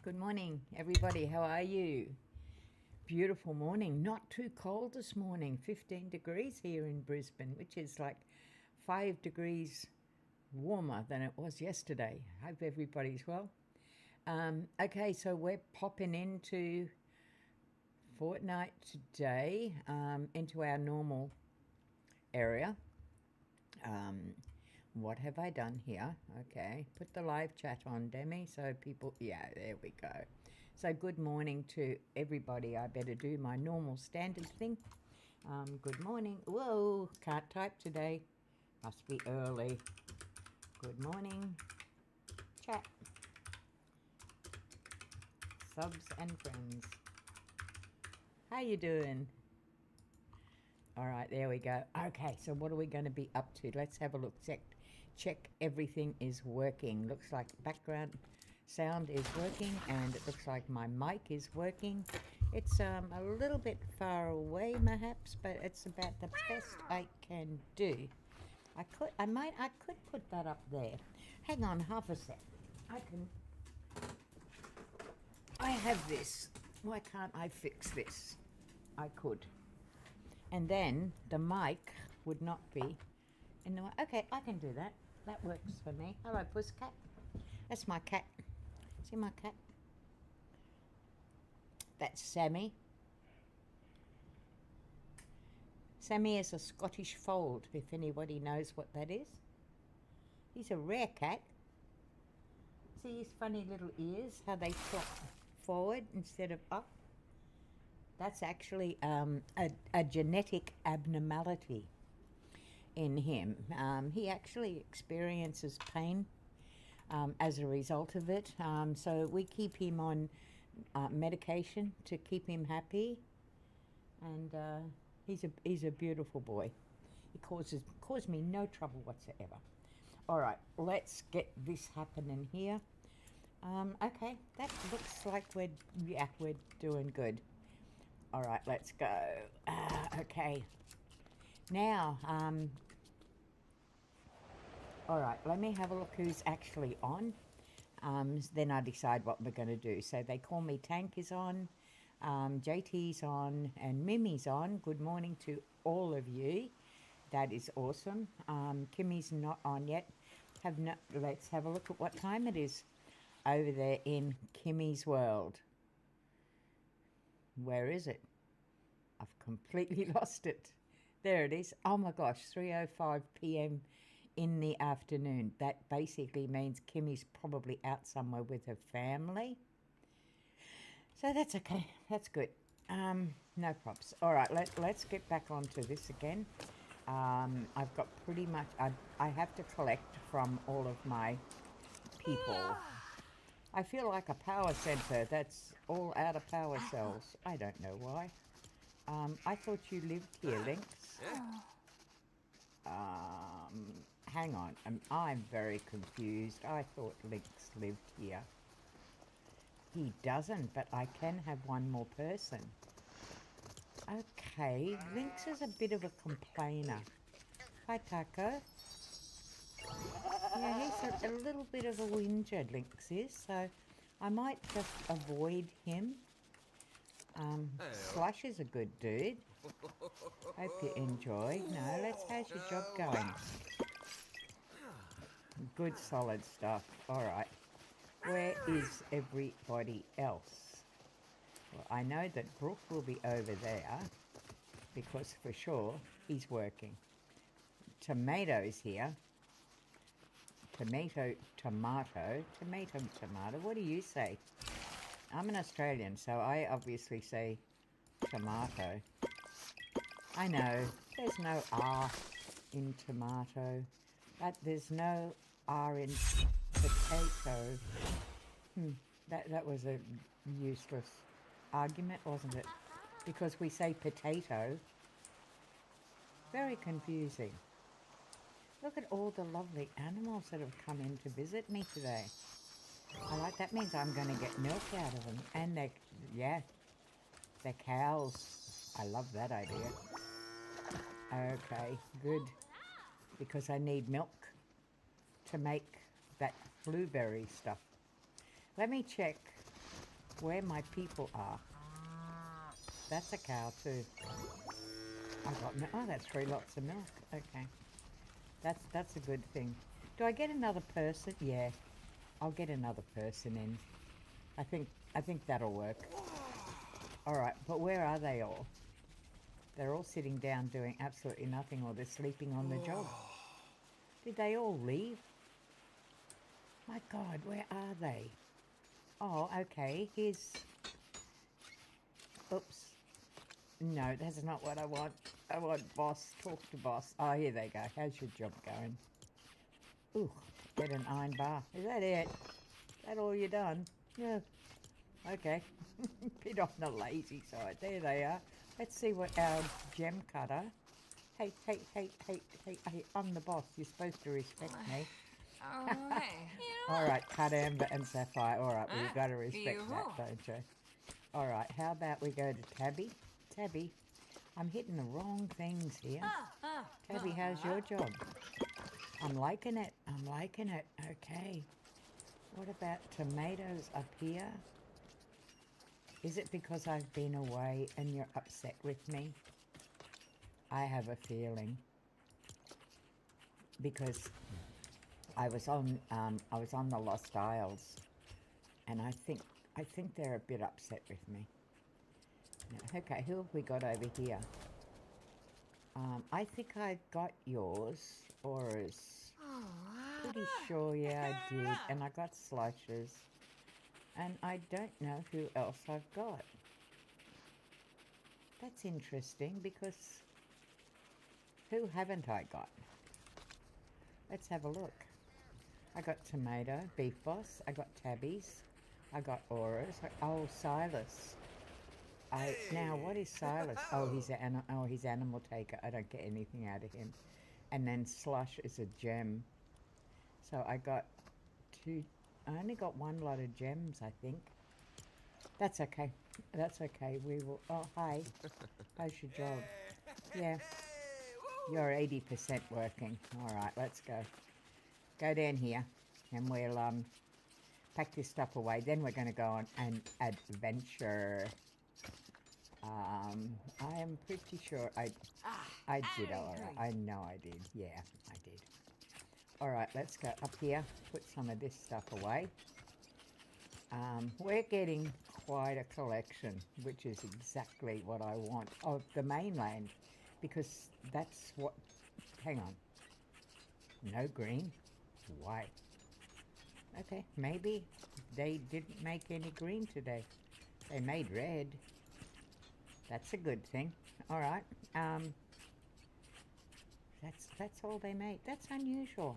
Good morning, everybody. How are you? Beautiful morning. Not too cold this morning. 15 degrees here in Brisbane, which is like 5 degrees warmer than it was yesterday. Hope everybody's well. Okay, so we're popping into Fortnite today, into our normal area. What have I done here? Okay, put the live chat on, Demi, so people, yeah, there we go. So good morning to everybody. I better do my normal standard thing. Good morning. Whoa, can't type today. Must be early. Good morning. Chat. Subs and friends. How you doing? All right, there we go. Okay, so what are we going to be up to? Let's have a look. Check everything is working. Looks like background sound is working, and it looks like my mic is working. It's a little bit far away, perhaps, but it's about the best I can do. I could put that up there. Hang on, half a sec. I have this. Why can't I fix this? I could. And then the mic would not be in the way. Okay, I can do that. That works for me. Hello, pussycat. That's my cat. See my cat? That's Sammy. Sammy is a Scottish fold, if anybody knows what that is. He's a rare cat. See his funny little ears, how they flop forward instead of up? That's actually a genetic abnormality in him. He actually experiences pain as a result of it. So we keep him on medication to keep him happy, and he's a beautiful boy. He caused me no trouble whatsoever. All right, let's get this happening here. Okay, that looks like we're doing good. All right, let's go. Okay. Now, all right, let me have a look who's actually on. Then I decide what we're going to do. So they call me Tank is on, JT's on, and Mimi's on. Good morning to all of you. That is awesome. Kimmy's not on yet. Let's have a look at what time it is over there in Kimmy's world. Where is it? I've completely lost it. There it is. Oh my gosh, 3:05 p.m. in the afternoon. That basically means Kimmy's probably out somewhere with her family. So that's okay. That's good. No props. All right, let's get back onto this again. I've got pretty much, I have to collect from all of my people. I feel like a power center that's all out of power cells. I don't know why. I thought you lived here, Lynx. Hang on. I'm very confused. I thought Lynx lived here. He doesn't, but I can have one more person. Okay, Lynx is a bit of a complainer. Hi, Taco. Yeah, he's a little bit of a whinger, Lynx is, so I might just avoid him. Slush is a good dude. Hope you enjoy. No, how's your job going? Good solid stuff. Alright. Where is everybody else? Well, I know that Brooke will be over there because for sure he's working. Tomato's here. Tomato. What do you say? I'm an Australian, so I obviously say tomato. I know, there's no R in tomato, but there's no R in potato. That was a useless argument, wasn't it? Because we say potato. Very confusing. Look at all the lovely animals that have come in to visit me today. That means I'm going to get milk out of them. And they're cows. I love that idea. Okay, good. Because I need milk to make that blueberry stuff. Let me check where my people are. That's a cow too. I got oh, that's 3 lots of milk. Okay, that's a good thing. Do I get another person? Yeah, I'll get another person in. I think that'll work. All right, but where are they all? They're all sitting down doing absolutely nothing, or they're sleeping on the job. Did they all leave? My God, where are they? Oh, okay. Here's. Oops. No, that's not what I want. I want boss. Talk to boss. Oh, here they go. How's your job going? Ooh, get an iron bar. Is that it? Is that all you done? Yeah. Okay. Bit on the lazy side. There they are. Let's see what our gem cutter. Hey, I'm the boss. You're supposed to respect me. All right, cut amber and sapphire. All right, we've got to respect that, don't you? All right, how about we go to Tabby? Tabby, I'm hitting the wrong things here. Tabby, how's your job? I'm liking it. I'm liking it. Okay. What about tomatoes up here? Is it because I've been away and you're upset with me? I have a feeling. Because I was on the Lost Isles, and I think they're a bit upset with me. Now, okay, who have we got over here? I think I got yours, Aura's. Pretty sure, yeah, I did. And I got Slushes. And I don't know who else I've got. That's interesting, because who haven't I got? Let's have a look. I got Tomato, Beef Boss. I got Tabbies. I got Auras. Oh, Silas. Now, what is Silas? Oh, he's Animal Taker. I don't get anything out of him. And then Slush is a gem. So I got I only got 1 lot of gems, I think. That's okay. That's okay. We will. Oh, hi. How's your job? Yeah. You're 80% working. All right, let's go. Go down here, and we'll pack this stuff away. Then we're going to go on an adventure. I am pretty sure I did. All right. I know I did. Yeah, I did. All right, let's go up here. Put some of this stuff away. We're getting quite a collection, which is exactly what I want of the mainland, because that's what. Hang on. No green. Why? Okay, maybe they didn't make any green today. They made red. That's a good thing. All right. That's all they make. That's unusual.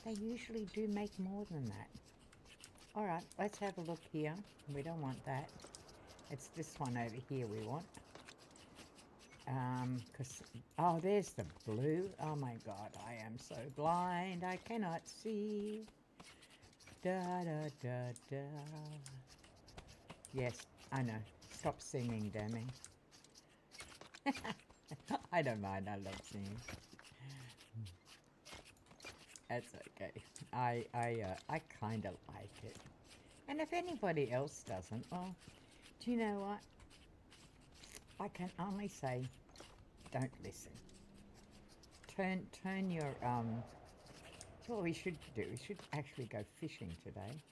They usually do make more than that. All right, let's have a look here. We don't want that. It's this one over here we want. Oh, there's the blue. Oh my God, I am so blind. I cannot see. Da da da da. Yes, I know. Stop singing, Demi. I don't mind. I love singing. That's okay. I kind of like it. And if anybody else doesn't, well, do you know what? I can only say, don't listen. Turn your That's what we should do. We should actually go fishing today.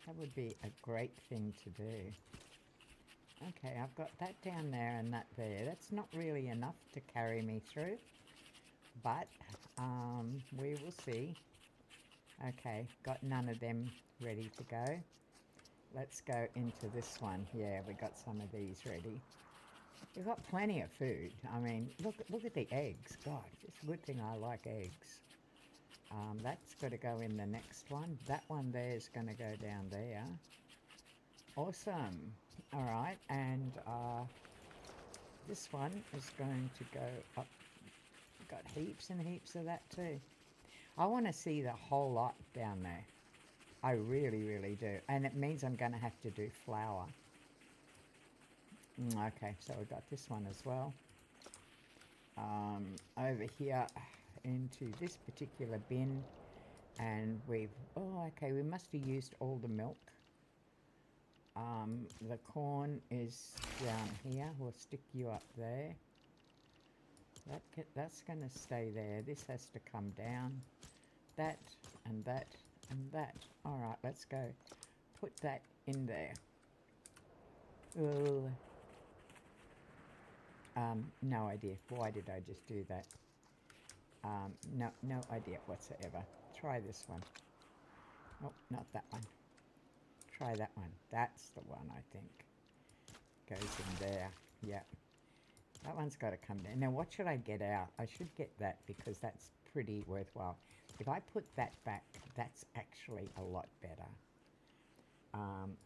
That would be a great thing to do. Okay, I've got that down there and that there. That's not really enough to carry me through, but we will see. Okay, got none of them ready to go. Let's go into this one. Yeah, we got some of these ready. We've got plenty of food. I mean, look at the eggs. God, it's a good thing I like eggs. That's got to go in the next one. That one there is going to go down there. Awesome. All right, and this one is going to go up. We've got heaps and heaps of that too. I want to see the whole lot down there. I really, really do. And it means I'm going to have to do flour. Okay, so we've got this one as well. Over here into this particular bin. And we've... Oh, okay, we must have used all the milk. The corn is down here. We'll stick you up there. That's going to stay there. This has to come down. That and that and that. All right, let's go. Put that in there. Ooh. No idea. Why did I just do that? No idea whatsoever. Try this one. Oh, not that one. Try that one. That's the one, I think. Goes in there. Yeah. That one's got to come down. Now, what should I get out? I should get that because that's pretty worthwhile. If I put that back, that's actually a lot better.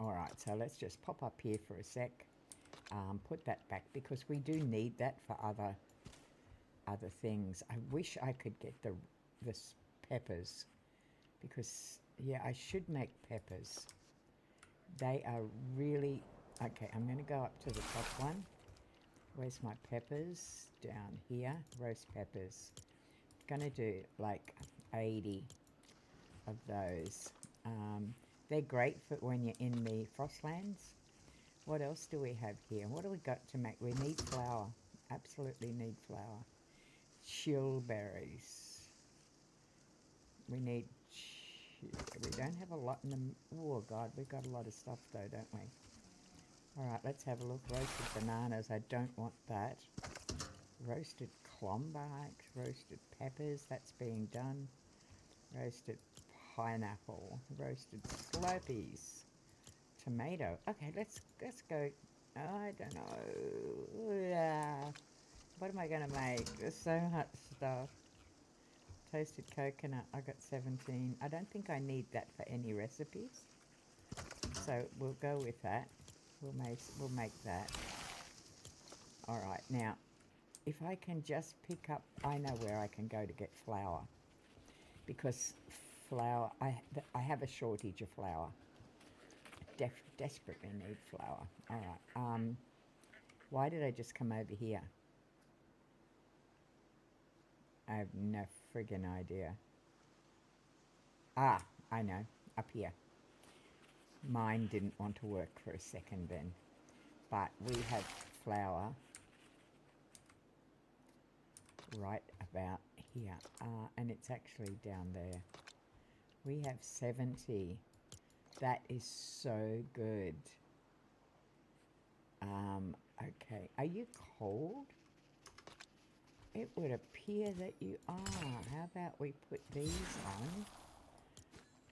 All right, so let's just pop up here for a sec. Put that back because we do need that for other things. I wish I could get the peppers because, yeah, I should make peppers. They are really... Okay, I'm going to go up to the top one. Where's my peppers? Down here. Roast peppers. I'm going to do like 80 of those. They're great for when you're in the Frostlands. What else do we have here? What do we got to make? We need flour. Absolutely need flour. Chill berries. We need... We don't have a lot in them. Oh, God, we've got a lot of stuff, though, don't we? All right, let's have a look. Roasted bananas. I don't want that. Roasted klondike. Roasted peppers. That's being done. Roasted pineapple. Roasted slurpees. Tomato. Okay, let's go. I don't know. Yeah. What am I going to make? There's so much stuff. Toasted coconut. I got 17. I don't think I need that for any recipes. So we'll go with that. We'll make that. All right. Now, if I can just pick up, I know where I can go to get flour. Because flour, I have a shortage of flour. Desperately need flour. All right. Why did I just come over here? I have no friggin' idea. Ah, I know. Up here. Mine didn't want to work for a second then. But we have flour right about here. And it's actually down there. We have 70. That is so good. Okay. Are you cold? It would appear that you are. How about we put these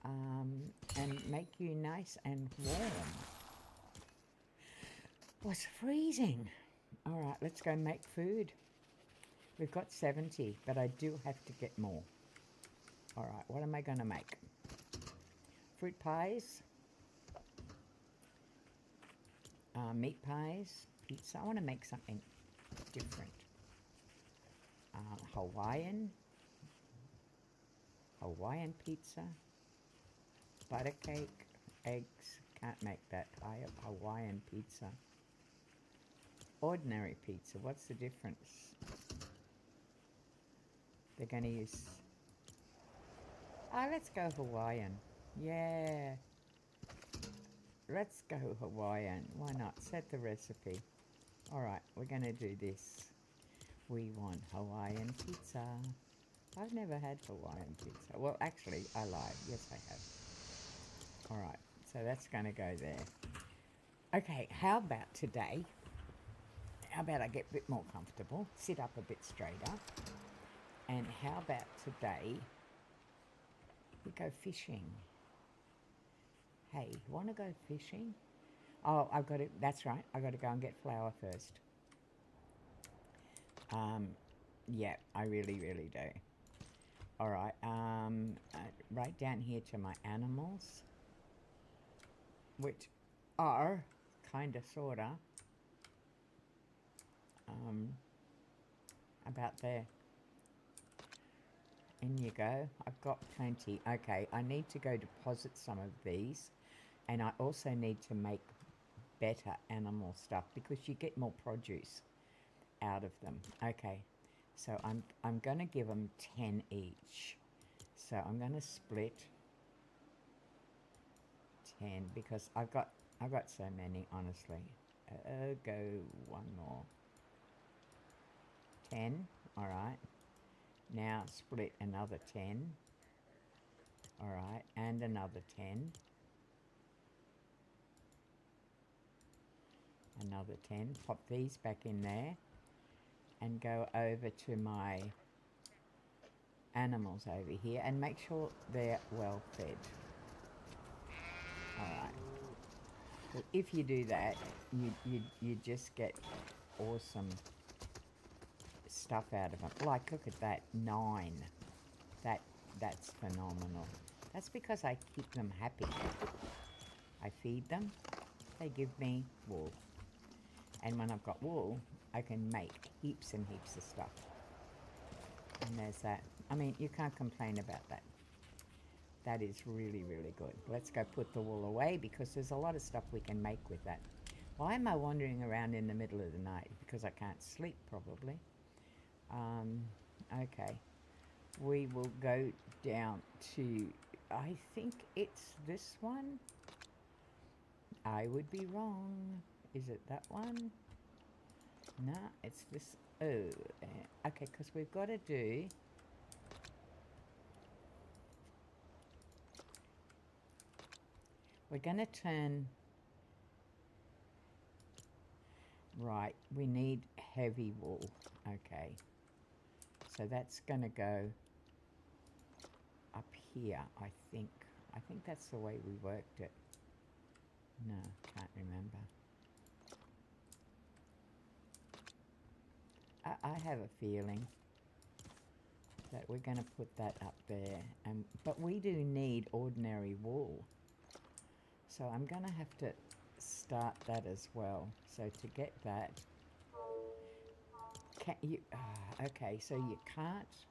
on and make you nice and warm? Oh, it's freezing. All right, let's go make food. We've got 70, but I do have to get more. All right, what am I going to make? Fruit pies. Meat pies. Pizza. I want to make something different. Hawaiian pizza, butter cake, eggs, can't make that. Hawaiian pizza. Ordinary pizza, what's the difference? They're going to use... let's go Hawaiian. Yeah. Let's go Hawaiian. Why not? Set the recipe. Alright, we're going to do this. We want Hawaiian pizza. I've never had Hawaiian pizza. Well, actually, I lied. Yes, I have. Alright, so that's going to go there. Okay, how about today? How about I get a bit more comfortable, sit up a bit straighter, and how about today we go fishing? Hey, you want to go fishing? Oh, I've got to, that's right, I've got to go and get flour first. Yeah, I really, really do. All right, right down here to my animals, which are kind of, sort of, about there. In you go. I've got plenty. Okay, I need to go deposit some of these, and I also need to make better animal stuff because you get more produce out of them. Okay, so I'm going to give them 10 each. So I'm going to split 10 because I've got I got so many, honestly. Go one more. 10. All right. Now split another 10. All right, and another 10. Another 10. Pop these back in there and go over to my animals over here and make sure they're well fed. All right. Well, if you do that, you just get awesome stuff out of them. Like, look at that, 9. That's phenomenal. That's because I keep them happy. I feed them. They give me wool. And when I've got wool, I can make heaps and heaps of stuff. And there's that. I mean, you can't complain about that. That is really, really good. Let's go put the wool away because there's a lot of stuff we can make with that. Why am I wandering around in the middle of the night? Because I can't sleep, probably. Okay. We will go down to, I think it's this one. I would be wrong. Is it that one? No, it's this. Oh, okay, because we've got to do... We're going to turn... Right, we need heavy wool. Okay. So that's going to go up here, I think. I think that's the way we worked it. No, can't remember. I have a feeling that we're going to put that up there. But we do need ordinary wool. So I'm going to have to start that as well. So to get that, can you, okay, so you can't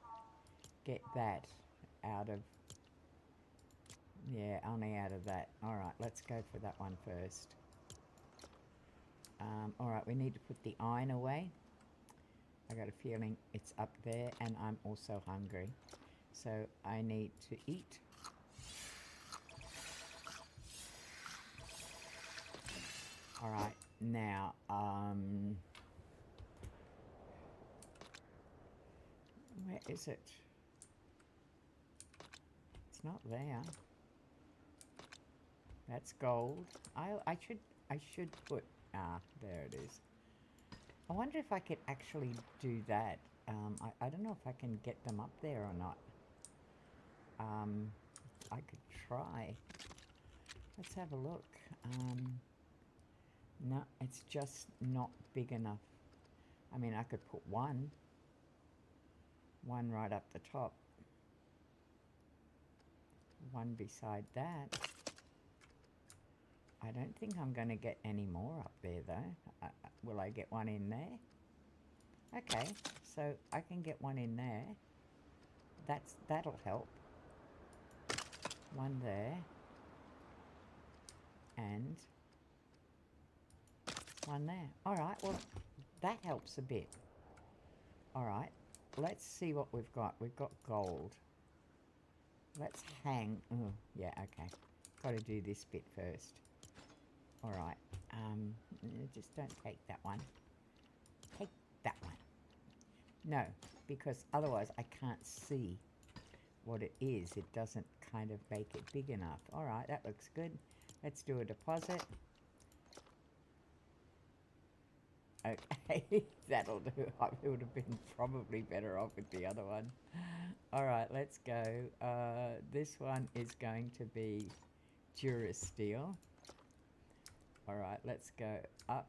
get that out of, yeah, only out of that. All right, let's go for that one first. All right, we need to put the iron away. I got a feeling it's up there, and I'm also hungry. So I need to eat. All right, now, where is it? It's not there. That's gold. I should put, there it is. I wonder if I could actually do that. I don't know if I can get them up there or not. I could try. Let's have a look. No, it's just not big enough. I mean, I could put one right up the top. One beside that. I don't think I'm going to get any more up there, though. Will I get one in there? Okay, so I can get one in there. That'll help. One there. And one there. All right, well, that helps a bit. All right, let's see what we've got. We've got gold. Let's hang. Oh, yeah, okay. Got to do this bit first. All right, just don't take that one. Take that one. No, because otherwise I can't see what it is. It doesn't kind of make it big enough. All right, that looks good. Let's do a deposit. Okay, that'll do. I would have been probably better off with the other one. All right, let's go. This one is going to be Durasteel. All right, let's go up.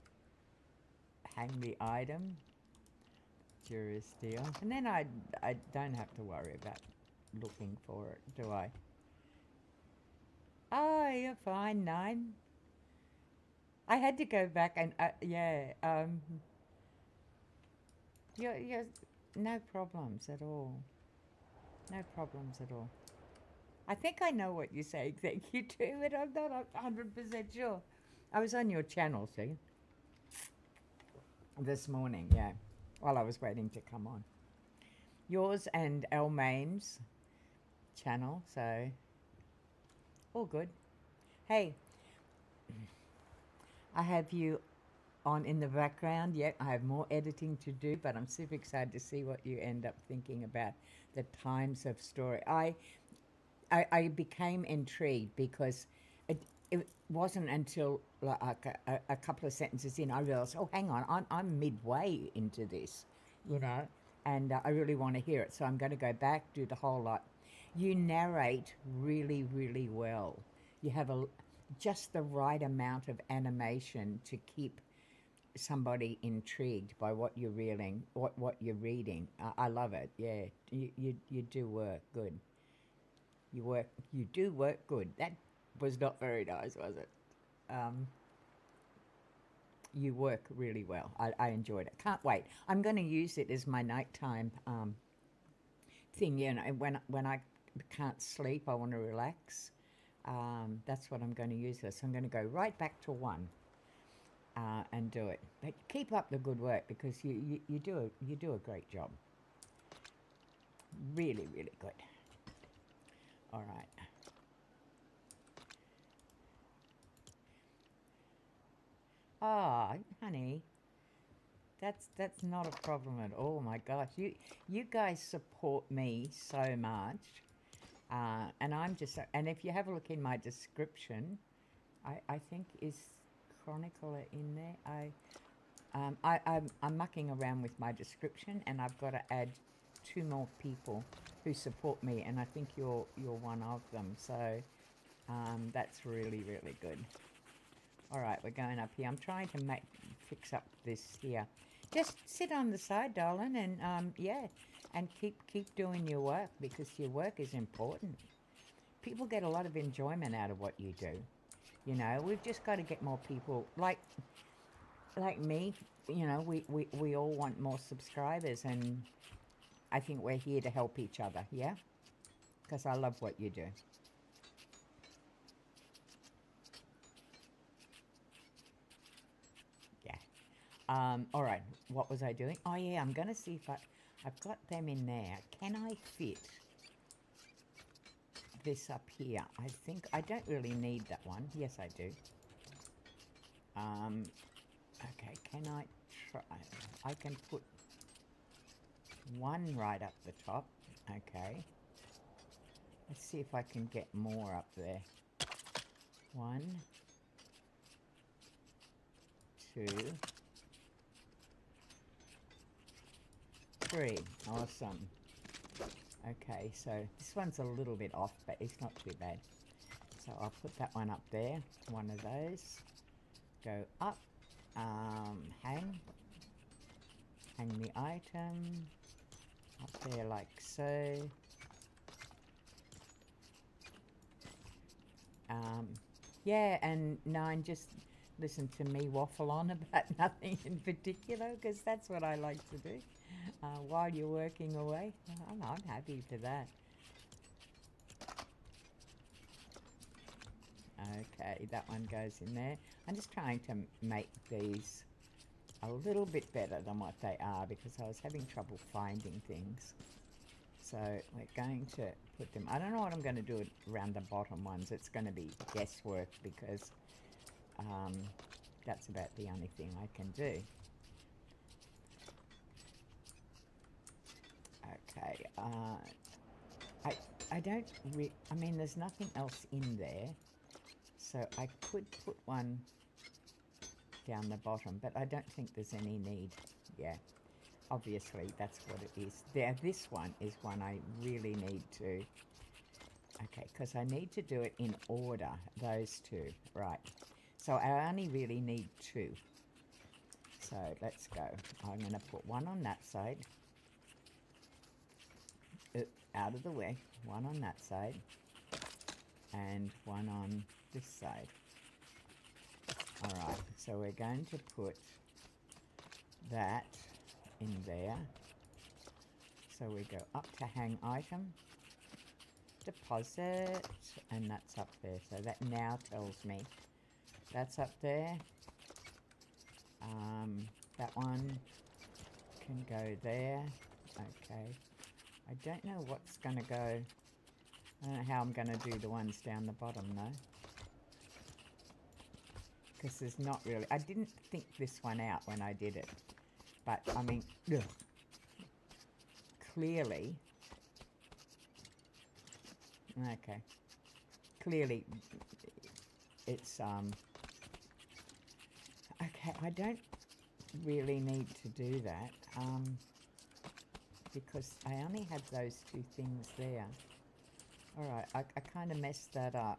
Hang the item. Durasteel. And then I don't have to worry about looking for it, do I? Oh, you're fine, 9. I had to go back and, yeah, you're no problems at all. No problems at all. I think I know what you're saying, thank you too, but I'm not 100% sure. I was on your channel, see, this morning, yeah, while I was waiting to come on. Yours and Elmaine's channel, so all good. Hey, I have you on in the background. Yet I have more editing to do, but I'm super excited to see what you end up thinking about the times of story. I became intrigued because it wasn't until like a couple of sentences in I realized, oh, hang on, I'm midway into this, you know, and I really want to hear it. So I'm going to go back, do the whole lot. You narrate really, really well. You have just the right amount of animation to keep somebody intrigued by what you're reading. What you're reading. I love it. Yeah, you do work good. You do work good. That was not very nice, was it? Um, you work really well. I enjoyed it. Can't wait. I'm going to use it as my nighttime thing. You know, when I can't sleep, I want to relax. That's what I'm going to use this. I'm going to go right back to one and do it. But keep up the good work because you do a great job. Really, really good. All right. Oh, honey, that's not a problem at all. My gosh, you guys support me so much, and I'm just and if you have a look in my description, I think is Chronicler in there. I'm mucking around with my description, and I've got to add 2 more people who support me, and I think you're one of them. So that's really, really good. All right, we're going up here. I'm trying to fix up this here. Just sit on the side, darling, and yeah, and keep doing your work because your work is important. People get a lot of enjoyment out of what you do. You know, we've just got to get more people like me. You know, we all want more subscribers, and I think we're here to help each other. Yeah, because I love what you do. All right, what was I doing? Oh, yeah, I'm going to see if I've got them in there. Can I fit this up here? I think I don't really need that one. Yes, I do. Okay, can I try? I can put one right up the top. Okay. Let's see if I can get more up there. 1, 2, 3. Awesome. Okay, so this one's a little bit off, but it's not too bad. So I'll put that one up there. One of those. Go up. Hang the item up there like so. Yeah, and 9, just listen to me waffle on about nothing in particular because that's what I like to do while you're working away. I'm happy for that. Okay, that one goes in there. I'm just trying to make these a little bit better than what they are because I was having trouble finding things. So we're going to put them, I don't know what I'm going to do around the bottom ones. It's going to be guesswork because that's about the only thing I can do. Okay, I don't, I mean there's nothing else in there. So I could put one down the bottom, but I don't think there's any need. Yeah, obviously that's what it is. There, this one is one I really need to, okay, because I need to do it in order, those 2, right. So I only really need 2. So let's go. I'm going to put one on that side, out of the way, one on that side, and one on this side. Alright, so we're going to put that in there. So we go up to hang item, deposit, and that's up there. So that now tells me that's up there. That one can go there. Okay. I don't know what's going to go. I don't know how I'm going to do the ones down the bottom though. because there's not really, I didn't think this one out when I did it, but I mean, ugh, clearly, okay, clearly it's, okay, I don't really need to do that, because I only had those two things there. Alright, I kind of messed that up.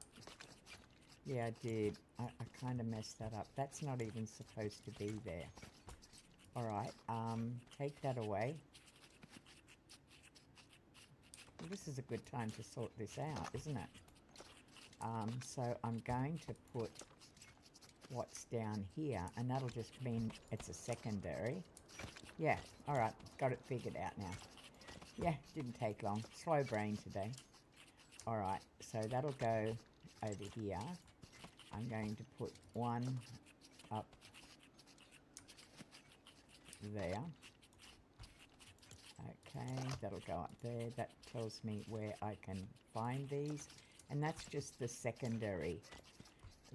Yeah, I did. I kind of messed that up. That's not even supposed to be there. Alright, take that away. Well, this is a good time to sort this out, isn't it? So I'm going to put what's down here, and that'll just mean it's a secondary. Yeah, alright, got it figured out now. Yeah, didn't take long. Slow brain today. Alright, so that'll go over here. I'm going to put one up there. Okay, that'll go up there. That tells me where I can find these. And that's just the secondary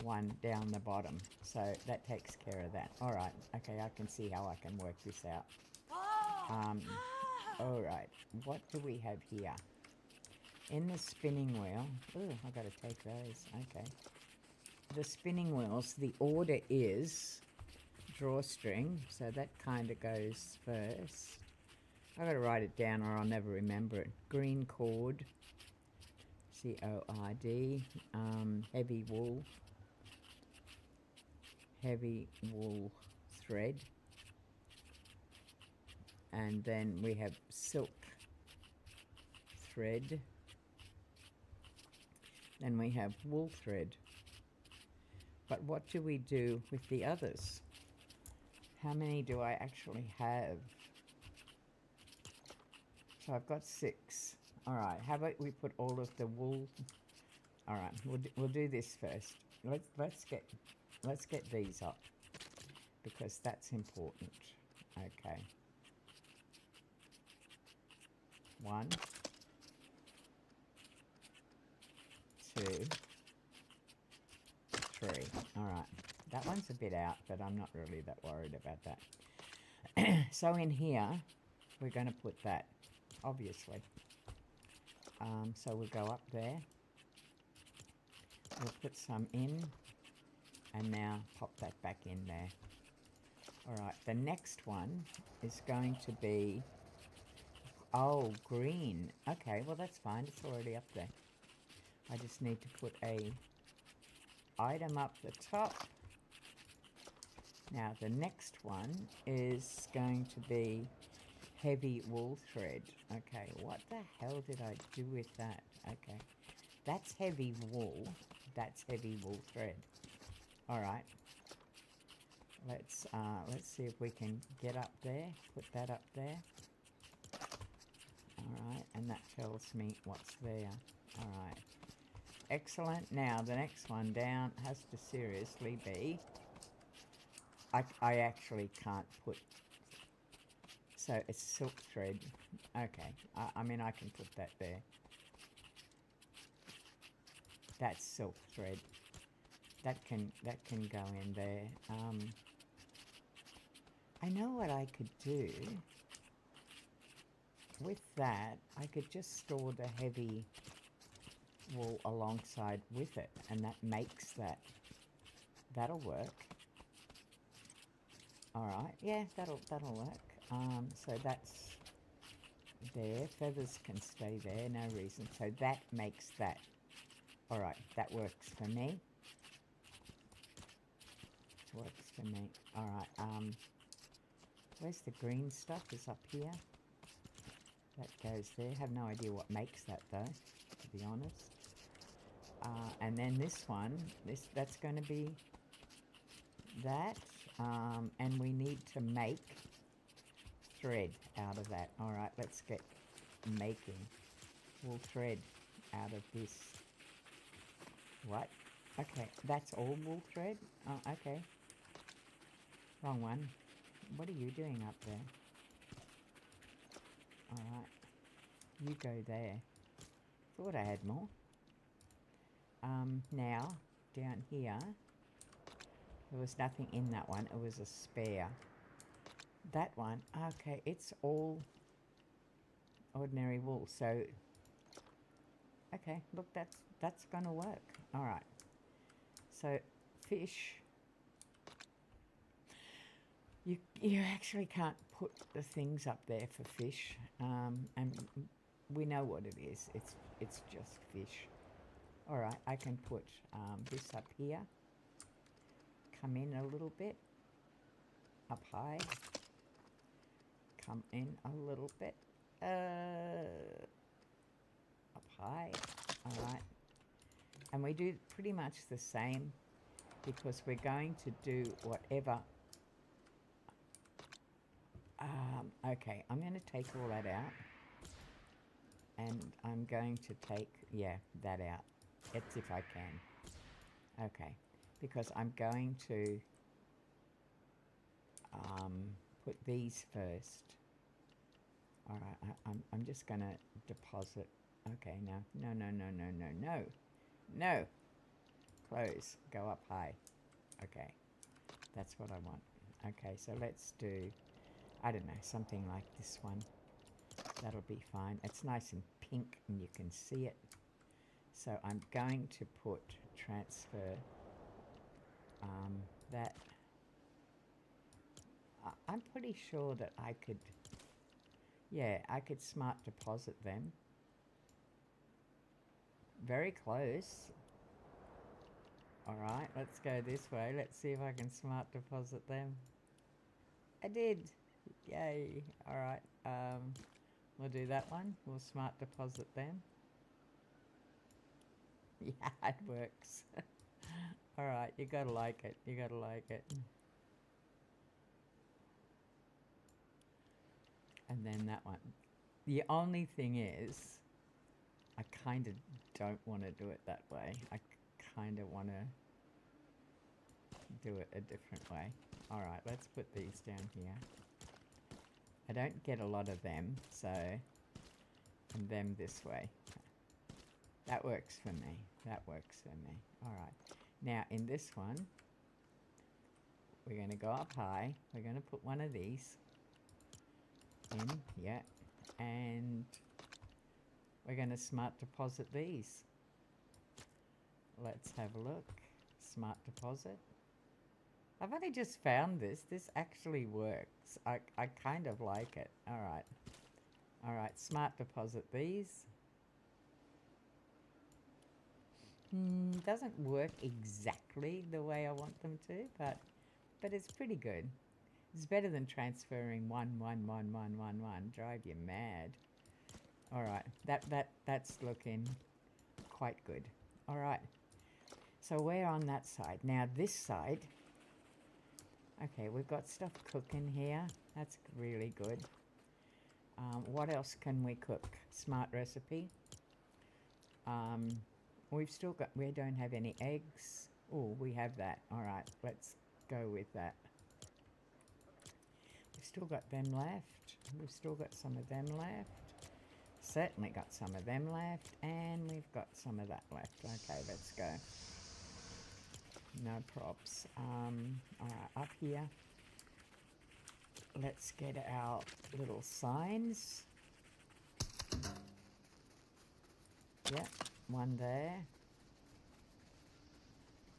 one down the bottom. So that takes care of that. Alright, okay, I can see how I can work this out. Alright, what do we have here? In the spinning wheel, ooh, I've got to take those, okay. The spinning wheels, the order is drawstring, so that kind of goes first. I've got to write it down or I'll never remember it. Green cord, C-O-R-D, heavy wool thread, and then we have silk thread, then we have wool thread. But what do we do with the others? How many do I actually have? So I've got 6. All right, how about we put all of the wool? All right, we'll do this first. Let's get these up because that's important. Okay. 1, 2, 3. All right, that one's a bit out, but I'm not really that worried about that. So in here, we're going to put that, obviously. So we'll go up there. We'll put some in, and now pop that back in there. All right, the next one is going to be, oh, green. Okay, well that's fine. It's already up there. I just need to put a item up the top. Now the next one is going to be heavy wool thread. Okay, what the hell did I do with that? Okay, that's heavy wool. That's heavy wool thread. All right. Let's see if we can get up there. Put that up there. All right, and that tells me what's there. All right. Excellent. Now the next one down has to seriously be, I actually can't put, so it's silk thread. Okay, I mean I can put that there. That's silk thread. That can go in there. I know what I could do with that. I could just store the heavy wool alongside with it, and that makes that. That'll work. All right, yeah, that'll work. So that's there. Feathers can stay there, no reason. So that makes that. All right, that works for me. Works for me. All right. Where's the green stuff? Is up here. That goes there. Have no idea what makes that though, to be honest. And then this one, that's going to be that. And we need to make thread out of that. All right, let's get making wool thread out of this. What? Okay, that's all wool thread? Oh, okay. Wrong one. What are you doing up there? All right. You go there. Thought I had more. Now, down here, There was nothing in that one. It was a spare. That one, okay, it's all ordinary wool. So, okay, look, that's going to work. All right. So, fish. You actually can't put the things up there for fish, and we know what it is. It's just fish. All right, I can put this up here. Come in a little bit. Up high. Come in a little bit. Up high. All right. And we do pretty much the same because we're going to do whatever. Okay, I'm going to take all that out. And I'm going to take, yeah, that out. It's if I can. Okay, because I'm going to put these first. All right, I'm just going to deposit. Okay, no. Close, go up high. Okay, that's what I want. Okay, so let's do, I don't know, something like this one. That'll be fine. It's nice and pink and you can see it. So I'm going to put transfer that. I'm pretty sure that I could, yeah, I could smart deposit them. Very close. All right, let's go this way. Let's see if I can smart deposit them. I did. Yay. All right. We'll do that one. We'll smart deposit them. Yeah, it works. All right, you gotta like it. You gotta like it. And then that one. The only thing is, I kind of don't want to do it that way. I kind of want to do it a different way. All right, let's put these down here. I don't get a lot of them, so, and them this way. That works for me. That works for me. All right. Now, in this one, we're going to go up high. We're going to put one of these in, yeah, and we're going to smart deposit these. Let's have a look. Smart deposit. I've only just found this. This actually works. I kind of like it. All right. All right, smart deposit these. Doesn't work exactly the way I want them to, but it's pretty good. It's better than transferring one. Drive you mad. All right, that's looking quite good. All right, so we're on that side. Now this side, okay, we've got stuff cooking here. That's really good. What else can we cook? Smart recipe. We've still got, we don't have any eggs. Oh, we have that. All right, let's go with that. We've still got them left. We've still got some of them left. Certainly got some of them left. And we've got some of that left. Okay, let's go. No props. All right, up here. Let's get our little signs. Yep. One there,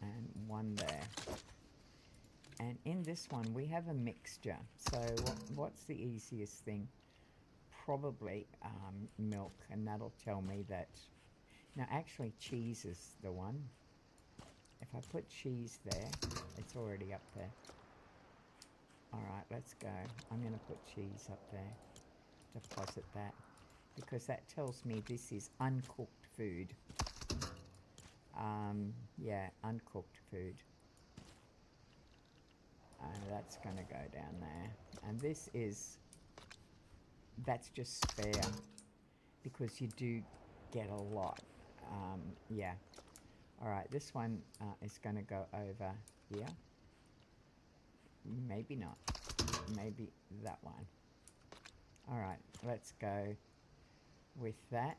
and one there. And in this one, we have a mixture. So what's the easiest thing? Probably milk, and that'll tell me that. Now, actually, cheese is the one. If I put cheese there, it's already up there. All right, let's go. I'm going to put cheese up there. Deposit that. Because that tells me this is uncooked food. Yeah, uncooked food. That's going to go down there. And this is, that's just spare. Because you do get a lot. Yeah. All right, this one is going to go over here. Maybe not. Maybe that one. All right, let's go with that.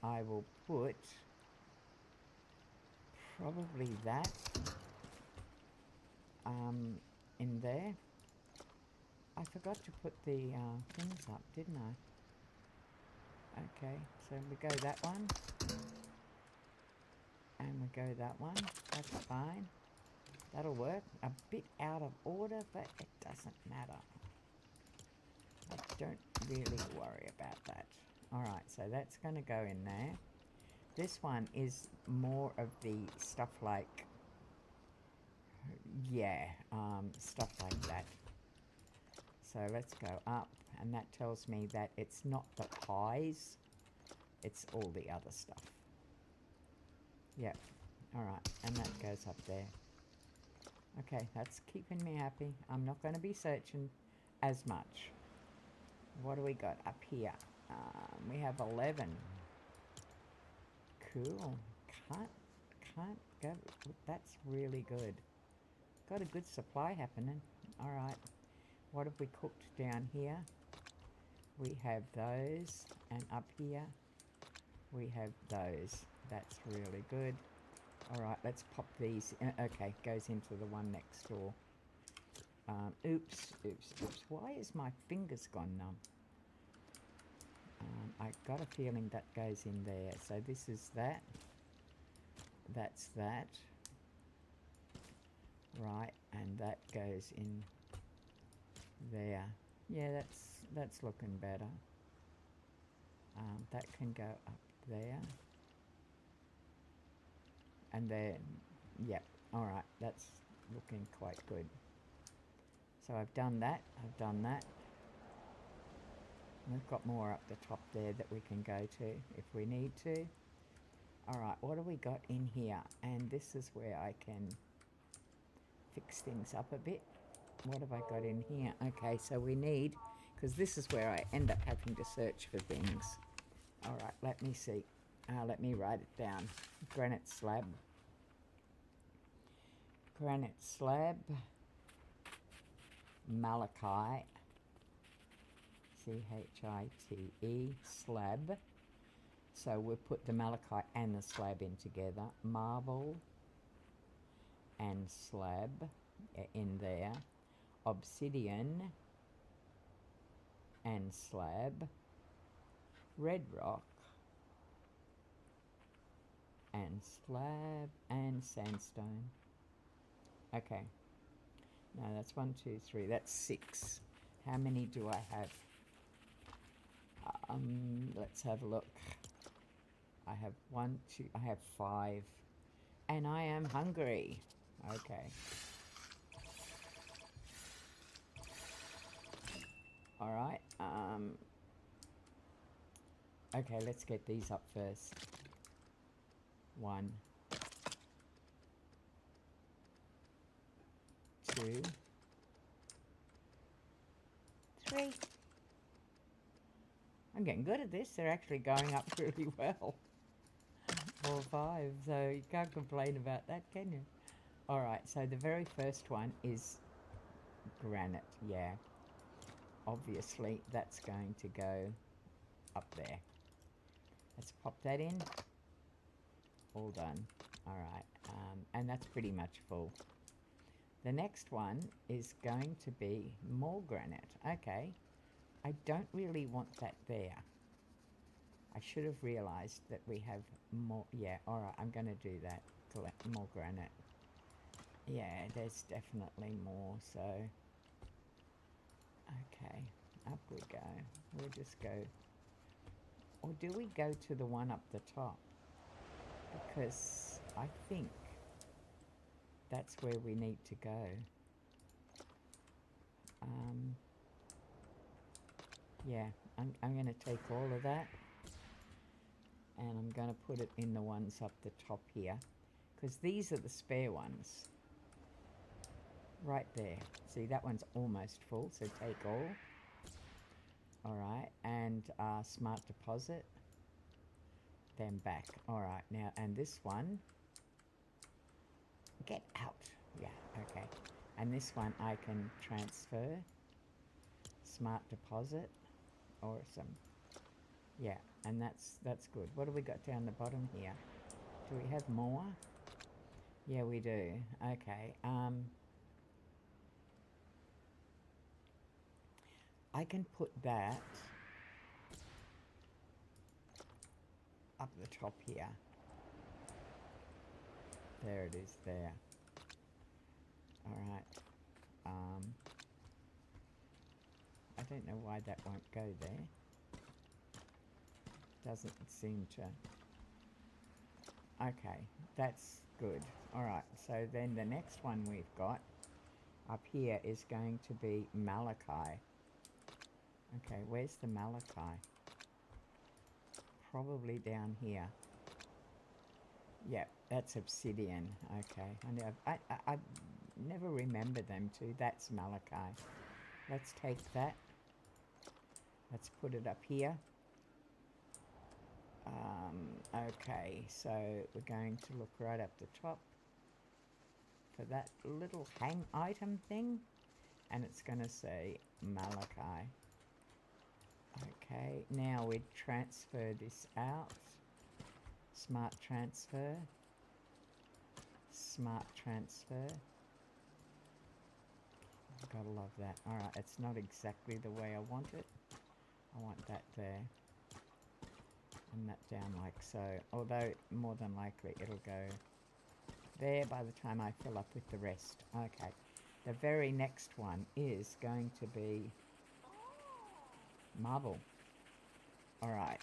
I will put probably that in there. I forgot to put the things up, didn't I? Okay, so we go that one. And we go that one. That's fine. That'll work. A bit out of order, but it doesn't matter. I don't really worry about that. Alright, so that's going to go in there. This one is more of the stuff like, yeah, stuff like that. So let's go up, and that tells me that it's not the pies, it's all the other stuff. Yep, alright, and that goes up there. Okay, that's keeping me happy. I'm not going to be searching as much. What do we got up here? We have 11. Cool. Can't go. That's really good. Got a good supply happening. Alright. What have we cooked down here? We have those. And up here, we have those. That's really good. Alright, let's pop these. Okay, goes into the one next door. Oops. Why is my fingers gone numb? I got a feeling that goes in there. So this is that. That's that. Right, and that goes in there. Yeah, that's looking better. That can go up there. And then, yep, alright, that's looking quite good. So I've done that, We've got more up the top there that we can go to if we need to. Alright, what have we got in here? And this is where I can fix things up a bit. What have I got in here? Okay, so we need, because this is where I end up having to search for things. Alright, let me see. Let me write it down. Granite slab. Granite slab. Malachite. C-H-I-T-E. Slab. So we'll put the malachite and the slab in together. Marble and slab in there. Obsidian and slab. Red rock and slab and sandstone. Okay. No, that's 1, 2, 3. That's 6. How many do I have? Let's have a look. I have 1, 2, I have 5. And I am hungry. Okay. Alright. Okay, let's get these up first. 1, 2, 3. I'm getting good at this. They're actually going up really well. 4, 5. So you can't complain about that, can you? Alright, so the very first one is granite. Yeah. Obviously, that's going to go up there. Let's pop that in. All done. Alright, and that's pretty much full. The next one is going to be more granite. Okay, I don't really want that there. I should have realised that we have more. Yeah, alright, I'm going to do that. Collect more granite. Yeah, there's definitely more, so... Okay, up we go. We'll just go... Or do we go to the one up the top? Because I think that's where we need to go. Yeah, I'm going to take all of that and I'm going to put it in the ones up the top here, because these are the spare ones. Right there. See, that one's almost full, so take all. Alright, and smart deposit. Then back. Alright, now, and this one. Get out. Yeah, okay. And this one I can transfer. Smart deposit. Or some. Yeah, and that's good. What do we got down the bottom here? Do we have more? Yeah, we do. Okay. I can put that up the top here. There it is there. Alright. I don't know why that won't go there. Doesn't seem to. Okay, that's good. Alright, so then the next one we've got up here is going to be Malachi. Okay, where's the Malachi? Probably down here. Yep, that's obsidian. Okay, I never remember them two. That's Malachi. Let's take that. Let's put it up here. Okay, so we're going to look right up the top for that little hang item thing, and it's going to say Malachi. Okay, now we transfer this out. Smart transfer. Smart transfer. Gotta love that. Alright, it's not exactly the way I want it. I want that there. And that down like so. Although, more than likely, it'll go there by the time I fill up with the rest. Okay. The very next one is going to be marble. Alright.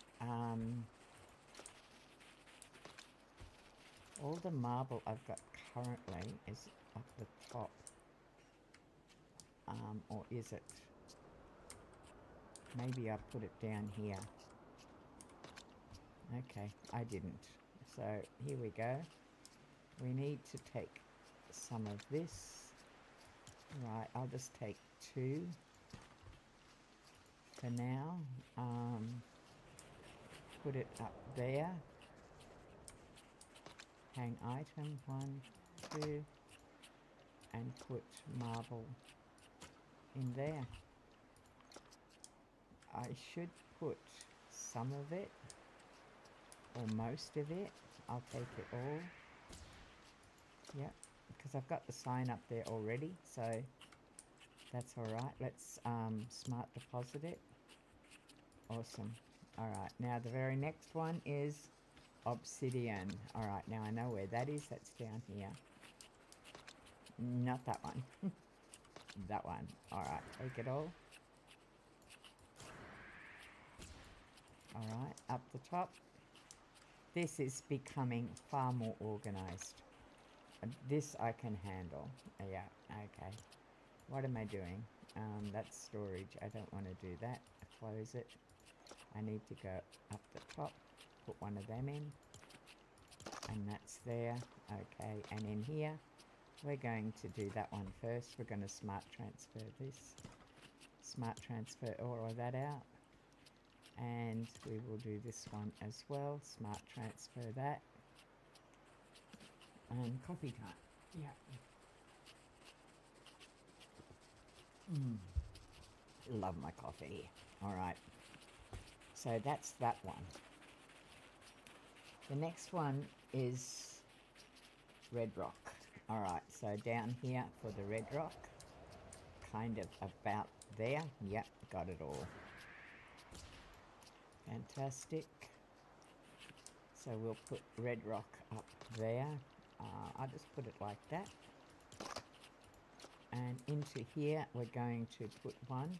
All the marble I've got currently is up the top. Or is it? Maybe I put it down here. Okay, I didn't. So here we go. We need to take some of this. Right, I'll just take 2 for now. Put it up there. Hang item 1, 2, and put marble in there. I should put some of it or most of it. I'll take it all. Yep, because I've got the sign up there already, so that's alright. Let's smart deposit it. Awesome. Alright, now the very next one is obsidian. Alright, now I know where that is. That's down here. Not that one. That one. Alright, take it all. Alright, up the top. This is becoming far more organized. This I can handle. Yeah, okay. What am I doing? That's storage. I don't want to do that. Close it. I need to go up the top. Put one of them in. And that's there. Okay, and in here, we're going to do that one first. We're going to smart transfer this. Smart transfer all of that out. And we will do this one as well. Smart transfer that. And coffee time. Yeah. Love my coffee. Alright. So that's that one. The next one is red rock. Alright, so down here for the red rock. Kind of about there. Yep, got it all. Fantastic. So we'll put red rock up there. I'll just put it like that. And into here we're going to put one.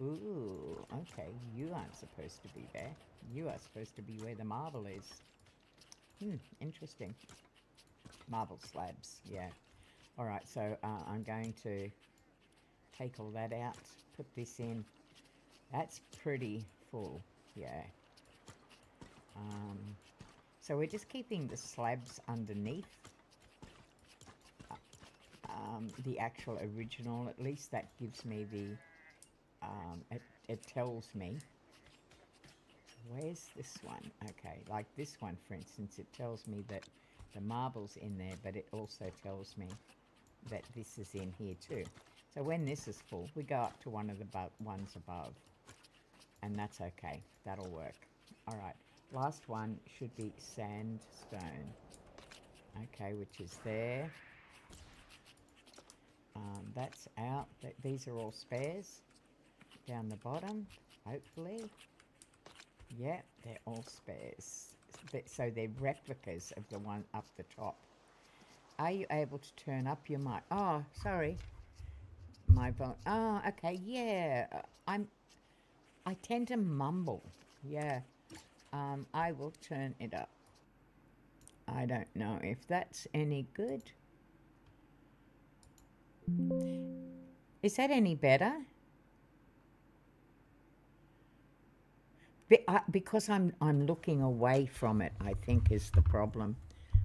Ooh, okay, you aren't supposed to be there. You are supposed to be where the marble is. Interesting. Marble slabs, yeah. Alright, so I'm going to take all that out, put this in. That's pretty full, yeah. So we're just keeping the slabs underneath. The actual original, at least that gives me the, it tells me. Where's this one? Okay, like this one, for instance, it tells me that the marble's in there, but it also tells me that this is in here too. So when this is full, we go up to one of the ones above, and that's okay. That'll work. All right, last one should be sandstone. Okay, which is there. That's out. These are all spares. down the bottom, hopefully. Yeah, they're all spares. So they're replicas of the one up the top. Are you able to turn up your mic? Oh, sorry. My phone. Oh, okay. Yeah. I tend to mumble. Yeah. I will turn it up. I don't know if that's any good. Is that any better? Because I'm looking away from it, I think is the problem.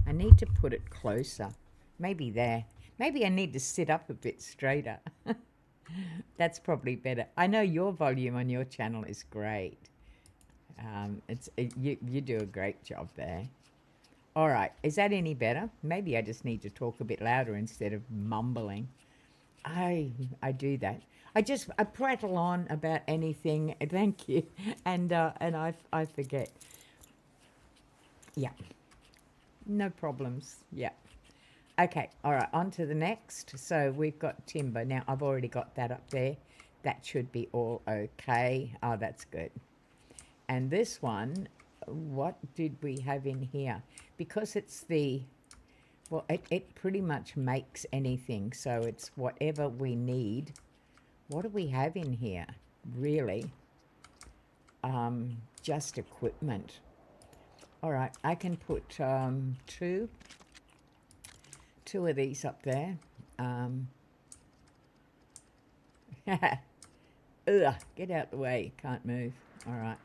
I need to put it closer. Maybe there. Maybe I need to sit up a bit straighter. That's probably better. I know your volume on your channel is great. You do a great job there. All right. Is that any better? Maybe I just need to talk a bit louder instead of mumbling. I do that. I prattle on about anything. Thank you, and I forget. Yeah, no problems. Yeah. Okay. All right. On to the next. So we've got timber. Now I've already got that up there. That should be all okay. Oh, that's good. And this one, what did we have in here? Because it's the well, it pretty much makes anything, so it's whatever we need. What do we have in here, really? Just equipment. All right, I can put two of these up there. Ugh, get out the way, can't move. All right.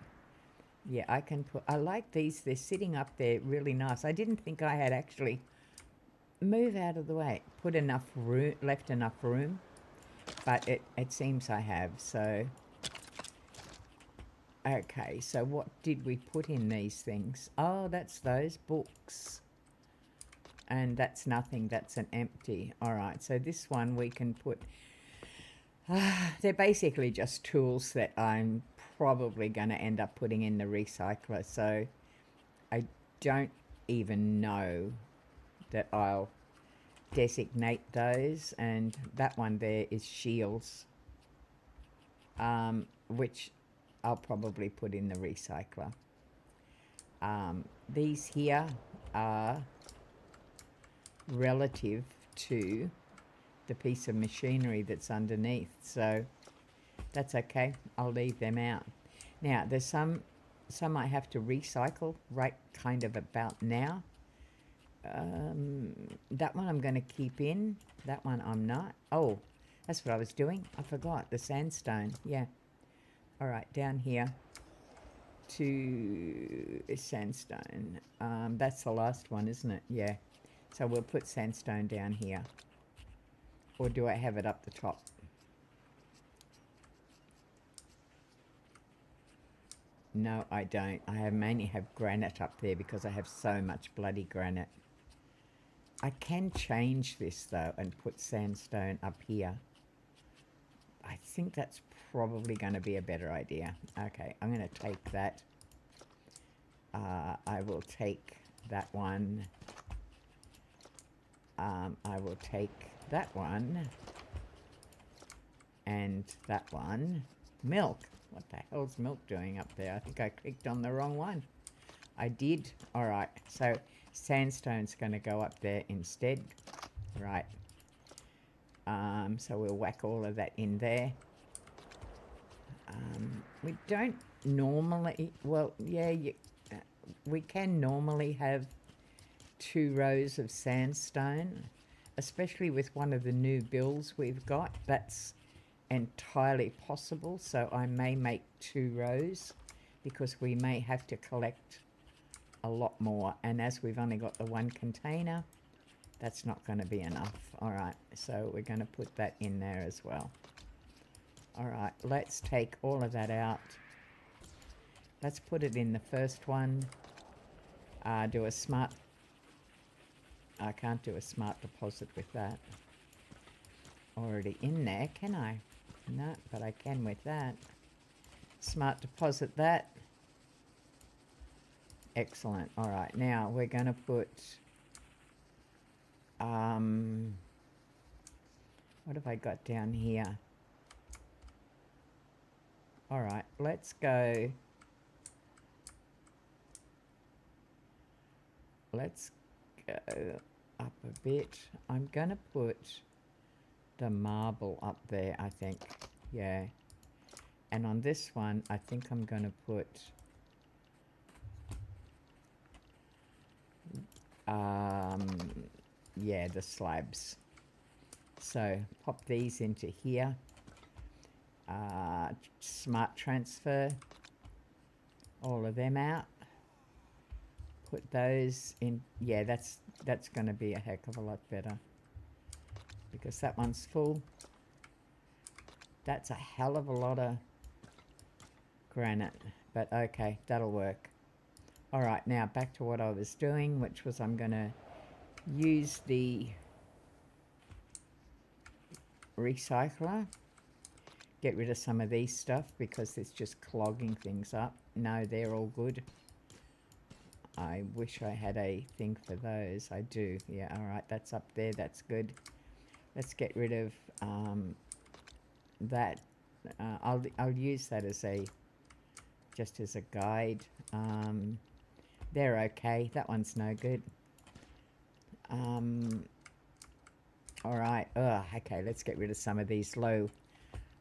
Yeah, I can put, I like these, they're sitting up there really nice. I didn't think I had actually move out of the way, put enough room, left enough room, but it seems I have. So okay, so what did we put in these things? Oh, that's those books, and that's nothing, that's an empty. All right, so this one we can put, they're basically just tools that I'm probably going to end up putting in the recycler, so I don't even know that I'll designate those. And that one there is shields, which I'll probably put in the recycler. These here are relative to the piece of machinery that's underneath, so that's okay, I'll leave them out. Now there's some I have to recycle right kind of about now. That one I'm going to keep in, that one I'm not. Oh, that's what I was doing, I forgot the sandstone. Yeah, all right, down here to sandstone. That's the last one, isn't it? Yeah, so we'll put sandstone down here. Or do I have it up the top? No, I don't. I mainly have granite up there because I have so much bloody granite. I can change this though and put sandstone up here. I think that's probably going to be a better idea. Okay, I'm going to take that. I will take that one. I will take that one. And that one. Milk. What the hell's milk doing up there? I think I clicked on the wrong one. I did. All right. So sandstone's going to go up there instead. Right. So we'll whack all of that in there. We don't normally, well, yeah, we can normally have 2 rows of sandstone, especially with one of the new builds we've got. That's entirely possible, so I may make 2 rows because we may have to collect a lot more, and as we've only got the 1 container, that's not going to be enough. All right, so we're going to put that in there as well. All right, let's take all of that out. Let's put it in the first one. Do a smart, I can't do a smart deposit with that already in there, can I? No, but I can with that. Smart deposit that. Excellent. All right, now we're going to put, what have I got down here? All right, let's go. Let's go up a bit. I'm going to put the marble up there, I think. Yeah. And on this one, I think I'm going to put yeah, the slabs. So pop these into here. Smart transfer all of them out. Put those in. Yeah, that's going to be a heck of a lot better because that one's full. That's a hell of a lot of granite, but okay, that'll work. All right, now back to what I was doing, which was I'm going to use the recycler, get rid of some of these stuff because it's just clogging things up. No, they're all good. I wish I had a thing for those. I do. Yeah, all right, that's up there. That's good. Let's get rid of that. I'll use that as just as a guide. They're okay. That one's no good. All right. Okay, let's get rid of some of these low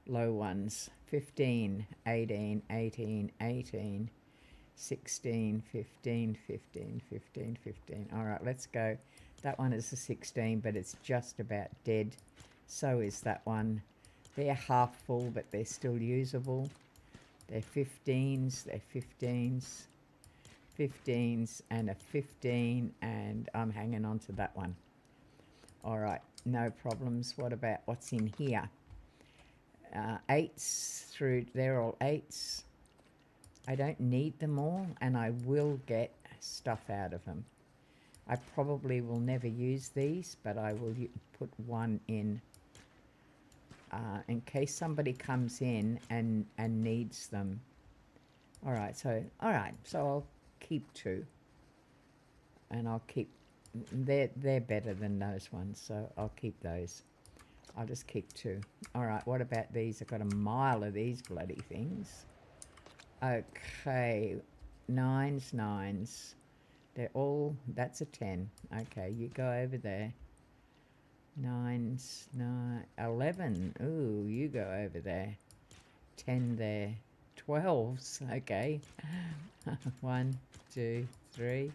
ones. 15, 18, 18, 18, 16, 15, 15, 15, 15. All right, let's go. That one is a 16, but it's just about dead. So is that one. They're half full, but they're still usable. They're 15s, they're 15s, 15s, and a 15, and I'm hanging on to that one. All right, no problems. What about what's in here? 8s through, they're all 8s. I don't need them all, and I will get stuff out of them. I probably will never use these, but I will put one in case somebody comes in and needs them. All right, so I'll keep 2, and I'll keep, they're better than those ones, so I'll keep those. I'll just keep 2. All right, what about these? I've got a mile of these bloody things. Okay, 9s. They're all, that's a 10. Okay, you go over there. 9s, 9, 11. Ooh, you go over there. 10 there. 12s, okay. 1, 2, 3.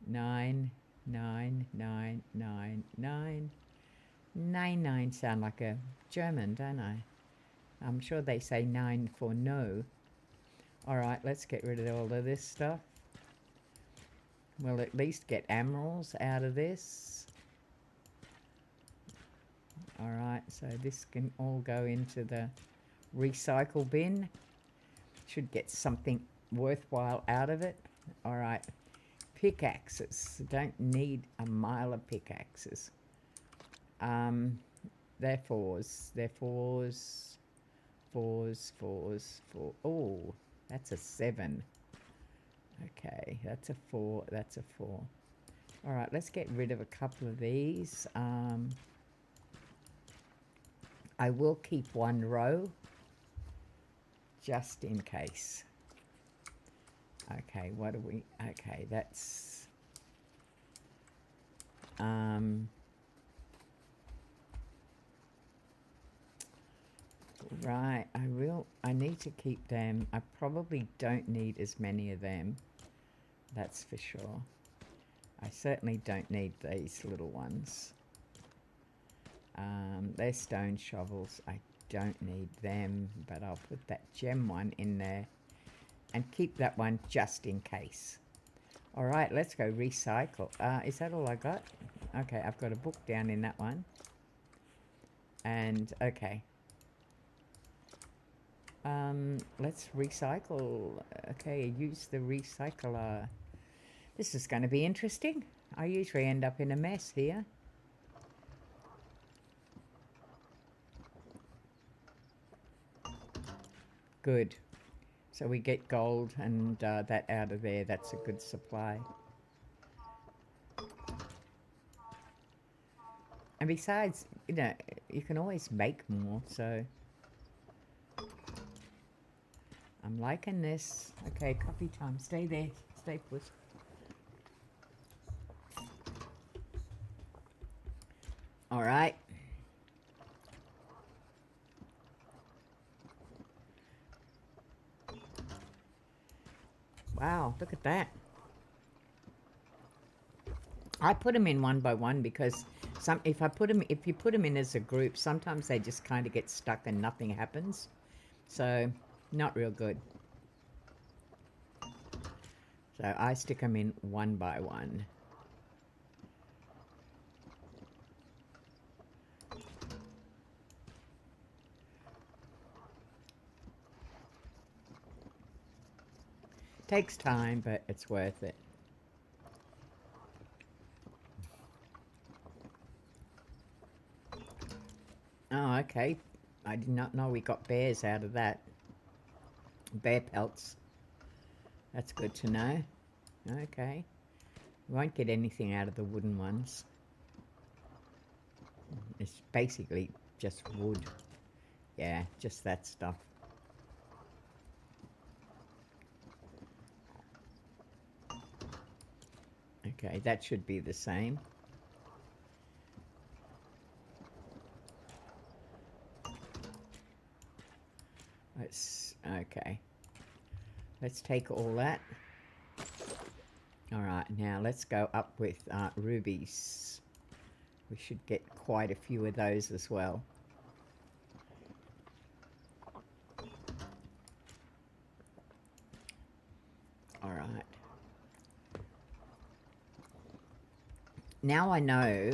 9, 9, 9, 9, 9. 9 sound like a German, don't I? I'm sure they say 9 for no. All right, let's get rid of all of this stuff. We'll at least get emeralds out of this. All right, so this can all go into the recycle bin. Should get something worthwhile out of it. All right, pickaxes. Don't need a mile of pickaxes. They're 4s. They're 4s. 4s, 4s, 4. Oh, that's a 7. Okay, that's a 4. That's a 4. All right, let's get rid of a couple of these. I will keep 1 row just in case. Okay, what do we... Okay, that's... Right, I need to keep them. I probably don't need as many of them. That's for sure. I certainly don't need these little ones. They're stone shovels. I don't need them, but I'll put that gem one in there and keep that one just in case. All right, let's go recycle. Is that all I got? Okay, I've got a book down in that one. And, okay. Let's recycle. Okay, use the recycler. This is going to be interesting. I usually end up in a mess here. Good. So we get gold and that out of there. That's a good supply. And besides, you know, you can always make more, so... I'm liking this. Okay, coffee time. Stay there. Stay put. All right. Wow, look at that. I put them in one by one because if you put them in as a group, sometimes they just kind of get stuck and nothing happens. So, not real good. So I stick them in one by one. Takes time, but it's worth it. Oh, okay. I did not know we got bears out of that. Bear pelts. That's good to know. Okay. We won't get anything out of the wooden ones. It's basically just wood. Yeah, just that stuff. Okay, that should be the same. Okay. Let's take all that. All right, now let's go up with rubies. We should get quite a few of those as well. All right. Now I know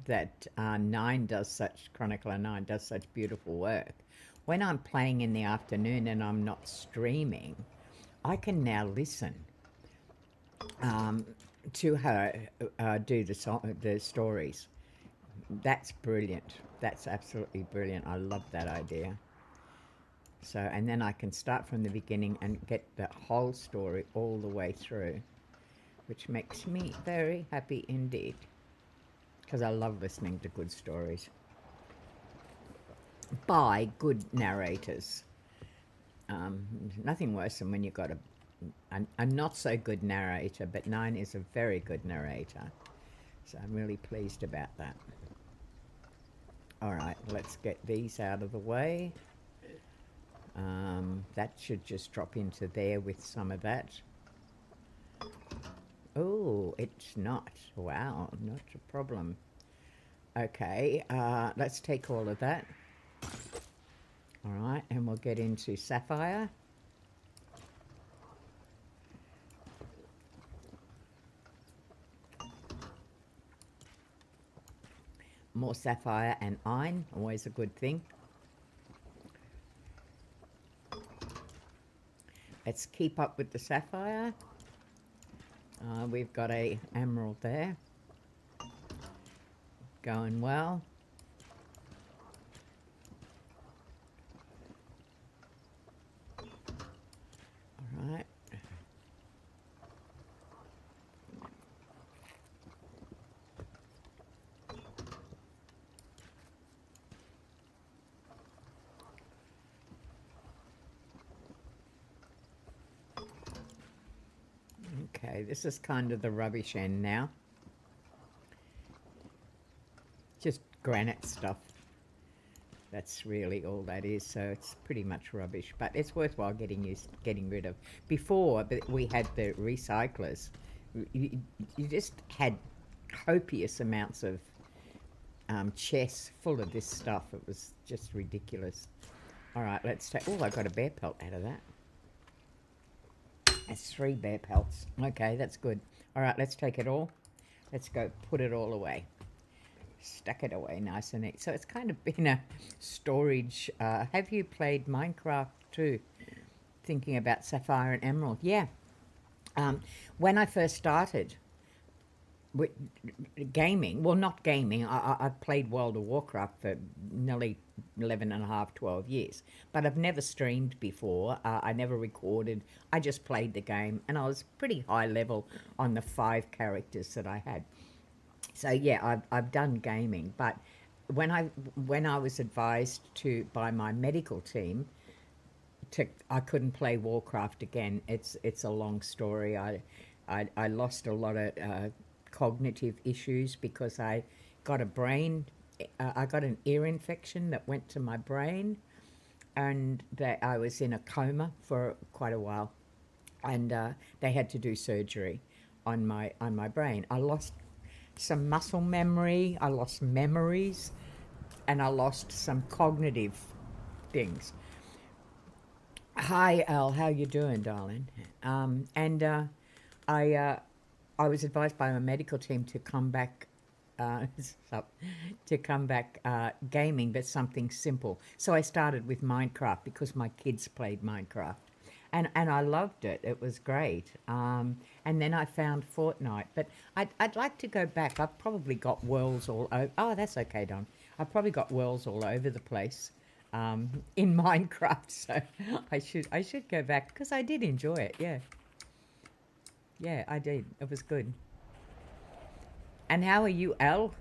that Chronicler 9 does such beautiful work. When I'm playing in the afternoon and I'm not streaming, I can now listen to her do the stories. That's brilliant. That's absolutely brilliant. I love that idea. So, and then I can start from the beginning and get the whole story all the way through, which makes me very happy indeed, because I love listening to good stories by good narrators. Nothing worse than when you've got a not so good narrator, but 9 is a very good narrator. So I'm really pleased about that. All right, let's get these out of the way. That should just drop into there with some of that. Oh, it's not. Wow, not a problem. Okay, let's take all of that. All right, and we'll get into sapphire. More sapphire and iron, always a good thing. Let's keep up with the sapphire. We've got a emerald there. Going well. All right. Okay, this is kind of the rubbish end now. Just granite stuff. That's really all that is, so it's pretty much rubbish, but it's worthwhile getting rid of. Before we had the recyclers, you just had copious amounts of chests full of this stuff. It was just ridiculous. All right, let's take... Oh, I got a bear pelt out of that. That's 3 bear pelts. Okay, that's good. All right, let's take it all. Let's go put it all away. Stuck it away nice and neat. So it's kind of been a storage. Have you played Minecraft too? Thinking about sapphire and emerald. Yeah. When I first started with gaming, well, not gaming, I've played World of Warcraft for nearly 11 and a half, 12 years, but I've never streamed before. I never recorded. I just played the game, and I was pretty high level on the 5 characters that I had. So yeah, I've done gaming, but when I was advised by my medical team I couldn't play Warcraft again. It's a long story. I lost a lot of cognitive issues because I got I got an ear infection that went to my brain, and that I was in a coma for quite a while, and they had to do surgery on my brain. I lost some muscle memory. I lost memories, and I lost some cognitive things. Hi, Al. How you doing, darling? And I was advised by my medical team to come back, gaming, but something simple. So I started with Minecraft because my kids played Minecraft, and I loved it. It was great. And then I found Fortnite, but I'd like to go back. I've probably got worlds all over. Oh, that's okay, Don. I've probably got worlds all over the place in Minecraft, so I should go back because I did enjoy it. Yeah, I did. It was good. And how are you, Al?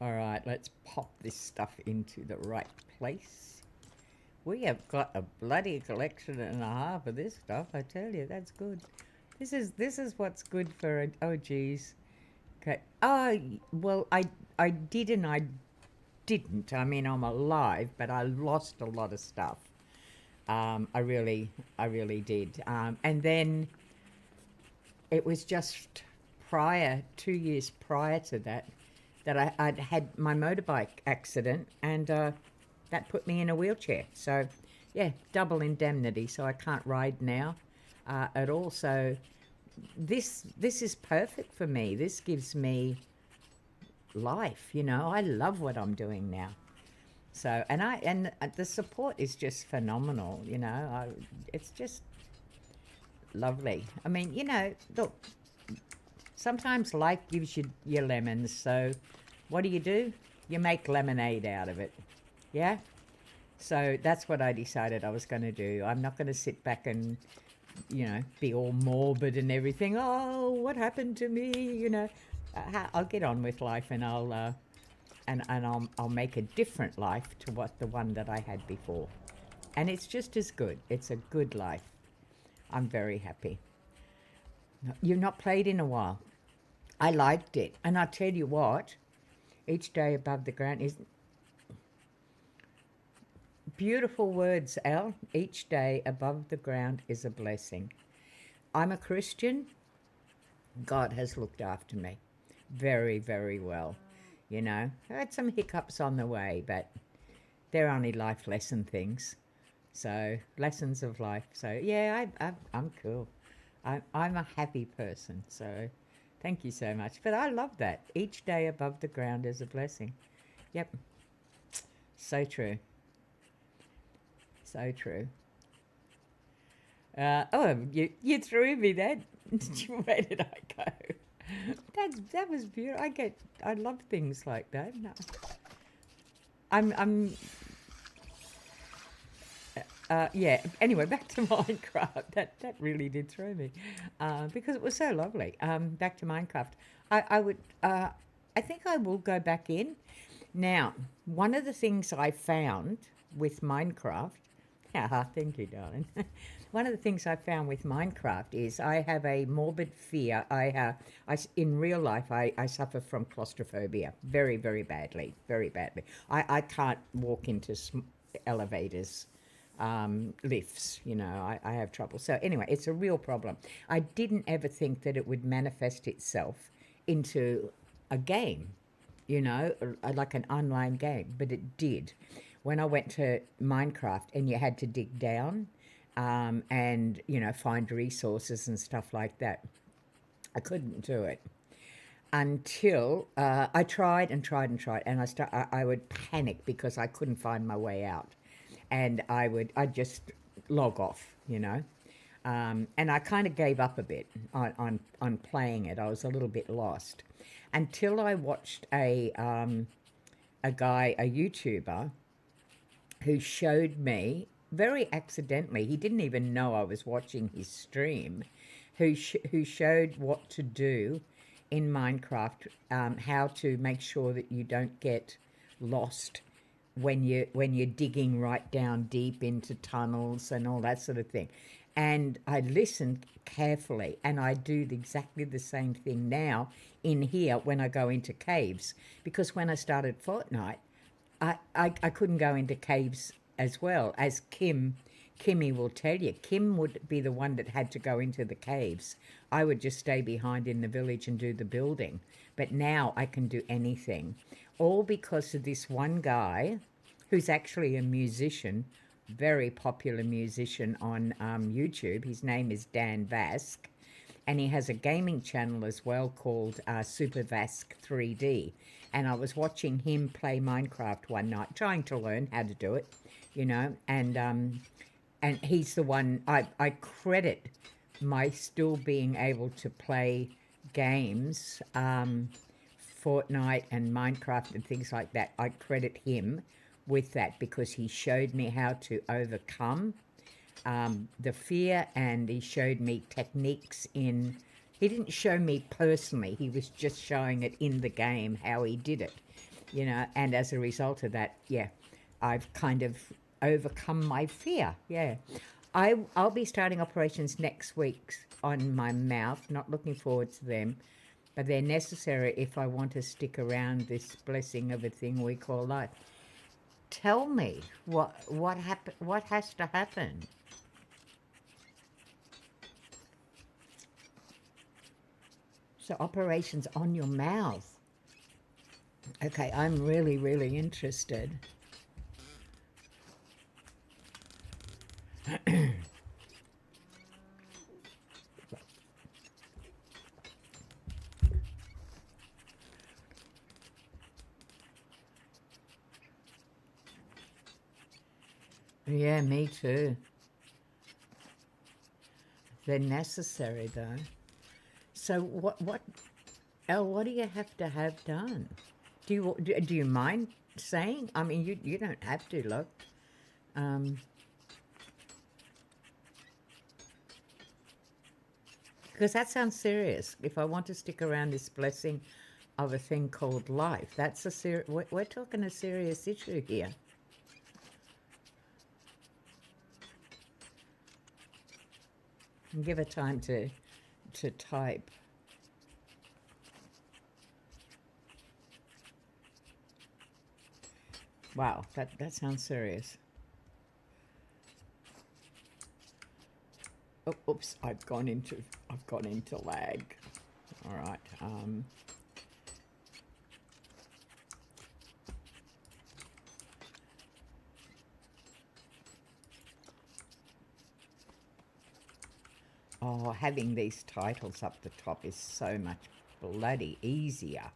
All right, let's pop this stuff into the right place. We have got a bloody collection and a half of this stuff. I tell you, that's good. This is what's good for it. Oh, geez. Okay. Oh, well, I did and I didn't. I mean, I'm alive, but I lost a lot of stuff. I really did. And then it was just 2 years prior to that, I'd had my motorbike accident, and that put me in a wheelchair. So, yeah, double indemnity. So I can't ride now at all. So this is perfect for me. This gives me life. You know, I love what I'm doing now. So, and the support is just phenomenal. You know, it's just lovely. I mean, you know, look, sometimes life gives you your lemons. So what do? You make lemonade out of it. Yeah? So that's what I decided I was going to do. I'm not going to sit back and, you know, be all morbid and everything. Oh, what happened to me? You know, I'll get on with life, and I'll make a different life to the one that I had before. And it's just as good. It's a good life. I'm very happy. You've not played in a while. I liked it. And I tell you what, each day above the ground is... Beautiful words, Al. Each day above the ground is a blessing. I'm a Christian. God has looked after me very, very well. You know, I had some hiccups on the way, but they're only life lesson things. So, lessons of life. So, yeah, I'm cool. I'm a happy person. So, thank you so much. But I love that. Each day above the ground is a blessing. Yep. So true. So true. You threw me that. Where did I go? That was beautiful. I love things like that. No. Yeah. Anyway, back to Minecraft. That really did throw me, because it was so lovely. Back to Minecraft. I think I will go back in. Now, one of the things I found with Minecraft. Thank you, darling. One of the things I found with Minecraft is I have a morbid fear. In real life, I suffer from claustrophobia very, very badly, very badly. I can't walk into elevators, lifts, you know, I have trouble. So anyway, it's a real problem. I didn't ever think that it would manifest itself into a game, you know, like an online game, but it did. When I went to Minecraft and you had to dig down and, you know, find resources and stuff like that, I couldn't do it until I tried and I would panic because I couldn't find my way out, and I'd just log off, you know, and I kind of gave up a bit on playing it. I was a little bit lost until I watched a YouTuber who showed me very accidentally, he didn't even know I was watching his stream, who showed what to do in Minecraft, how to make sure that you don't get lost when you're digging right down deep into tunnels and all that sort of thing. And I listened carefully, and I do exactly the same thing now in here when I go into caves, because when I started Fortnite, I couldn't go into caves as well as Kimmy will tell you. Kim would be the one that had to go into the caves. I would just stay behind in the village and do the building. But now I can do anything. All because of this one guy who's actually a musician, very popular musician on YouTube. His name is Dan Vask. And he has a gaming channel as well called Super Vask 3D. And I was watching him play Minecraft one night, trying to learn how to do it, you know, and he's the one I credit my still being able to play games, Fortnite and Minecraft and things like that. I credit him with that because he showed me how to overcome the fear, and he showed me techniques in. He didn't show me personally, he was just showing it in the game how he did it, you know, and as a result of that, yeah, I've kind of overcome my fear. Yeah, I'll be starting operations next week on my mouth. Not looking forward to them, but they're necessary if I want to stick around this blessing of a thing we call life. Tell me what has to happen. So operations on your mouth. Okay, I'm really, really interested. Yeah, me too. They're necessary though. So what Elle, what do you have to have done? Do you mind saying? I mean, you don't have to, look. Because that sounds serious. If I want to stick around this blessing of a thing called life, that's a we're talking a serious issue here. And give her time to type. Wow, that sounds serious. Oh, oops, I've gone into lag. All right. Oh, having these titles up the top is so much bloody easier.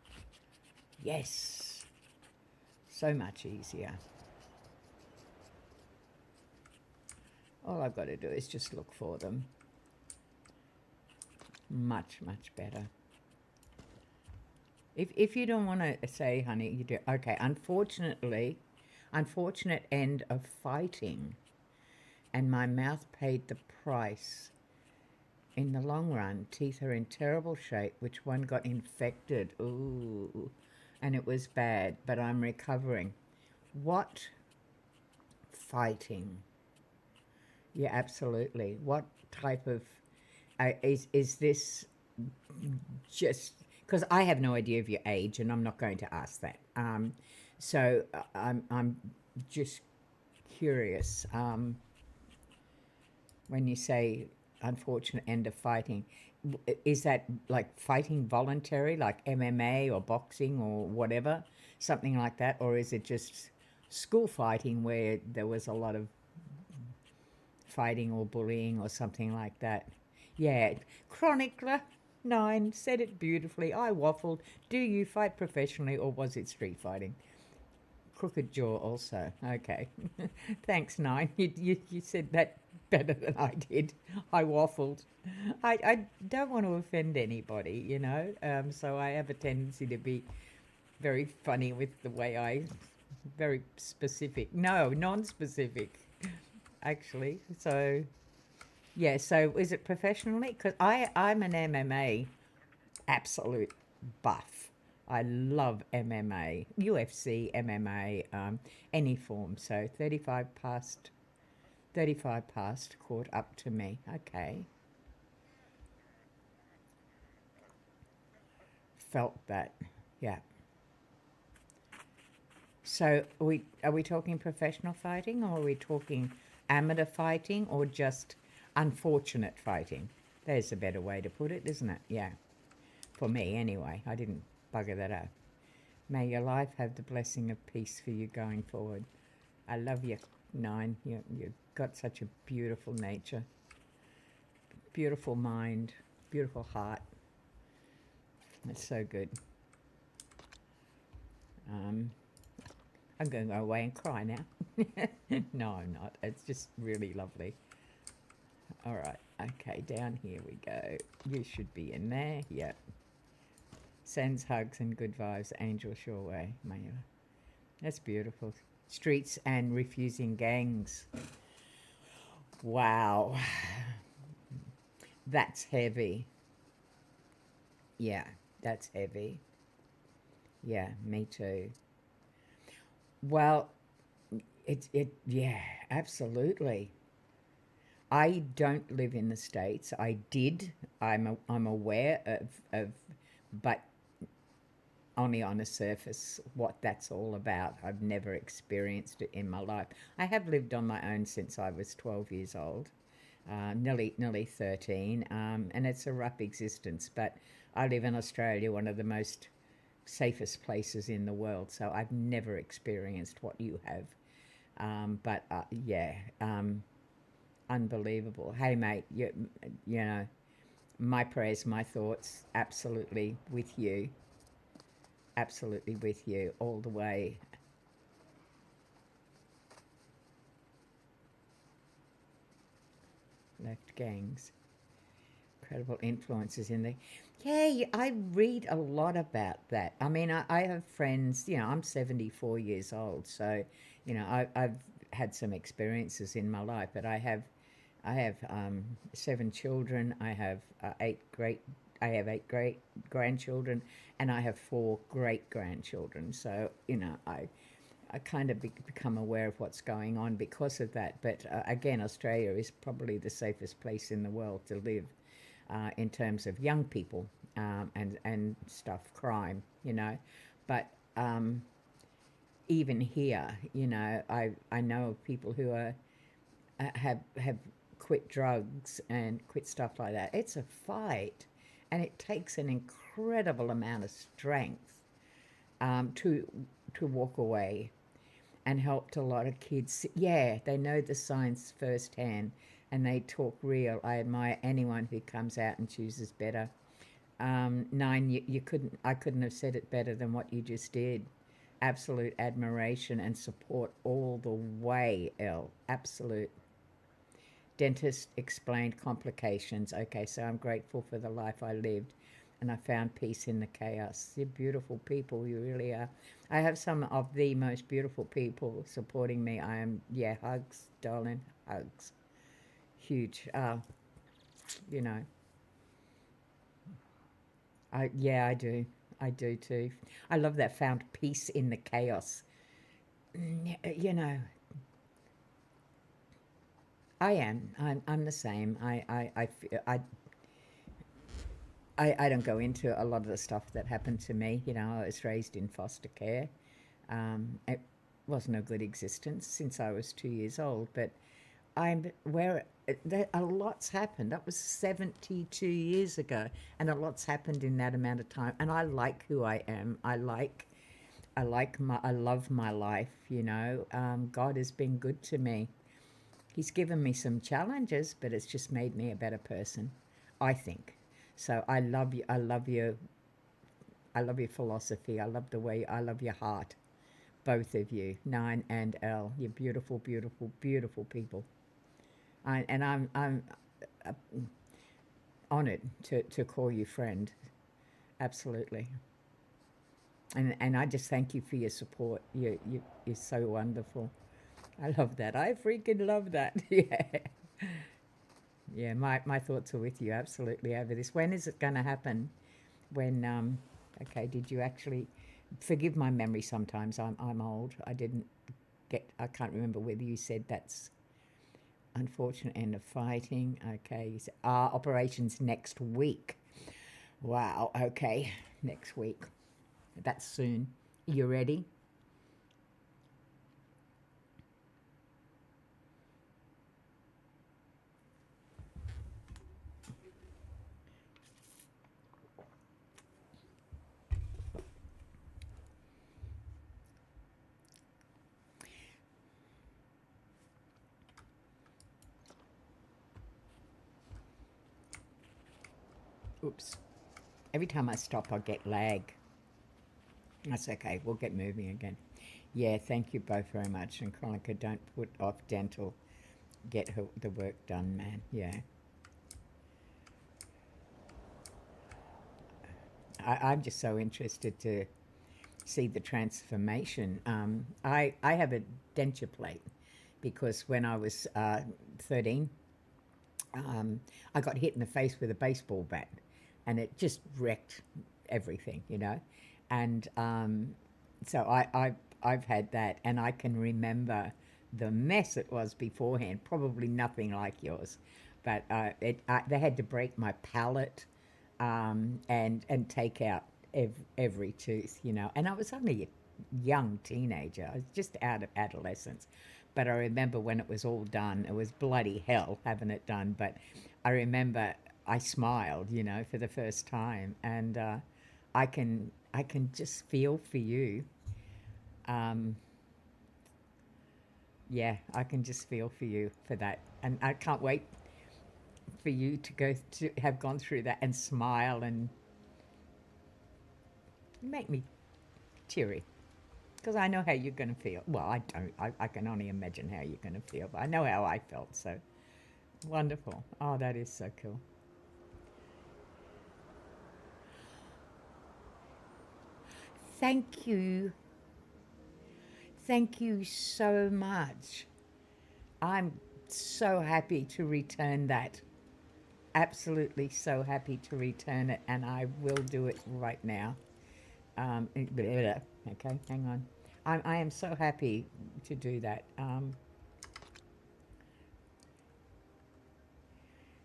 Yes. So much easier. All I've got to do is just look for them. Much, much better. If you don't want to say, honey, you do. Okay, unfortunate end of fighting. And my mouth paid the price. In the long run, teeth are in terrible shape, which one got infected. Ooh, and it was bad, but I'm recovering. What fighting? Yeah, absolutely. What type of, is this just, because I have no idea of your age and I'm not going to ask that. So I'm just curious. When you say unfortunate end of fighting, is that like fighting voluntary, like MMA or boxing or whatever, something like that? Or is it just school fighting where there was a lot of fighting or bullying or something like that? Yeah, Chronicler 9 said it beautifully. I waffled. Do you fight professionally or was it street fighting? Crooked jaw also. Okay. Thanks, 9. You said that better than I did. I waffled. I don't want to offend anybody, you know, so I have a tendency to be very funny with the way very specific. No, non-specific, actually. So, yeah, so is it professionally? Because I'm an MMA absolute buff. I love MMA, UFC, MMA, any form. So 35 past caught up to me. Okay. Felt that. Yeah. So are we talking professional fighting, or are we talking amateur fighting, or just unfortunate fighting? There's a better way to put it, isn't it? Yeah. For me, anyway. I didn't bugger that up. May your life have the blessing of peace for you going forward. I love you, Nine. You've got such a beautiful nature, beautiful mind, beautiful heart. It's so good. I'm going to go away and cry now. No, I'm not. It's just really lovely. All right. Okay, down here we go. You should be in there. Yep. Sends hugs and good vibes. Angel Shoreway. That's beautiful. Streets and refusing gangs. Wow. That's heavy. Yeah, that's heavy. Yeah, me too. Well, yeah, absolutely. I don't live in the States. I did. I'm aware of, but only on a surface what that's all about. I've never experienced it in my life. I have lived on my own since I was 12 years old, nearly 13, and it's a rough existence, but I live in Australia, one of the most safest places in the world, so I've never experienced what you have. But yeah, unbelievable. Hey, mate, you know, my prayers, my thoughts, absolutely with you. Absolutely with you all the way. Left gangs. Incredible influences in there. Yeah, I read a lot about that. I mean, I have friends, you know, I'm 74 years old, so, you know, I've had some experiences in my life, but I have 7 children. I have 8 great grandchildren, and I have 4 great grandchildren. So, you know, I kind of become aware of what's going on because of that. But again, Australia is probably the safest place in the world to live in terms of young people and stuff, crime, you know. But even here, you know, I know of people who have quit drugs and quit stuff like that. It's a fight, and it takes an incredible amount of strength to walk away, and helped a lot of kids. Yeah, they know the science firsthand, and they talk real. I admire anyone who comes out and chooses better. Nine, I couldn't have said it better than what you just did. Absolute admiration and support all the way, Elle. Absolute. Dentist explained complications. Okay, so I'm grateful for the life I lived, and I found peace in the chaos. You're beautiful people, you really are. I have some of the most beautiful people supporting me. I am, yeah, hugs, darling, hugs. Huge. You know, yeah, I do. I do too. I love that, found peace in the chaos. You know, I am. I'm the same. I don't go into a lot of the stuff that happened to me. You know, I was raised in foster care. It wasn't a good existence since I was 2 years old, but I'm where a lot's happened. That was 72 years ago, and a lot's happened in that amount of time. And I like who I am. I love my life. You know, God has been good to me. He's given me some challenges, but it's just made me a better person, I think. So I love you. I love you. I love your philosophy. I love your heart. Both of you, Nine and Elle. You're beautiful, beautiful, beautiful people. I'm honoured to call you friend. Absolutely. And I just thank you for your support. You're so wonderful. I love that. I freaking love that. Yeah. Yeah, my thoughts are with you absolutely over this. When is it going to happen? when okay, did you actually forgive my memory sometimes, I'm old. I can't remember whether you said that's unfortunate end of fighting. Okay, you said, operations next week. Wow, okay, next week. That's soon. You ready? Oops. Every time I stop, I get lag. That's okay. We'll get moving again. Yeah, thank you both very much. And Chronica, don't put off dental. Get the work done, man. Yeah. I'm just so interested to see the transformation. I have a denture plate because when I was 13, I got hit in the face with a baseball bat, and it just wrecked everything, you know. And so I've had that, and I can remember the mess it was beforehand. Probably nothing like yours, but they had to break my palate and take out every tooth, you know. And I was only a young teenager. I was just out of adolescence. But I remember when it was all done, it was bloody hell having it done. But I remember I smiled, you know, for the first time. And I can just feel for you. Yeah, I can just feel for you for that. And I can't wait for you to have gone through that and smile, and make me teary, because I know how you're going to feel. Well, I don't. I can only imagine how you're going to feel, but I know how I felt. So wonderful. Oh, that is so cool. Thank you. Thank you so much. I'm so happy to return that. Absolutely so happy to return it, and I will do it right now. Okay, hang on. I am so happy to do that.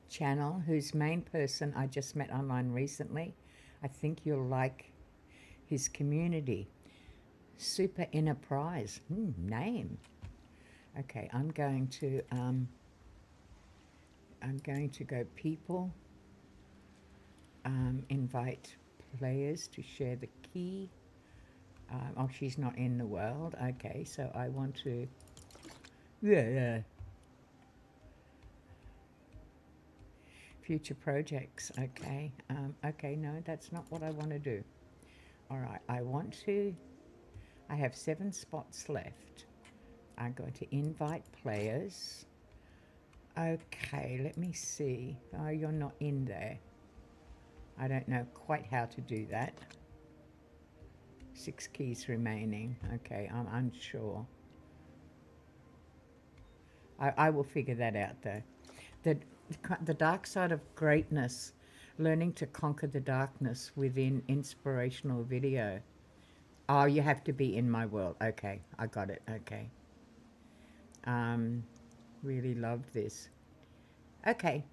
Channel, whose main person I just met online recently. I think you'll like his community. Super Enterprise. Name. Okay, I'm going to go people, invite players to share the key. Oh, she's not in the world. Okay, so I want to, yeah. Future projects. Okay. Okay, no, that's not what I want to do. All right, I have 7 spots left. I'm going to invite players. Okay, let me see. Oh, you're not in there. I don't know quite how to do that. 6 keys remaining. Okay, I'm unsure. I will figure that out though. The dark side of greatness, learning to conquer the darkness within inspirational video. Oh, you have to be in my world. Okay, I got it. Okay. Really loved this. Okay.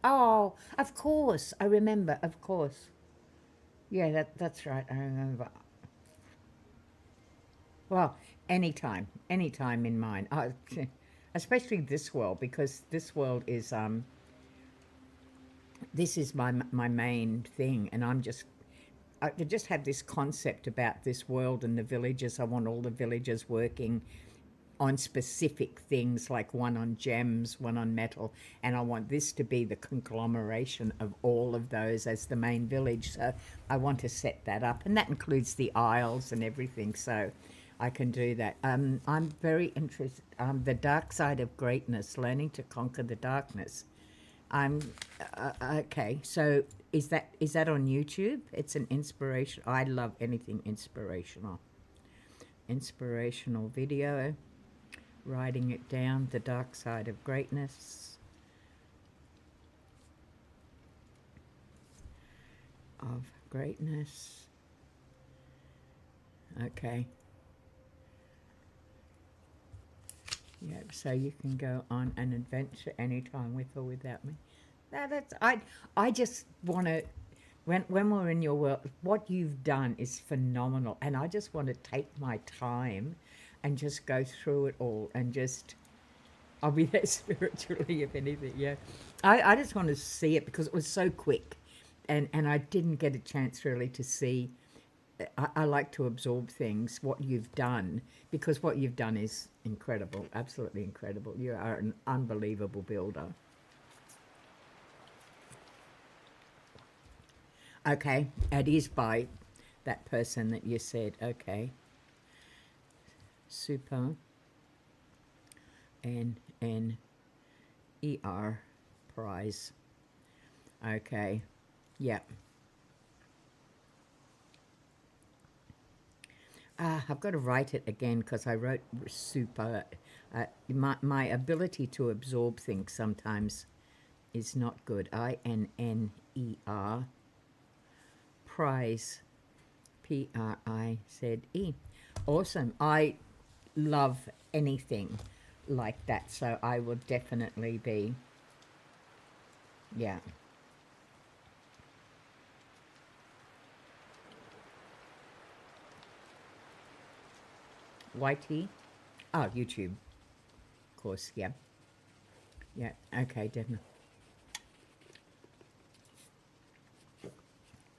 Oh, of course. I remember. Of course. Yeah, that's right. I remember. Well, anytime in mine. Especially this world, because this world is this is my main thing, and I just have this concept about this world and the villages. I want all the villagers working on specific things, like one on gems, one on metal, and I want this to be the conglomeration of all of those as the main village. So I want to set that up, and that includes the isles and everything, so I can do that. I'm very interested. The dark side of greatness, learning to conquer the darkness. Okay, so is that on YouTube? It's an inspiration. I love anything inspirational. Inspirational video. Writing it down, the dark side of greatness. of greatness. Okay. Yeah, so you can go on an adventure anytime with or without me. I just want to, when we're in your world, what you've done is phenomenal, and I just want to take my time and just go through it all, and just, I'll be there spiritually, if anything. Yeah, I just want to see it because it was so quick, and I didn't get a chance really to see. I like to absorb things, what you've done, because what you've done is incredible, absolutely incredible. You are an unbelievable builder. Okay, it is by that person that you said. Okay, super NNER prize. Okay, yeah. I've got to write it again because I wrote super. My ability to absorb things sometimes is not good. INNER prize, PRIZE. Awesome. I love anything like that, so I will definitely be, yeah. YT? Oh, YouTube. Of course, yeah. Yeah, okay, definitely.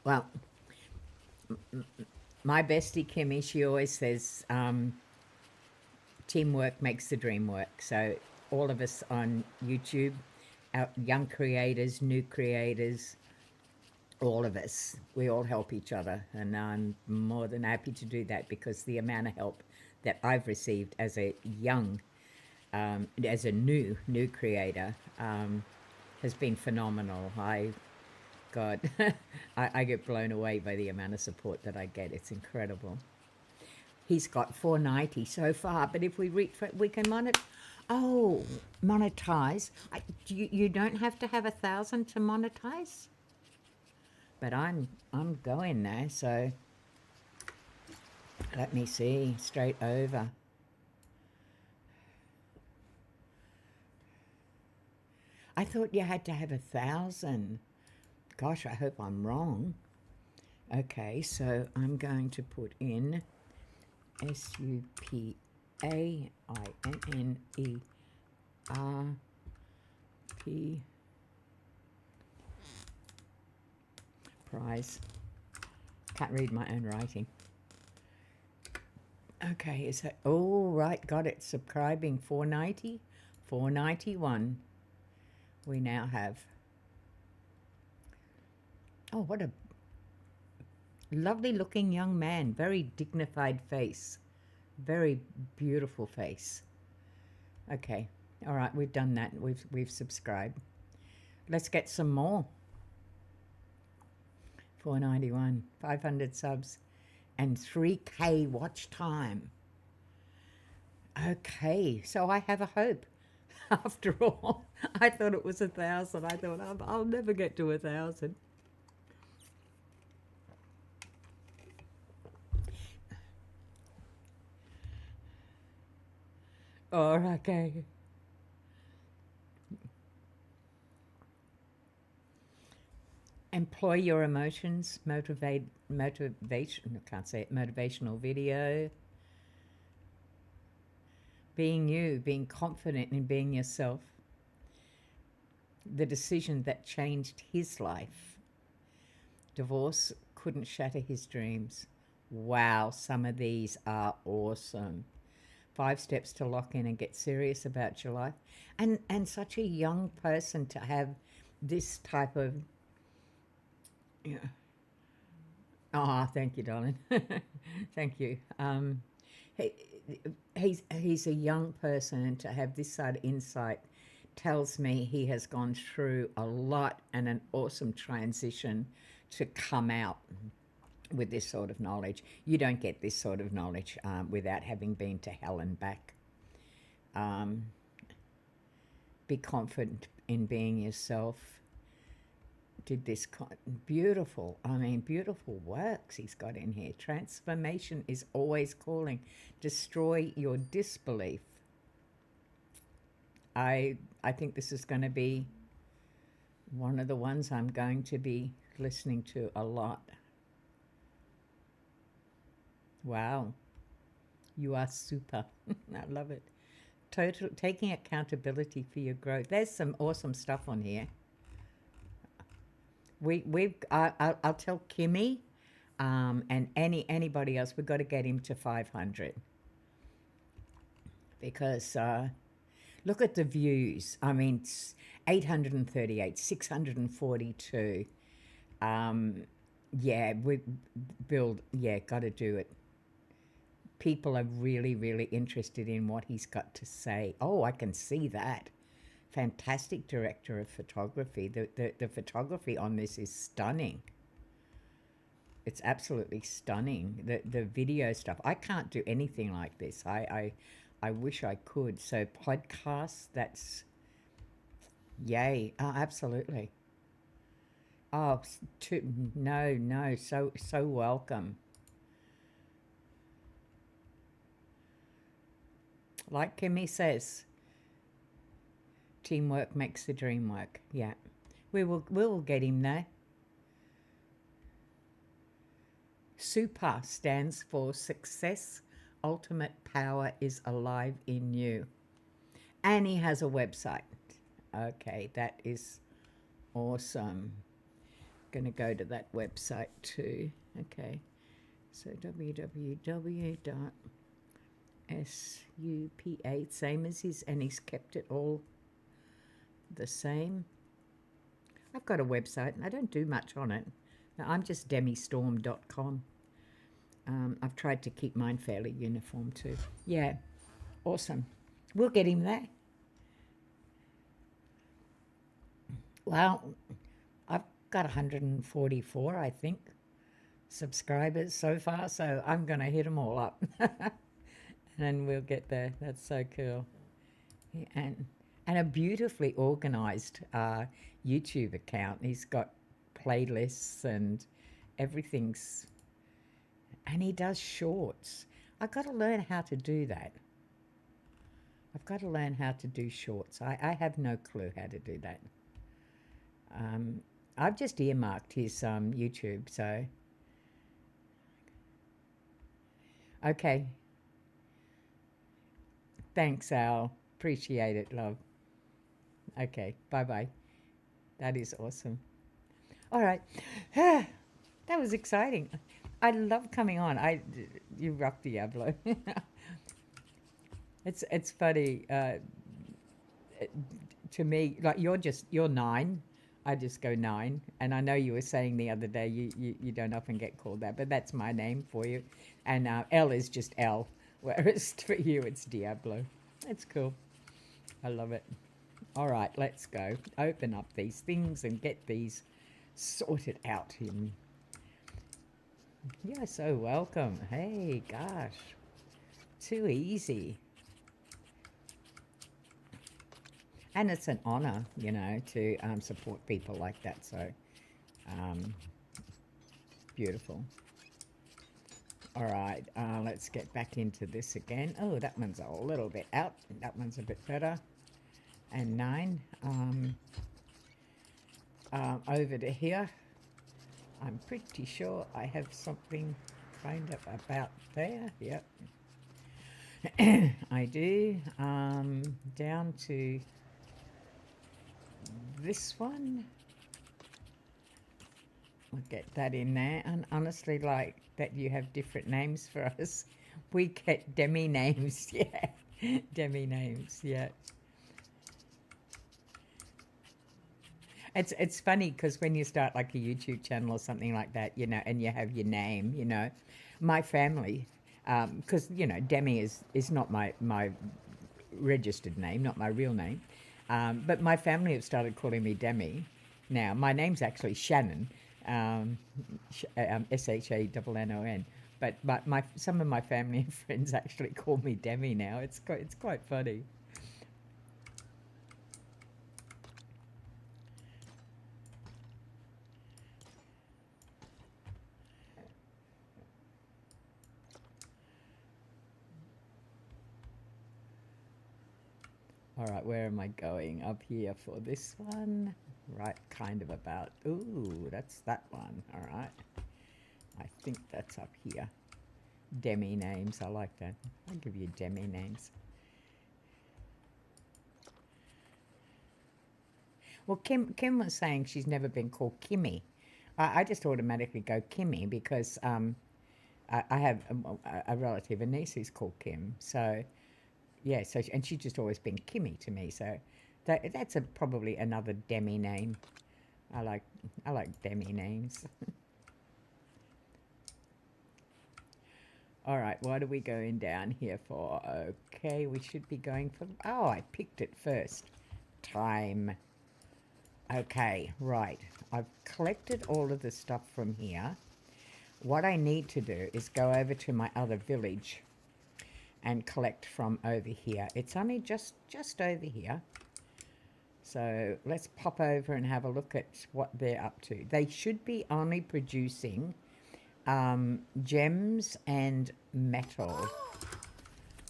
Well, my bestie Kimmy, she always says, teamwork makes the dream work. So all of us on YouTube, our young creators, new creators, all of us, we all help each other. And I'm more than happy to do that because the amount of help that I've received as a young, as a new creator, has been phenomenal. God, I get blown away by the amount of support that I get. It's incredible. He's got 490 so far, but if we reach, we can monetize. You don't have to have 1,000 to monetize, but I'm going there. So let me see, straight over. I thought you had to have 1,000. Gosh, I hope I'm wrong. Okay, so I'm going to put in SUPAINNERP prize. Can't read my own writing. Okay, is that, oh, right, got it. Subscribing 490, 491. We now have, oh, what a lovely looking young man. Very dignified face. Very beautiful face. Okay, all right, we've done that. We've subscribed. Let's get some more. 491, 500 subs, and 3K watch time. Okay, so I have a hope. After all, I thought it was 1,000. I thought I'll never get to 1,000. Oh, okay. Employ your emotions, motivation, I can't say it, motivational video. Being you, being confident in being yourself. The decision that changed his life. Divorce couldn't shatter his dreams. Wow, some of these are awesome. 5 steps to lock in and get serious about your life. And such a young person to have this type of, yeah. Oh, thank you, darling. Thank you. He's a young person, and to have this side of insight tells me he has gone through a lot and an awesome transition to come out with this sort of knowledge. You don't get this sort of knowledge without having been to hell and back. Be confident in being yourself. did this beautiful, I mean, beautiful works he's got in here. Transformation is always calling. Destroy your disbelief. I think this is going to be one of the ones I'm going to be listening to a lot. Wow. You are super. I love it. Taking accountability for your growth. There's some awesome stuff on here. I'll tell Kimmy and anybody else, we've got to get him to 500. Because look at the views. I mean, 838, 642. Yeah, got to do it. People are really, really interested in what he's got to say. Oh, I can see that. Fantastic director of photography. The photography on this is stunning. It's absolutely stunning. The video stuff. I can't do anything like this. I wish I could. So podcasts, that's yay. Oh, absolutely. Oh, no. So welcome. Like Kimmy says, teamwork makes the dream work. Yeah, we will get him there. SUPER stands for Success. Ultimate Power is Alive in You. And he has a website. Okay, that is awesome. Going to go to that website too. Okay, so www.supa, same as his, and he's kept it all the same. I've got a website and I don't do much on it. Now, I'm just demistorm.com. I've tried to keep mine fairly uniform too. Yeah, awesome. We'll get him there. Well, I've got 144, I think, subscribers so far, so I'm going to hit them all up. And we'll get there. That's so cool. Yeah, and a beautifully organized YouTube account. He's got playlists and everything's... And he does shorts. I've got to learn how to do that. I've got to learn how to do shorts. I have no clue how to do that. I've just earmarked his YouTube, so... Okay. Thanks, Al. Appreciate it, love. Okay, bye-bye. That is awesome. All right. That was exciting. I love coming on. You rock, Diablo. It's funny. To me, like you're 9. I just go 9. And I know you were saying the other day you don't often get called that, but that's my name for you. And L is just L, whereas for you it's Diablo. It's cool. I love it. All right, let's go. Open up these things and get these sorted out. You're so welcome. Hey, gosh. Too easy. And it's an honor, to support people like that. So, beautiful. All right, let's get back into this again. Oh, that one's a little bit out. That one's a bit better. And 9. Over to here. I'm pretty sure I have something kind of about there. Yep. I do. Down to this one. We'll get that in there. And honestly, like that you have different names for us. We get Demi names. Yeah. Demi names. Yeah. It's funny because when you start like a YouTube channel or something like that, and you have your name, my family, because, Demi is not my registered name, not my real name, but my family have started calling me Demi. Now, my name's actually Shannon, Shannon, but some of my family and friends actually call me Demi now. It's quite funny. All right, where am I going? Up here for this one. Right, kind of about. Ooh, that's that one. All right. I think that's up here. Demi names. I like that. I'll give you Demi names. Well, Kim was saying she's never been called Kimmy. I just automatically go Kimmy because I have a relative, a niece who's called Kim. So, yeah, and she's just always been Kimmy to me. So that's probably another Demi name. I like Demi names. All right, what are we going down here for? Okay, we should be going for... Oh, I picked it first. Time. Okay, right. I've collected all of the stuff from here. What I need to do is go over to my other village and collect from over here. It's only just over here. So let's pop over and have a look at what they're up to. They should be only producing gems and metal.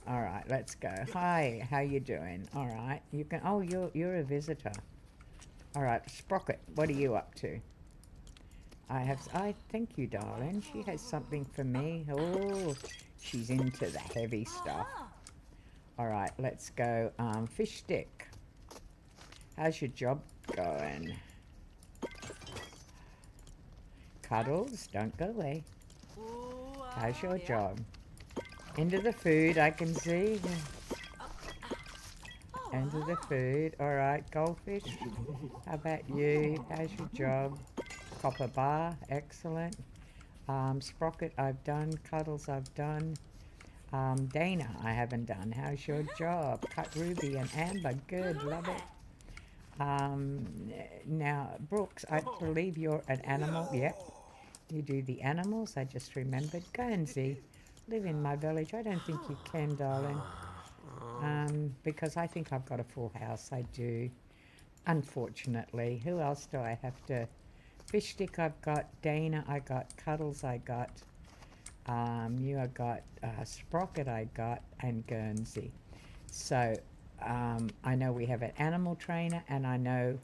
All right, let's go. Hi, how you doing? All right, you can... Oh, you're a visitor. All right, Sprocket, what are you up to? I thank you, darling. She has something for me. Oh, she's into the heavy stuff. All right, let's go. Fish stick. How's your job going? Cuddles, don't go away. How's your job? Into the food, I can see. Into the food. All right, goldfish. How about you? How's your job? Copper bar, excellent. Sprocket, I've done. Cuddles, I've done. Dana, I haven't done. How's your job? Cut ruby and amber, good, love it. Now, Brooks, I believe you're an animal. Yep, you do the animals. I just remembered. Guernsey, live in my village. I don't think you can, darling. Because I think I've got a full house. I do, unfortunately. Who else do I have to... Fish stick, I've got. Dana, I got. Cuddles, I got. You, I got. Sprocket, I got. And Guernsey. So, I know we have an animal trainer, and I know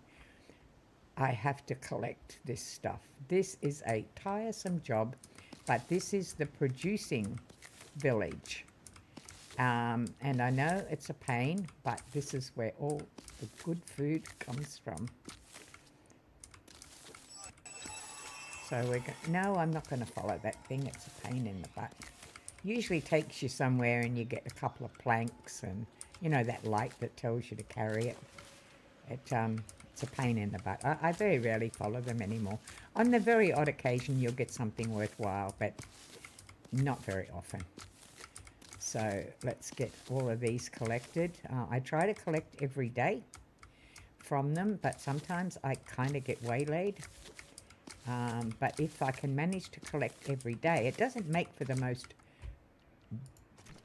I have to collect this stuff. This is a tiresome job, but this is the producing village. And I know it's a pain, but this is where all the good food comes from. So we're going... No, I'm not going to follow that thing. It's a pain in the butt. Usually takes you somewhere and you get a couple of planks and, you know, that light that tells you to carry it. It's a pain in the butt. I very rarely follow them anymore. On the very odd occasion, you'll get something worthwhile, but not very often. So let's get all of these collected. I try to collect every day from them, but sometimes I kind of get waylaid. But if I can manage to collect every day, it doesn't make for the most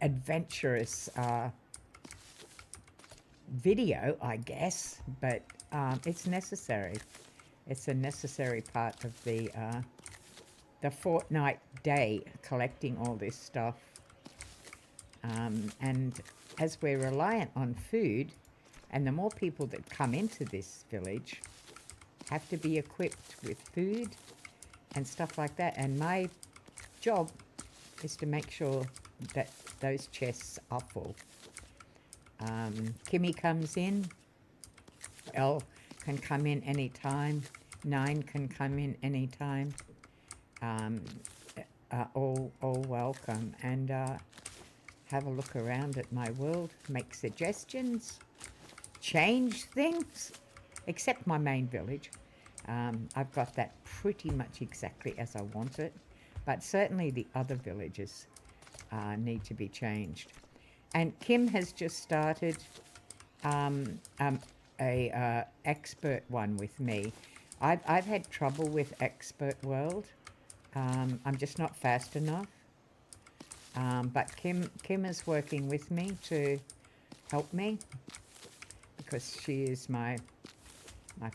adventurous video, I guess, but it's necessary. It's a necessary part of the Fortnite day, collecting all this stuff. And as we're reliant on food, and the more people that come into this village have to be equipped with food and stuff like that. And my job is to make sure that those chests are full. Kimmy comes in. Elle can come in anytime. 9 can come in anytime. All welcome. And have a look around at my world. Make suggestions. Change things. Except my main village. I've got that pretty much exactly as I want it. But certainly the other villages need to be changed. And Kim has just started a expert one with me. I've had trouble with Expert World. I'm just not fast enough. But Kim is working with me to help me because she is my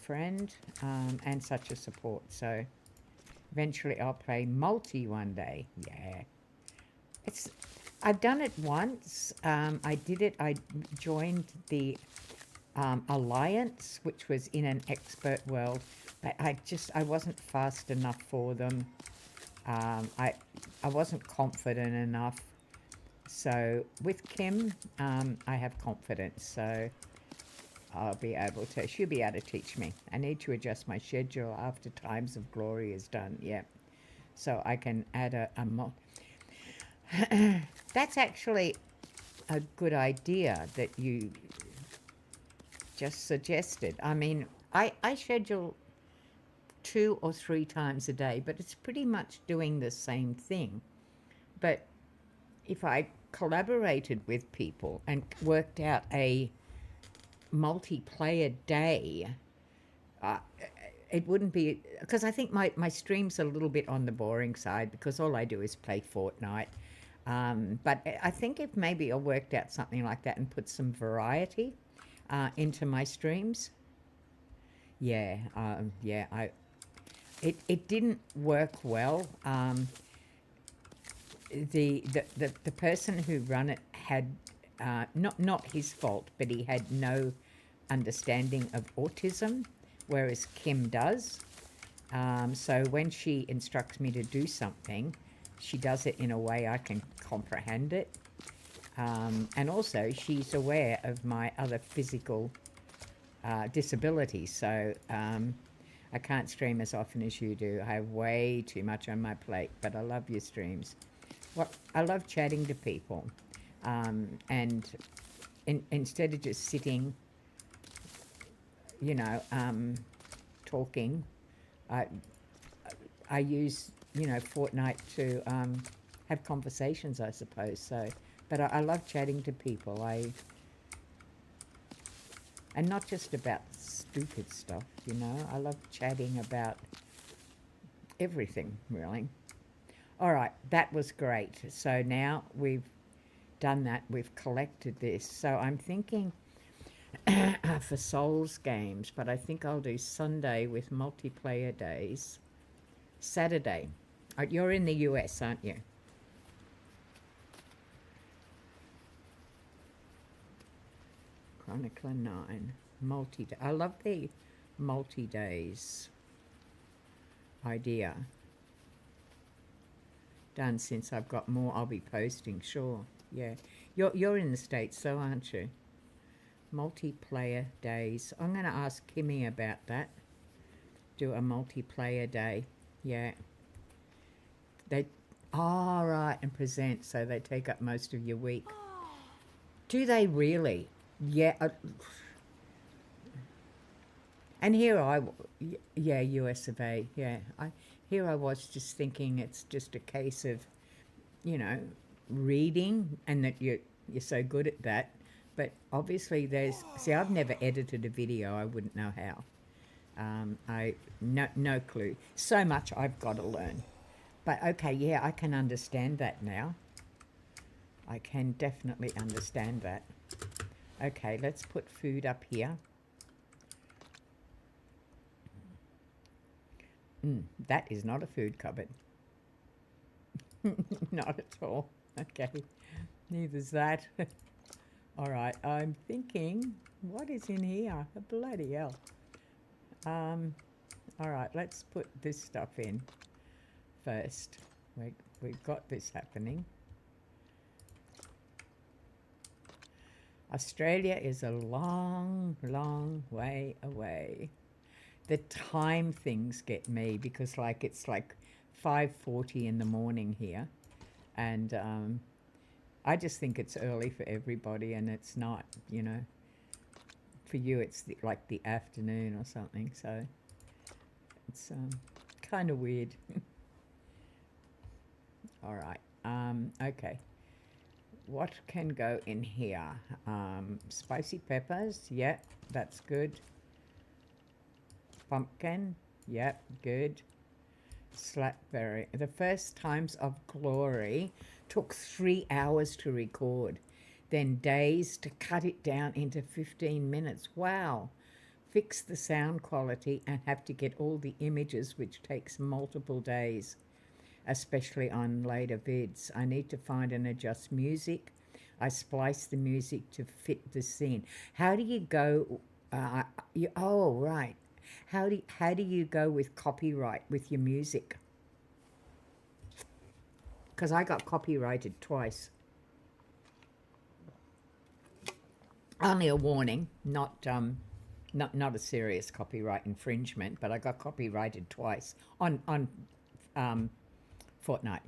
friend and such a support. So eventually I'll play multi one day. Yeah, I've done it once. I joined the Alliance, which was in an expert world, but I wasn't fast enough for them. I wasn't confident enough. So with Kim, I have confidence. So I'll be able to, she'll be able to teach me. I need to adjust my schedule after Times of Glory is done. Yeah. So I can add a more. That's actually a good idea that you just suggested. I mean, I schedule 2 or 3 times a day, but it's pretty much doing the same thing. But if I collaborated with people and worked out a multiplayer day, it wouldn't be, because I think my stream's a little bit on the boring side because all I do is play Fortnite. But I think if maybe I worked out something like that and put some variety into my streams, it didn't work well. The person who run it had not his fault, but he had no understanding of autism, whereas Kim does. So when she instructs me to do something, she does it in a way I can comprehend it. And also, she's aware of my other physical disabilities. So I can't stream as often as you do. I have way too much on my plate, but I love your streams. I love chatting to people. And instead of just sitting, talking, I use, Fortnite to have conversations, I suppose. So, but I love chatting to people. And not just about stupid stuff, I love chatting about everything, really. All right, that was great. So now we've done that, we've collected this. So I'm thinking for Souls games, but I think I'll do Sunday with multiplayer days. Saturday. You're in the US, aren't you? Chronicler 9. I love the multi-days idea. Done since I've got more I'll be posting, sure. Yeah. You're in the States though, aren't you? Multiplayer days. I'm going to ask Kimmy about that. Do a multiplayer day. Yeah. Right, and present, so they take up most of your week. Do they really? Yeah. And here US of A, yeah. Here I was just thinking it's just a case of, reading, and that you're so good at that. But obviously I've never edited a video. I wouldn't know how. No clue. So much I've got to learn. But okay, yeah, I can understand that now. I can definitely understand that. Okay, let's put food up here. That is not a food cupboard. Not at all. Okay, neither's that. All right, I'm thinking, what is in here? Bloody hell. All right, let's put this stuff in first. We've got this happening. Australia is a long, long way away. The time things get me because it's like 5:40 in the morning here. And I just think it's early for everybody, and it's not, For you, it's like the afternoon or something. So it's kind of weird. All right. Okay. What can go in here? Spicy peppers. Yep, that's good. Pumpkin. Yep, good. Slackberry. The First Times of Glory took 3 hours to record, then days to cut it down into 15 minutes. Wow. Fix the sound quality and have to get all the images, which takes multiple days, especially on later vids. I need to find and adjust music. I splice the music to fit the scene. How do you go? Oh, right. How do you go with copyright with your music? Because I got copyrighted twice. Only a warning, not a serious copyright infringement, but I got copyrighted twice on Fortnite.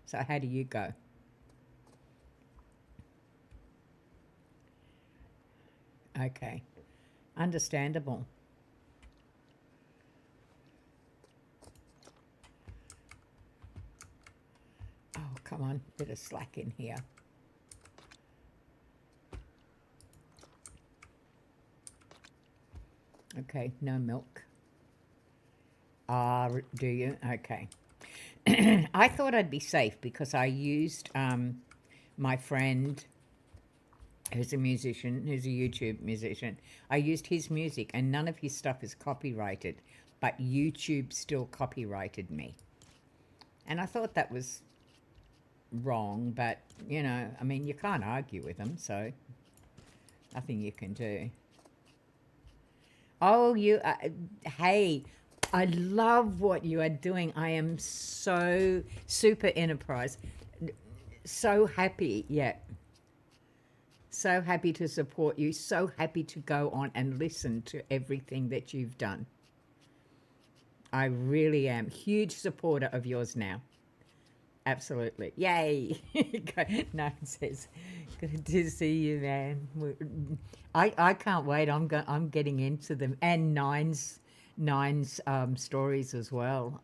So how do you go? Okay, understandable. Oh, come on, bit of slack in here. Okay, no milk. Do you? Okay. I thought I'd be safe because I used my friend who's a musician, who's a YouTube musician. I used his music and none of his stuff is copyrighted, but YouTube still copyrighted me. And I thought that was wrong, but, you know, I mean, you can't argue with them, so nothing you can do. Oh, hey, I love what you are doing. I am so super enterprise. So happy, yeah. So happy to support you. So happy to go on and listen to everything that you've done. I really am. Huge supporter of yours now. Absolutely. Yay. No, it says, good to see you, man. I can't wait. I'm getting into them. And Nine's stories as well.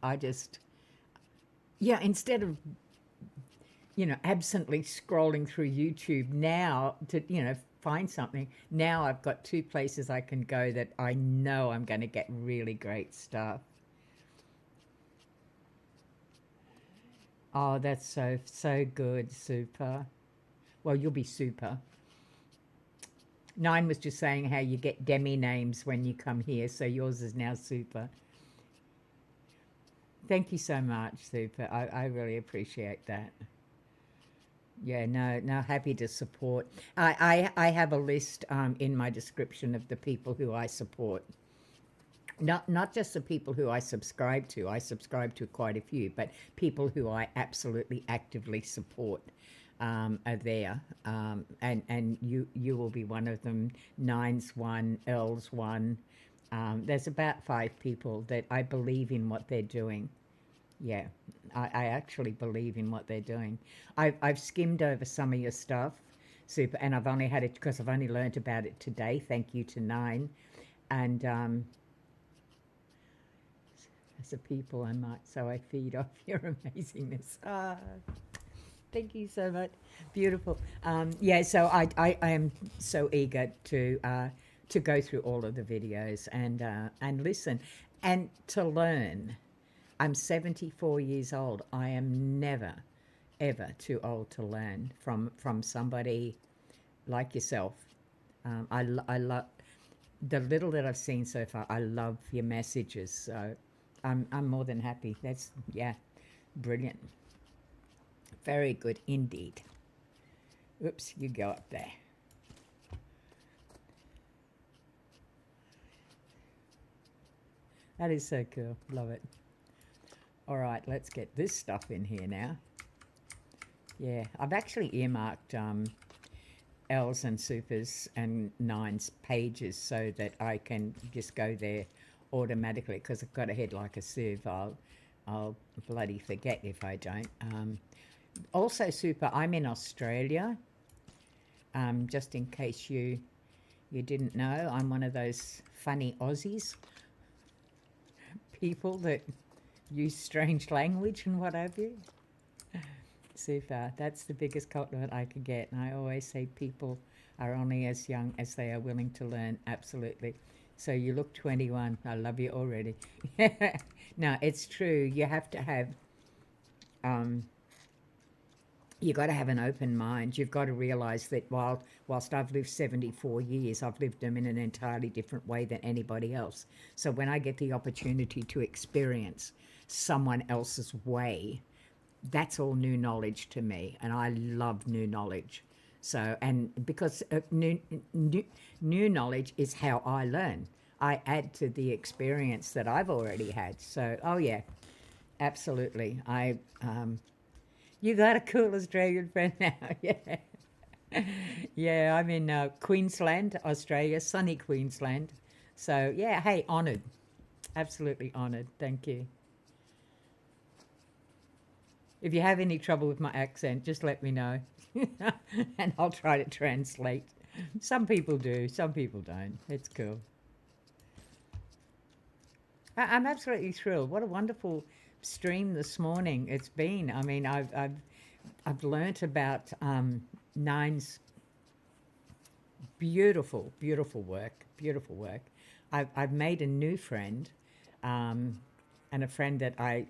Instead of, absently scrolling through YouTube now to, find something, now I've got 2 places I can go that I know I'm going to get really great stuff. Oh, that's so good. Super. Well, you'll be super. Nine was just saying how you get Demi names when you come here, so yours is now super. Thank you so much, super. I really appreciate that. Yeah, no, happy to support. I have a list in my description of the people who I support. Not just the people who I subscribe to. I subscribe to quite a few, but people who I absolutely actively support are there. And you will be one of them. Nine's one, L's one. There's about 5 people that I believe in what they're doing. Yeah, I actually believe in what they're doing. I've skimmed over some of your stuff, super, and I've only had it because I've only learnt about it today. Thank you to Nine. And as a people, I feed off your amazingness. Thank you so much. Beautiful. So I am so eager to go through all of the videos and listen and to learn. I'm 74 years old. I am never, ever too old to learn from somebody like yourself. I love the little that I've seen so far. I love your messages. So I'm more than happy. That's, brilliant. Very good indeed. Oops, you go up there. That is so cool. Love it. All right, let's get this stuff in here now. Yeah, I've actually earmarked L's and Supers and Nine's pages so that I can just go there automatically because I've got a head like a sieve. I'll bloody forget if I don't. Also, super, I'm in Australia. Just in case you didn't know, I'm one of those funny Aussies people that use strange language and what have you. Super. That's the biggest compliment I could get. And I always say people are only as young as they are willing to learn. Absolutely. So you look 21. I love you already. No, it's true. You have to have, you got to have an open mind. You've got to realize that whilst I've lived 74 years, I've lived them in an entirely different way than anybody else. So when I get the opportunity to experience someone else's way, that's all new knowledge to me, and I love new knowledge. So, and because new knowledge is how I learn. I add to the experience that I've already had. So, oh yeah, absolutely. You got a cool Australian friend now, yeah. Yeah, I'm in Queensland, Australia, sunny Queensland. So, yeah, hey, honoured. Absolutely honoured. Thank you. If you have any trouble with my accent, just let me know. And I'll try to translate. Some people do, some people don't. It's cool. I'm absolutely thrilled. What a wonderful stream this morning it's been. I mean, I've learnt about Nine's beautiful, beautiful work. Beautiful work. I've made a new friend, and a friend that I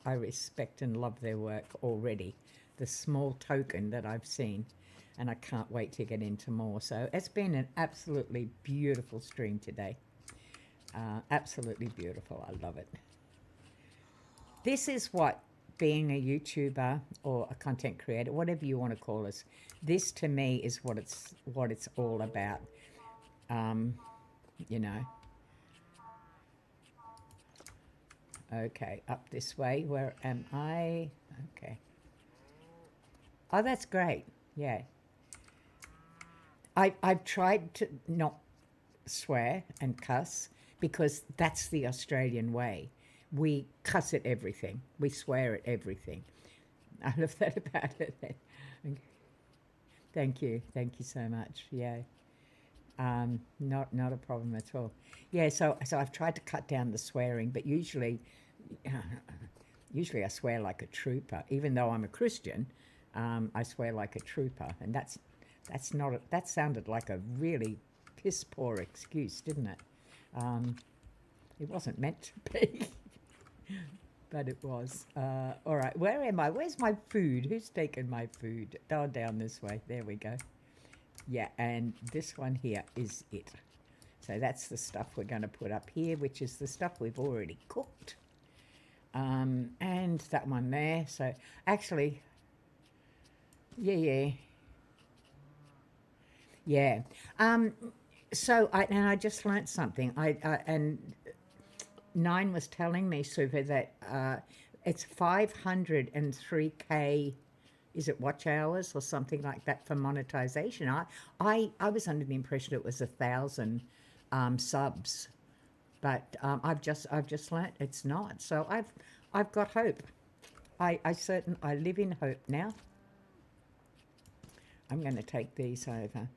respect and love their work already. The small token that I've seen, and I can't wait to get into more. So it's been an absolutely beautiful stream today. Absolutely beautiful. I love it. This is what being a YouTuber or a content creator, whatever you want to call us, this to me is what it's all about. You know. Okay, up this way. Where am I? Okay. Oh, that's great. Yeah. I've tried to not swear and cuss because that's the Australian way. We cuss at everything. We swear at everything. I love that about it. Thank you. Thank you so much. Yeah. Not a problem at all. Yeah, so I've tried to cut down the swearing, but usually I swear like a trooper. Even though I'm a Christian, I swear like a trooper, and that's not that sounded like a really piss poor excuse, didn't it? It wasn't meant to be, but it was. All right, where am I? Where's my food? Who's taken my food? Oh, down this way. There we go. Yeah, and this one here is it. So that's the stuff we're going to put up here, which is the stuff we've already cooked. And that one there. So actually, yeah. So I just learnt something. And Nine was telling me, Super, that it's 503K. Is it watch hours or something like that for monetization? I was under the impression it was 1,000 subs, but I've just learnt it's not. So I've got hope. I live in hope now. I'm going to take these over.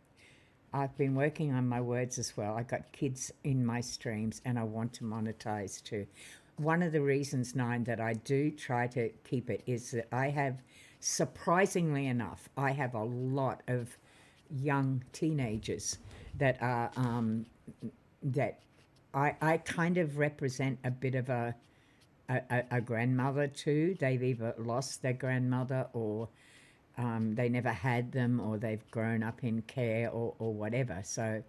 I've been working on my words as well. I've got kids in my streams and I want to monetize too. One of the reasons, Nine, that I do try to keep it is that I have, surprisingly enough, I have a lot of young teenagers that are, that I kind of represent a bit of a grandmother too. They've either lost their grandmother or they never had them, or they've grown up in care or whatever. So,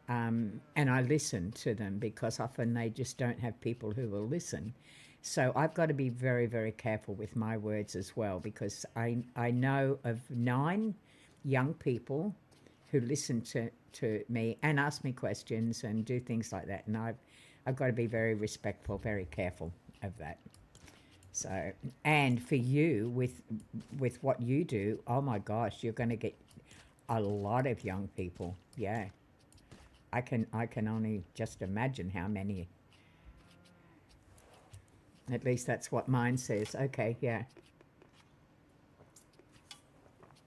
and I listen to them because often they just don't have people who will listen. So I've got to be very, very careful with my words as well, because I know of 9 young people who listen to me and ask me questions and do things like that. And I've got to be very respectful, very careful of that. So, and for you, with what you do, oh my gosh, you're going to get a lot of young people. Yeah, I can only just imagine how many. At least that's what mine says. Okay, yeah.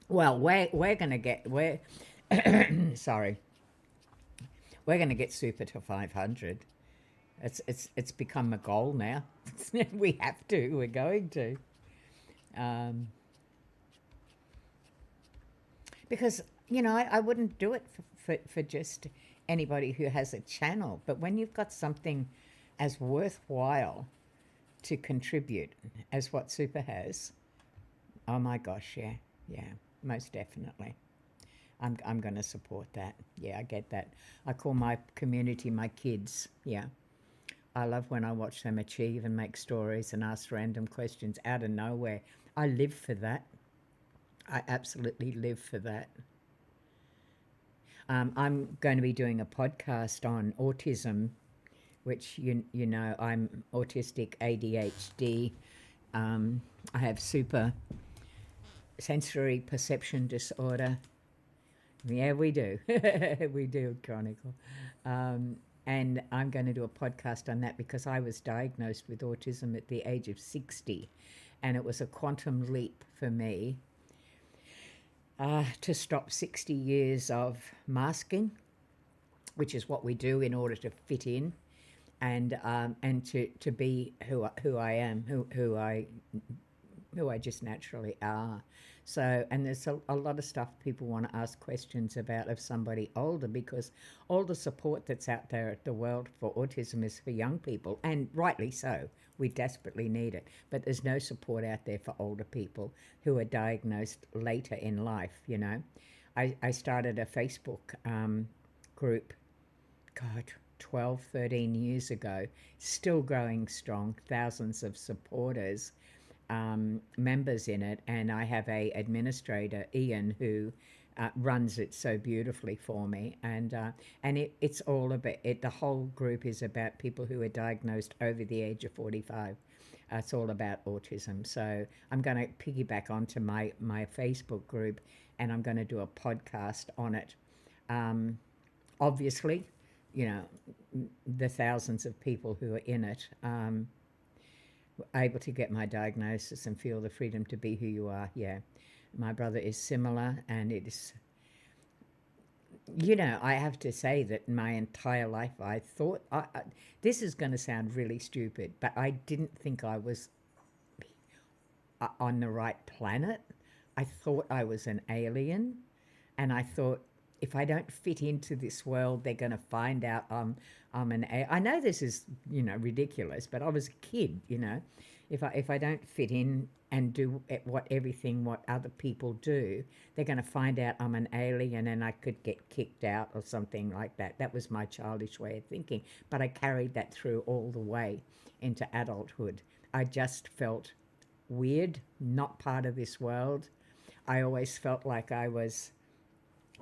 Well, we're going to get sorry, we're going to get Super to 500. It's become a goal now. We have to. We're going to. Because, I wouldn't do it for just anybody who has a channel. But when you've got something as worthwhile to contribute as what Super has, oh my gosh, yeah, most definitely. I'm going to support that. Yeah, I get that. I call my community my kids. Yeah. I love when I watch them achieve and make stories and ask random questions out of nowhere. I live for that. I absolutely live for that. I'm going to be doing a podcast on autism, which you know I'm autistic, ADHD. I have super sensory perception disorder. Yeah, we do. We do, Chronicle. And I'm going to do a podcast on that because I was diagnosed with autism at the age of 60, and it was a quantum leap for me to stop 60 years of masking, which is what we do in order to fit in, and to be who I am, who I just naturally are. So, and there's a lot of stuff people want to ask questions about of somebody older, because all the support that's out there at the world for autism is for young people, and rightly so. We desperately need it. But there's no support out there for older people who are diagnosed later in life, you know. I started a Facebook group, God, 12, 13 years ago, still growing strong, thousands of supporters, members in it, and I have a administrator, Ian, who runs it so beautifully for me, and it's all about it. The whole group is about people who are diagnosed over the age of 45. It's all about autism. So I'm going to piggyback onto my Facebook group, and I'm going to do a podcast on it. Obviously, you know, the thousands of people who are in it, able to get my diagnosis and feel the freedom to be who you are. Yeah, my brother is similar, and it is, you know, I have to say that my entire life I thought, this is going to sound really stupid, but I didn't think I was on the right planet. I thought I was an alien, and I thought, if I don't fit into this world, they're going to find out I'm an A. I know this is, you know, ridiculous, but I was a kid, you know. If I don't fit in and do what other people do, they're going to find out I'm an alien and I could get kicked out or something like that. That was my childish way of thinking, but I carried that through all the way into adulthood. I just felt weird, not part of this world. I always felt like I was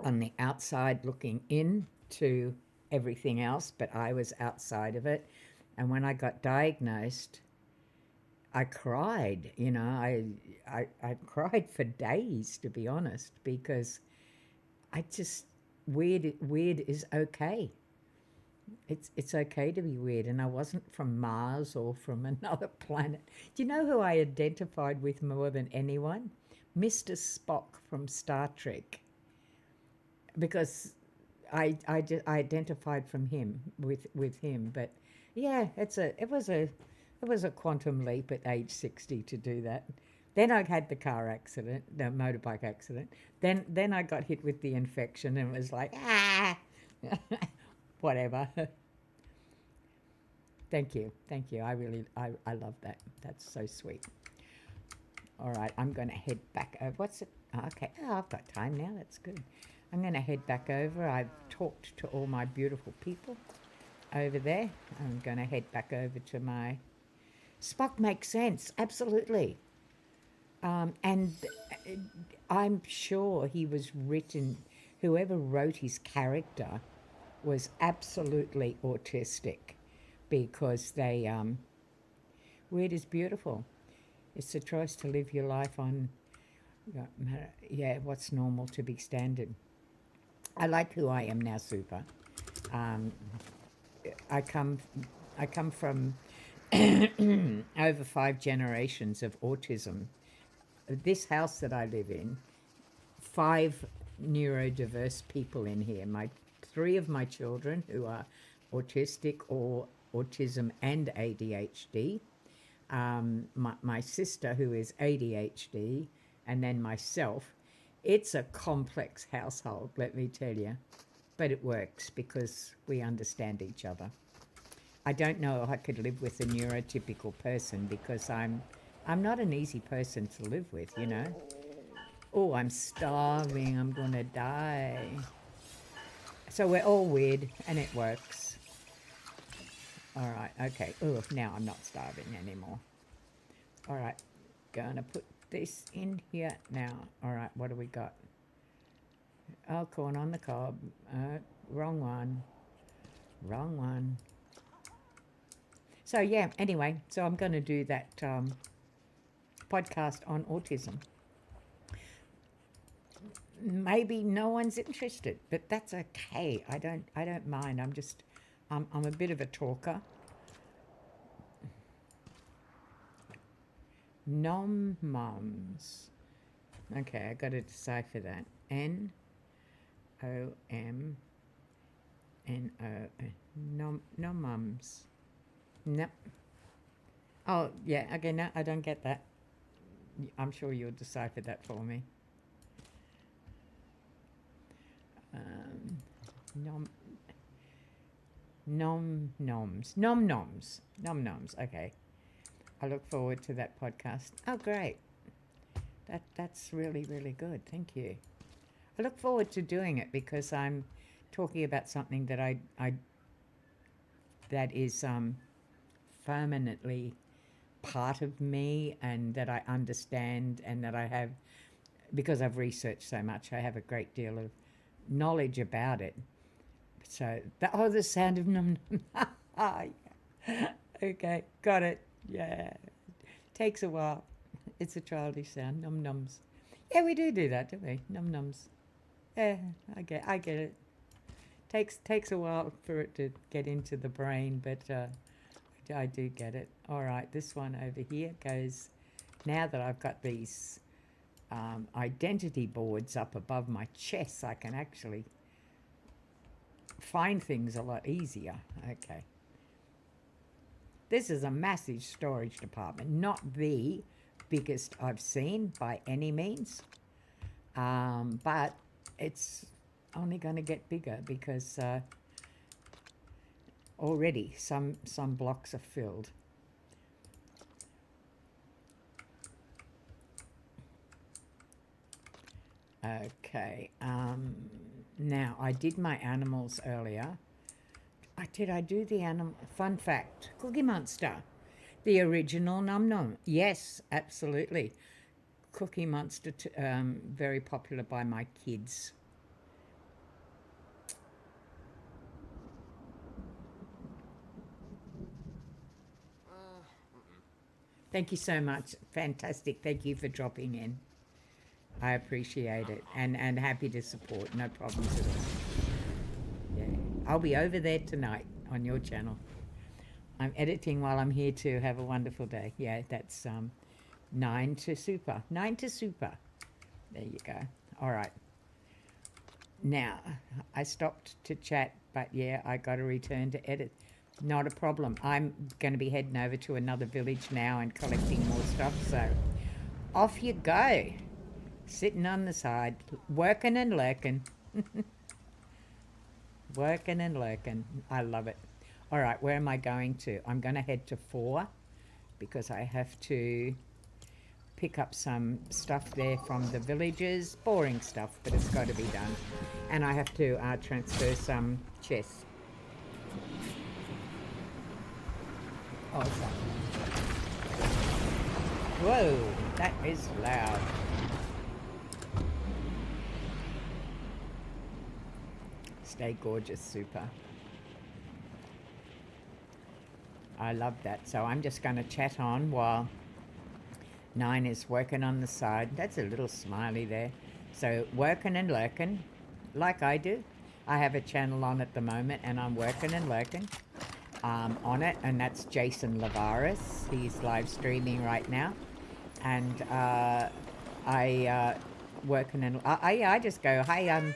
on the outside looking in to everything else, but I was outside of it. And when I got diagnosed, I cried, you know, I cried for days, to be honest, because I just, weird is okay. It's okay to be weird, and I wasn't from Mars or from another planet. Do you know who I identified with more than anyone? Mr. Spock from Star Trek. Because I identified from him with him, but yeah, it was a quantum leap at age 60 to do that. Then I had the car accident, the motorbike accident. Then I got hit with the infection, and it was like whatever. Thank you. I love that. That's so sweet. All right, I'm going to head back over. What's it? Okay, I've got time now. That's good. I'm going to head back over. I've talked to all my beautiful people over there. I'm going to head back over to my... Spock makes sense, absolutely. And I'm sure he was written... Whoever wrote his character was absolutely autistic, because they... Weird is beautiful. It's the choice to live your life on... Yeah, what's normal to be standard. I like who I am now, super. I come from over 5 generations of autism. This house that I live in, 5 neurodiverse people in here. 3 of my children who are autistic or autism and ADHD. My sister who is ADHD, and then myself. It's a complex household, let me tell you, but it works because we understand each other. I don't know if I could live with a neurotypical person, because I'm not an easy person to live with, you know. Oh, I'm starving, I'm gonna die. So we're all weird, and it works. All right, okay. Oh, now I'm not starving anymore. All right, gonna put this in here now. All right, what do we got? Oh, corn on the cob. Wrong one. Wrong one. So, yeah, anyway, so I'm going to do that podcast on autism. Maybe no one's interested, but that's okay. I don't mind. I'm a bit of a talker. Nom mums. Okay, I got to decipher that. Nomno. Nom mums. Nope. Oh yeah. Okay. No, I don't get that. I'm sure you'll decipher that for me. Nom noms. Okay. I look forward to that podcast. Oh, great. That's really, really good. Thank you. I look forward to doing it because I'm talking about something that that is permanently part of me and that I understand and that I have, because I've researched so much, I have a great deal of knowledge about it. So, the sound of num. Okay, got it. Yeah, takes a while. It's a childish sound. Num nums. Yeah, we do that, don't we? Num nums. Yeah, I get it. Takes a while for it to get into the brain, but I do get it. All right, this one over here goes. Now that I've got these identity boards up above my chest, I can actually find things a lot easier. Okay. This is a massive storage department, not the biggest I've seen by any means, but it's only going to get bigger because already some blocks are filled. Okay, now I did my animals earlier. Did I do the animal? Fun fact, Cookie Monster, the original Num Num. Yes, absolutely. Cookie Monster, very popular by my kids. Thank you so much. Fantastic. Thank you for dropping in. I appreciate it and happy to support. No problems at all. Yeah, I'll be over there tonight on your channel. I'm editing while I'm here too. Have a wonderful day. Yeah, that's 9 to super. 9 to super. There you go. All right. Now, I stopped to chat, but yeah, I got to return to edit. Not a problem. I'm going to be heading over to another village now and collecting more stuff. So off you go. Sitting on the side, working and lurking. Working and lurking. I love it. All right, where am I going to? I'm going to head to 4 because I have to pick up some stuff there from the villages. Boring stuff, but it's got to be done. And I have to transfer some chests. Oh, whoa, that is loud. Stay gorgeous, super. I love that. So I'm just going to chat on while 9 is working on the side. That's a little smiley there. So working and lurking, like I do. I have a channel on at the moment and I'm working and lurking on it. And that's Jason Lavaris. He's live streaming right now. And I working and I just go, hey,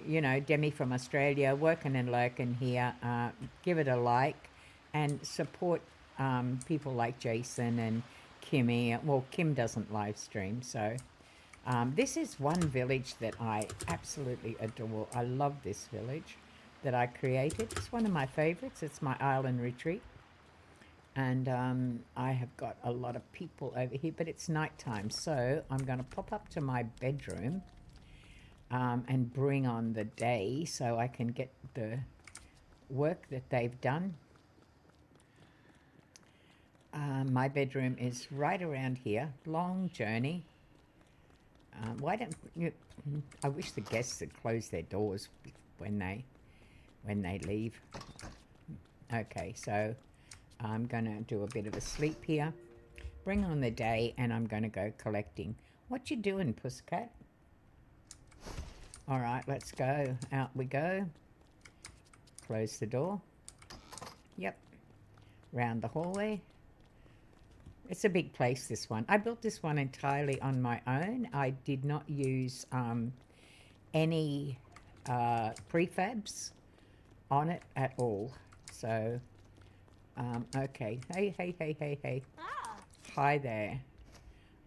you know, Demi from Australia, working and lurking here. Give it a like and support people like Jason and Kimmy. Well, Kim doesn't live stream, so this is one village that I absolutely adore. I love this village that I created. It's one of my favorites. It's my island retreat. And I have got a lot of people over here, but it's nighttime, so I'm going to pop up to my bedroom and bring on the day so I can get the work that they've done. My bedroom is right around here. Long journey. Why don't you? I wish the guests had closed their doors when they leave. Okay, so I'm gonna do a bit of a sleep here. Bring on the day, and I'm gonna go collecting. What you doing, Pussycat? All right, let's go. Out we go. Close the door. Yep. Round the hallway. It's a big place, this one. I built this one entirely on my own. I did not use any prefabs on it at all. So, okay. Hey. Hi there.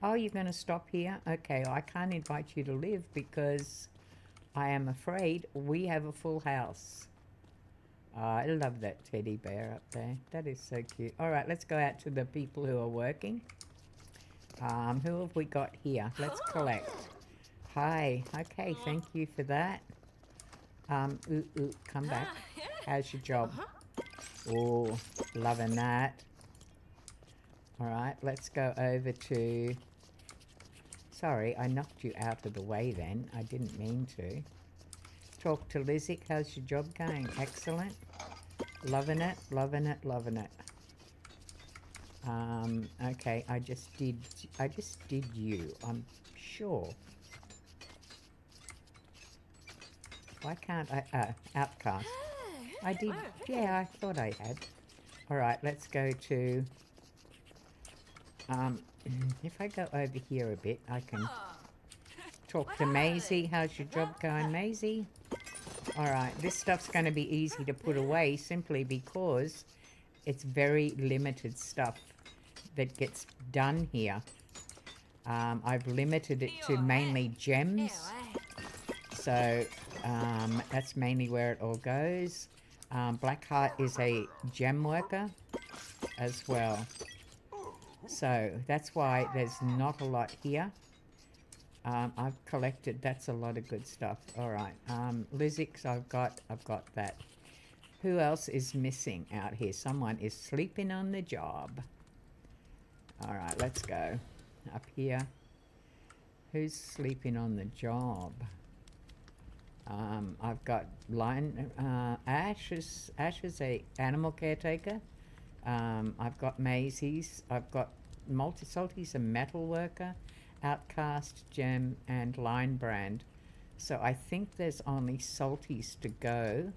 Oh, you're going to stop here? Okay, well, I can't invite you to live because I am afraid we have a full house. I love that teddy bear up there. That is so cute. All right, let's go out to the people who are working. Who have we got here? Let's collect. Hi. Okay, thank you for that. Come back. How's your job? Oh, loving that. All right, let's go over to... Sorry, I knocked you out of the way then. I didn't mean to. Talk to Lizzie. How's your job going? Excellent. Loving it. Okay, I just did you, I'm sure. Why can't I, outcast. I did, yeah, I thought I had. All right, let's go to, if I go over here a bit, I can talk to Maisie. How's your job going, Maisie? All right, this stuff's going to be easy to put away simply because it's very limited stuff that gets done here. I've limited it to mainly gems. So that's mainly where it all goes. Blackheart is a gem worker as well. So that's why there's not a lot here. I've collected, that's a lot of good stuff. All right, Lizzix, I've got that. Who else is missing out here? Someone is sleeping on the job. All right, let's go up here. Who's sleeping on the job? I've got Ash is a animal caretaker. I've got Maisie's. I've got Salty's a metal worker. Outcast, Gem, and Line Brand. So I think there's only Salty's to go,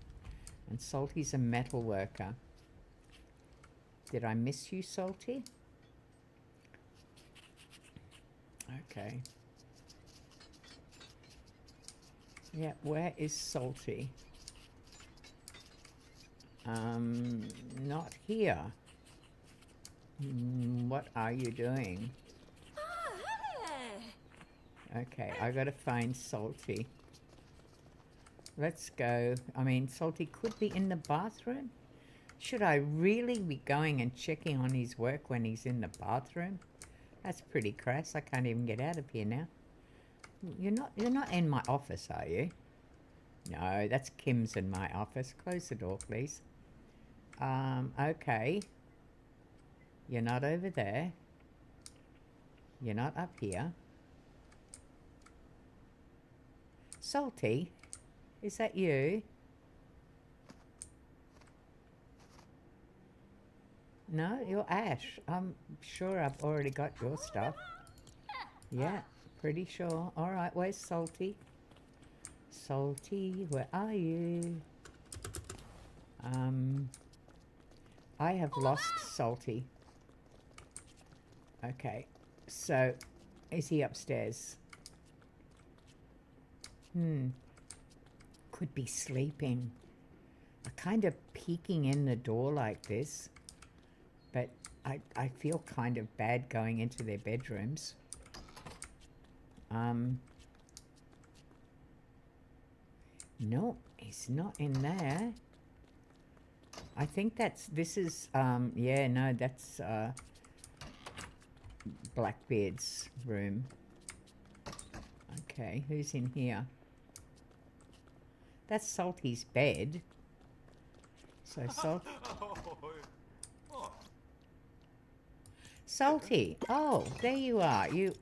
and Salty's a metal worker. Did I miss you, Salty? Okay. Yeah, where is Salty? Not here. What are you doing? Okay, I gotta find Salty. Let's go. I mean, Salty could be in the bathroom. Should I really be going and checking on his work when he's in the bathroom? That's pretty crass. I can't even get out of here now. You're not in my office, are you? No, that's Kim's in my office. Close the door, please. Okay. You're not over there. You're not up here. Salty, is that you? No, you're Ash. I'm sure I've already got your stuff. Yeah, pretty sure. All right, where's Salty? Salty, where are you? I have lost Salty. Okay, so is he upstairs? Could be sleeping. I'm kind of peeking in the door like this, but I feel kind of bad going into their bedrooms. No, he's not in there. I think this is, yeah, no, that's Blackbeard's room. Okay, who's in here? That's Salty's bed. So Salty. Oh, there you are. You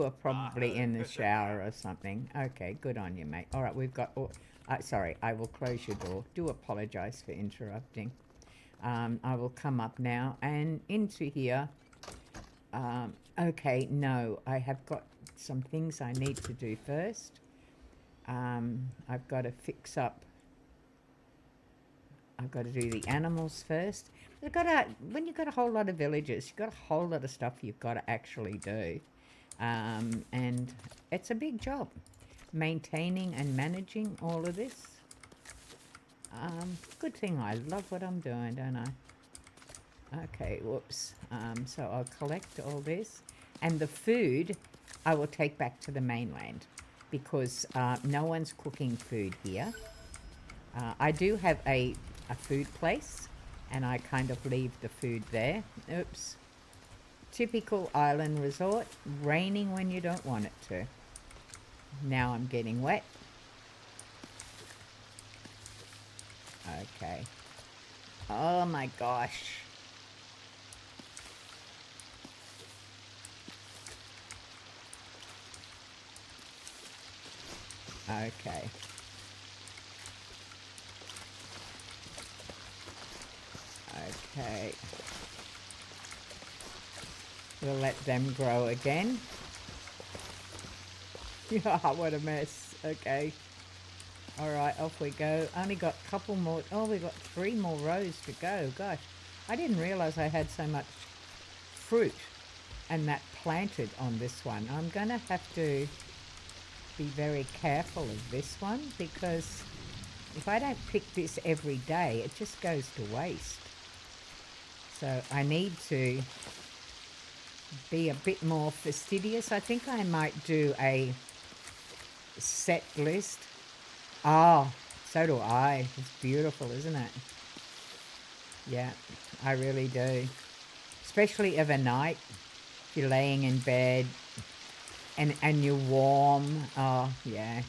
are probably in the shower or something. Okay, good on you, mate. All right, we've got... Oh, sorry, I will close your door. Do apologise for interrupting. I will come up now and into here. Okay, no, I have got some things I need to do first. I've got to fix up... I've got to do the animals first. When you've got a whole lot of villages, you've got a whole lot of stuff you've got to actually do. And it's a big job, maintaining and managing all of this. Good thing I love what I'm doing, don't I? Okay, whoops. So I'll collect all this. And the food I will take back to the mainland because no one's cooking food here. I do have a food place and I kind of leave the food there. Oops. Typical island resort, raining when you don't want it to. Now I'm getting wet. Okay. Oh my gosh. Okay. Okay. We'll let them grow again. Yeah, what a mess. Okay. Alright, off we go. Only got a couple more. Oh, we've got 3 more rows to go. Gosh, I didn't realise I had so much fruit and that planted on this one. I'm going to have to be very careful of this one because if I don't pick this every day, it just goes to waste. So I need to be a bit more fastidious. I think I might do a set list. Oh, so do I. It's beautiful, isn't it? Yeah, I really do. Especially of a night, if you're laying in bed and you're warm. Oh, yeah.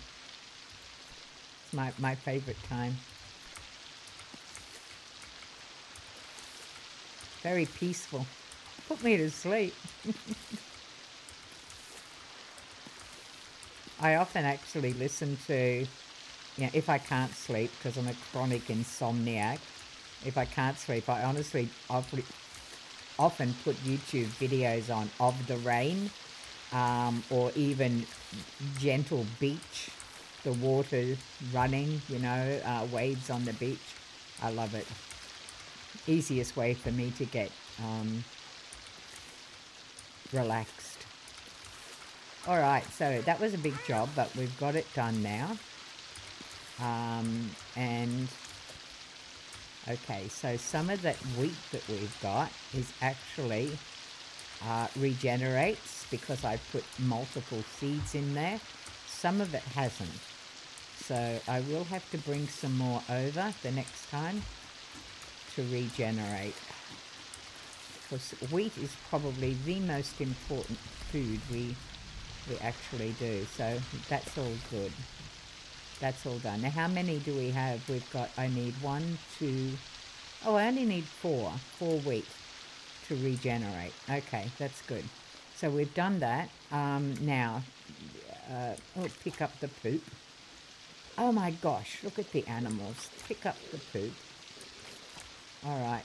It's my favourite time. Very peaceful. Put me to sleep. I often actually listen to, if I can't sleep, because I'm a chronic insomniac, if I can't sleep, I honestly often put YouTube videos on of the rain, or even gentle beach, the water running, waves on the beach. I love it. Easiest way for me to get relaxed. All right, so that was a big job, but we've got it done now. And okay, so some of that wheat that we've got is actually regenerates because I put multiple seeds in there. Some of it hasn't. So I will have to bring some more over the next time to regenerate. Because wheat is probably the most important food we actually do. So that's all good. That's all done. Now, how many do we have? We've got, I need 1, 2, oh, I only need 4 wheat to regenerate. Okay, that's good. So we've done that. Now, we'll pick up the poop. Oh my gosh, look at the animals. Pick up the poop. All right.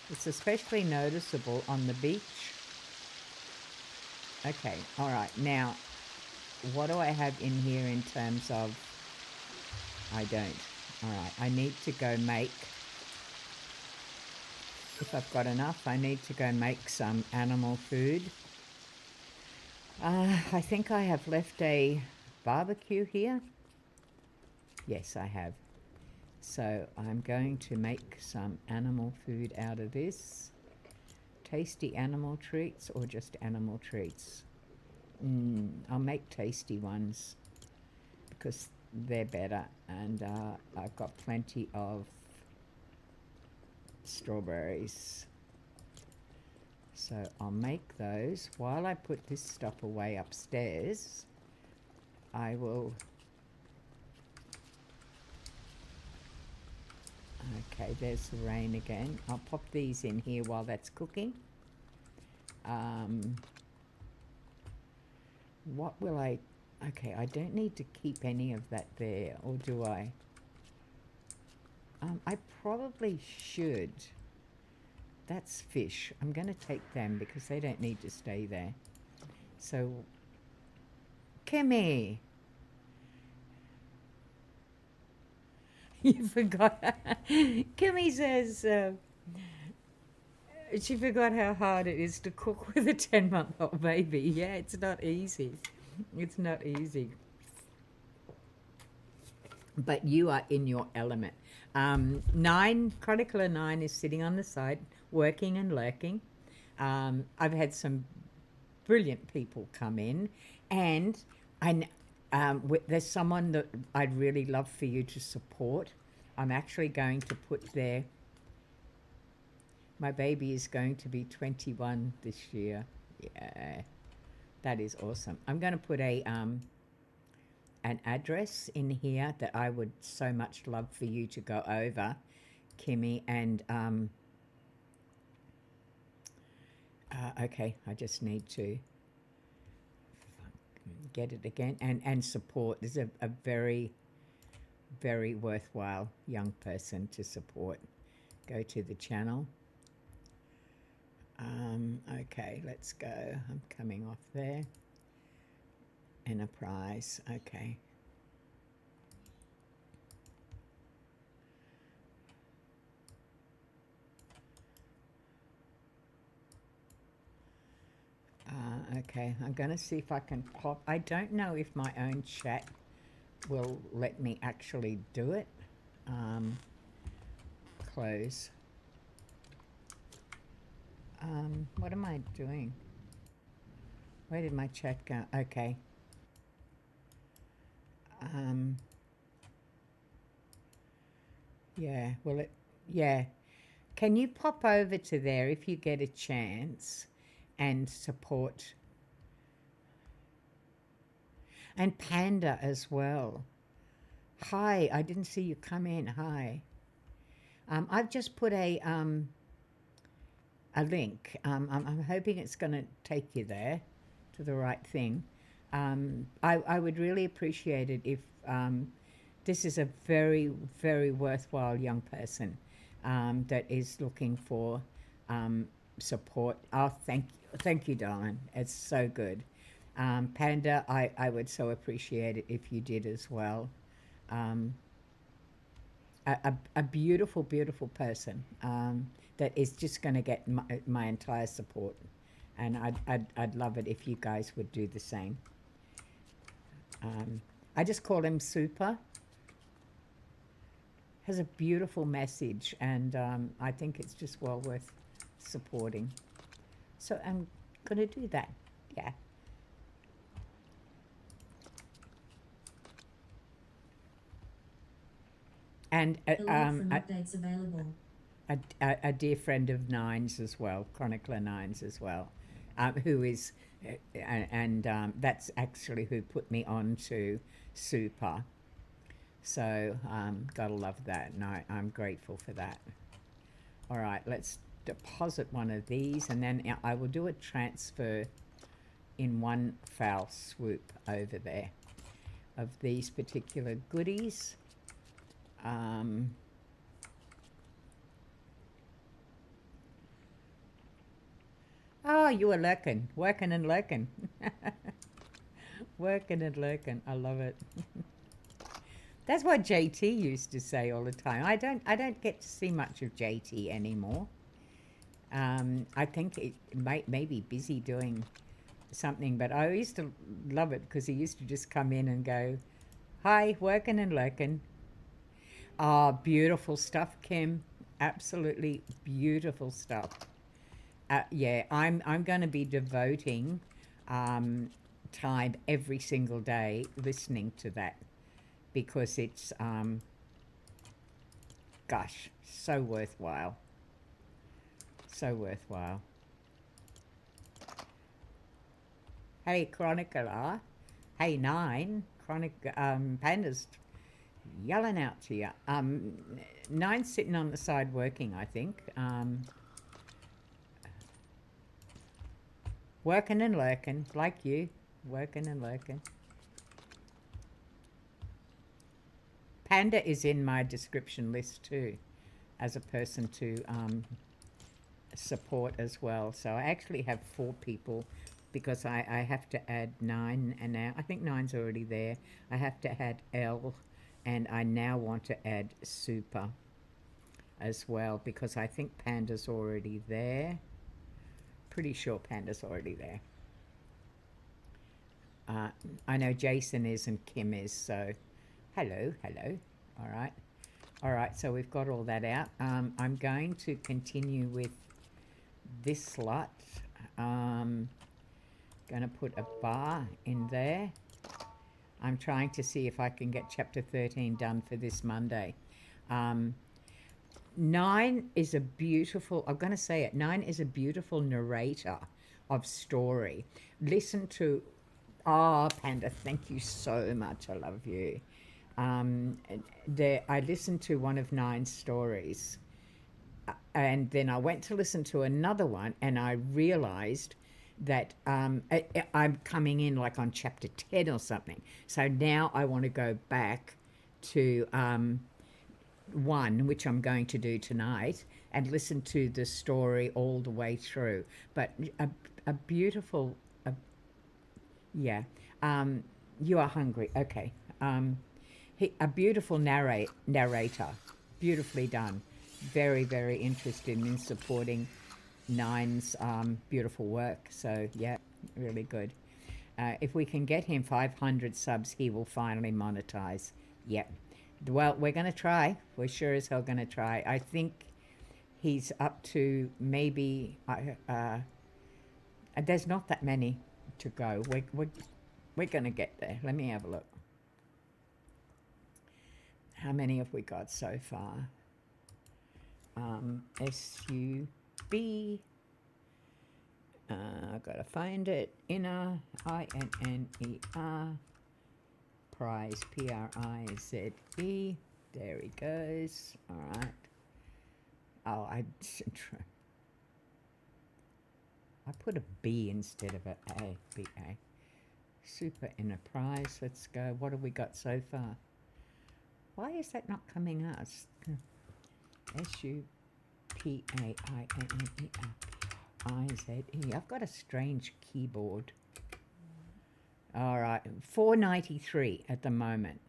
It's especially noticeable on the beach. Okay, all right. Now, what do I have in here in terms of... I don't. All right, I need to go make... If I've got enough, I need to go make some animal food. I think I have left a barbecue here. Yes, I have. So I'm going to make some animal food out of this. Tasty animal treats or just animal treats? I'll make tasty ones because they're better. And I've got plenty of strawberries. So I'll make those. While I put this stuff away upstairs, I will... Okay, there's the rain again. I'll pop these in here while that's cooking. What will I... Okay, I don't need to keep any of that there, or do I? I probably should. That's fish. I'm going to take them because they don't need to stay there. So, Kimmy! You forgot. Kimmy says she forgot how hard it is to cook with a 10-month-old baby. Yeah, it's not easy. It's not easy. But you are in your element. Chronicler 9 is sitting on the side, working and lurking. I've had some brilliant people come in, and there's someone that I'd really love for you to support. I'm actually going to put there, my baby is going to be 21 this year. Yeah, that is awesome. I'm going to put an address in here that I would so much love for you to go over, Kimmy, and okay, I just need to get it again and support. This is a very, very worthwhile young person to support. Go to the channel. Okay, let's go. I'm coming off there. Enterprise, okay. Okay, I'm going to see if I can pop. I don't know if my own chat will let me actually do it. Close. What am I doing? Where did my chat go? Okay. Yeah, well, yeah. Can you pop over to there if you get a chance and support? And Panda as well. Hi, I didn't see you come in. Hi. I've just put a link. I'm hoping it's going to take you there to the right thing. I would really appreciate it if this is a very, very worthwhile young person that is looking for support. Oh, thank you, darling. It's so good. Panda, I would so appreciate it if you did as well. A beautiful, beautiful person that is just going to get my entire support, and I'd love it if you guys would do the same. I just call him Super. Has a beautiful message, and I think it's just well worth supporting. So I'm going to do that. Yeah. And updates available. A dear friend of Nine's as well, Chronicler Nine's as well, who is, and that's actually who put me on to Super. So gotta love that, and I'm grateful for that. All right, let's deposit one of these, and then I will do a transfer in one foul swoop over there of these particular goodies. Oh, you were lurking, working and lurking. Working and lurking. I love it. That's what JT used to say all the time. I don't get to see much of JT anymore. I think it may be busy doing something, but I used to love it because he used to just come in and go, "Hi, working and lurking." Oh, beautiful stuff, Kim. Absolutely beautiful stuff. Yeah, I'm going to be devoting time every single day listening to that, because it's, gosh, so worthwhile. So worthwhile. Hey, Chronicler. Hey, Nine. Panda's Yelling out to you. Nine's sitting on the side working, I think. Working and lurking, like you. Working and lurking. Panda is in my description list too, as a person to support as well. So I actually have 4 people because I have to add 9, and now I think 9's already there. I have to add L, and I now want to add Super as well because I think Panda's already there. Pretty sure Panda's already there. I know Jason is and Kim is, so hello. All right, so we've got all that out. I'm going to continue with this slot. Gonna put a bar in there. I'm trying to see if I can get chapter 13 done for this Monday. 9 is a beautiful, I'm gonna say it, 9 is a beautiful narrator of story. Listen to, Panda, thank you so much, I love you. I listened to one of 9's stories, and then I went to listen to another one, and I realized that I'm coming in like on chapter 10 or something. So now I want to go back to 1, which I'm going to do tonight, and listen to the story all the way through. But a beautiful, yeah. You are hungry. Okay. A beautiful narrator, beautifully done. Very, very interested in supporting 9's beautiful work. So yeah, really good. If we can get him 500 subs, he will finally monetize. Yep. Well, we're going to try. We're sure as hell going to try. I think he's up to maybe, there's not that many to go. We're going to get there. Let me have a look. How many have we got so far? SUB. I've got to find it. Inner, INNER. Prize, PRIZE. There he goes. All right. Oh, I put a B instead of a A. B-A. Super Enterprise. Let's go. What have we got so far? Why is that not coming out? SUPAINNERIZE. I've got a strange keyboard. All right, 493 at the moment.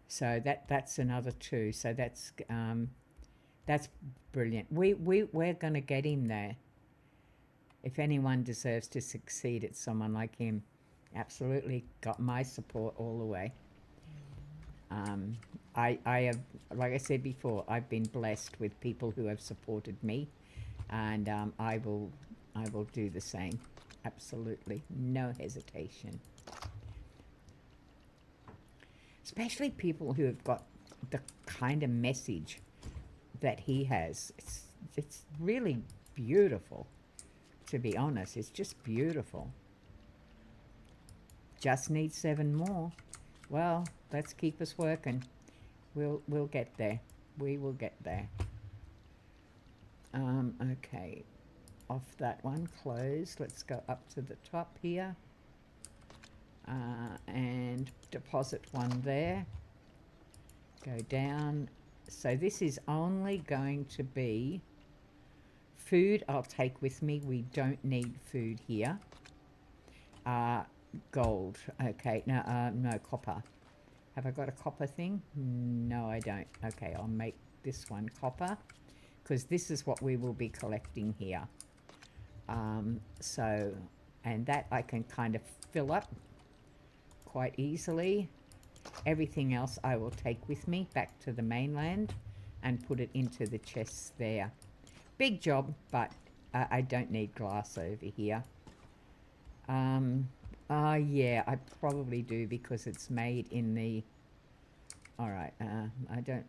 So that's another 2. So that's brilliant. We're gonna get him there. If anyone deserves to succeed, it's someone like him. Absolutely got my support all the way. I have, like I said before, I've been blessed with people who have supported me, and I will do the same. Absolutely, no hesitation. Especially people who have got the kind of message that he has. It's really beautiful, to be honest. It's just beautiful. Just need 7 more. Well, let's keep us working. We'll get there. We will get there. Okay. Off that one, close. Let's go up to the top here. And deposit 1 there. Go down. So this is only going to be food I'll take with me. We don't need food here. Gold. Okay, no, copper. Have I got a copper thing? No, I don't. Okay, I'll make this one copper, because this is what we will be collecting here. So, and that I can kind of fill up quite easily. Everything else I will take with me back to the mainland and put it into the chests there. Big job, but I don't need glass over here. Yeah, I probably do, because it's made in the... Alright, I don't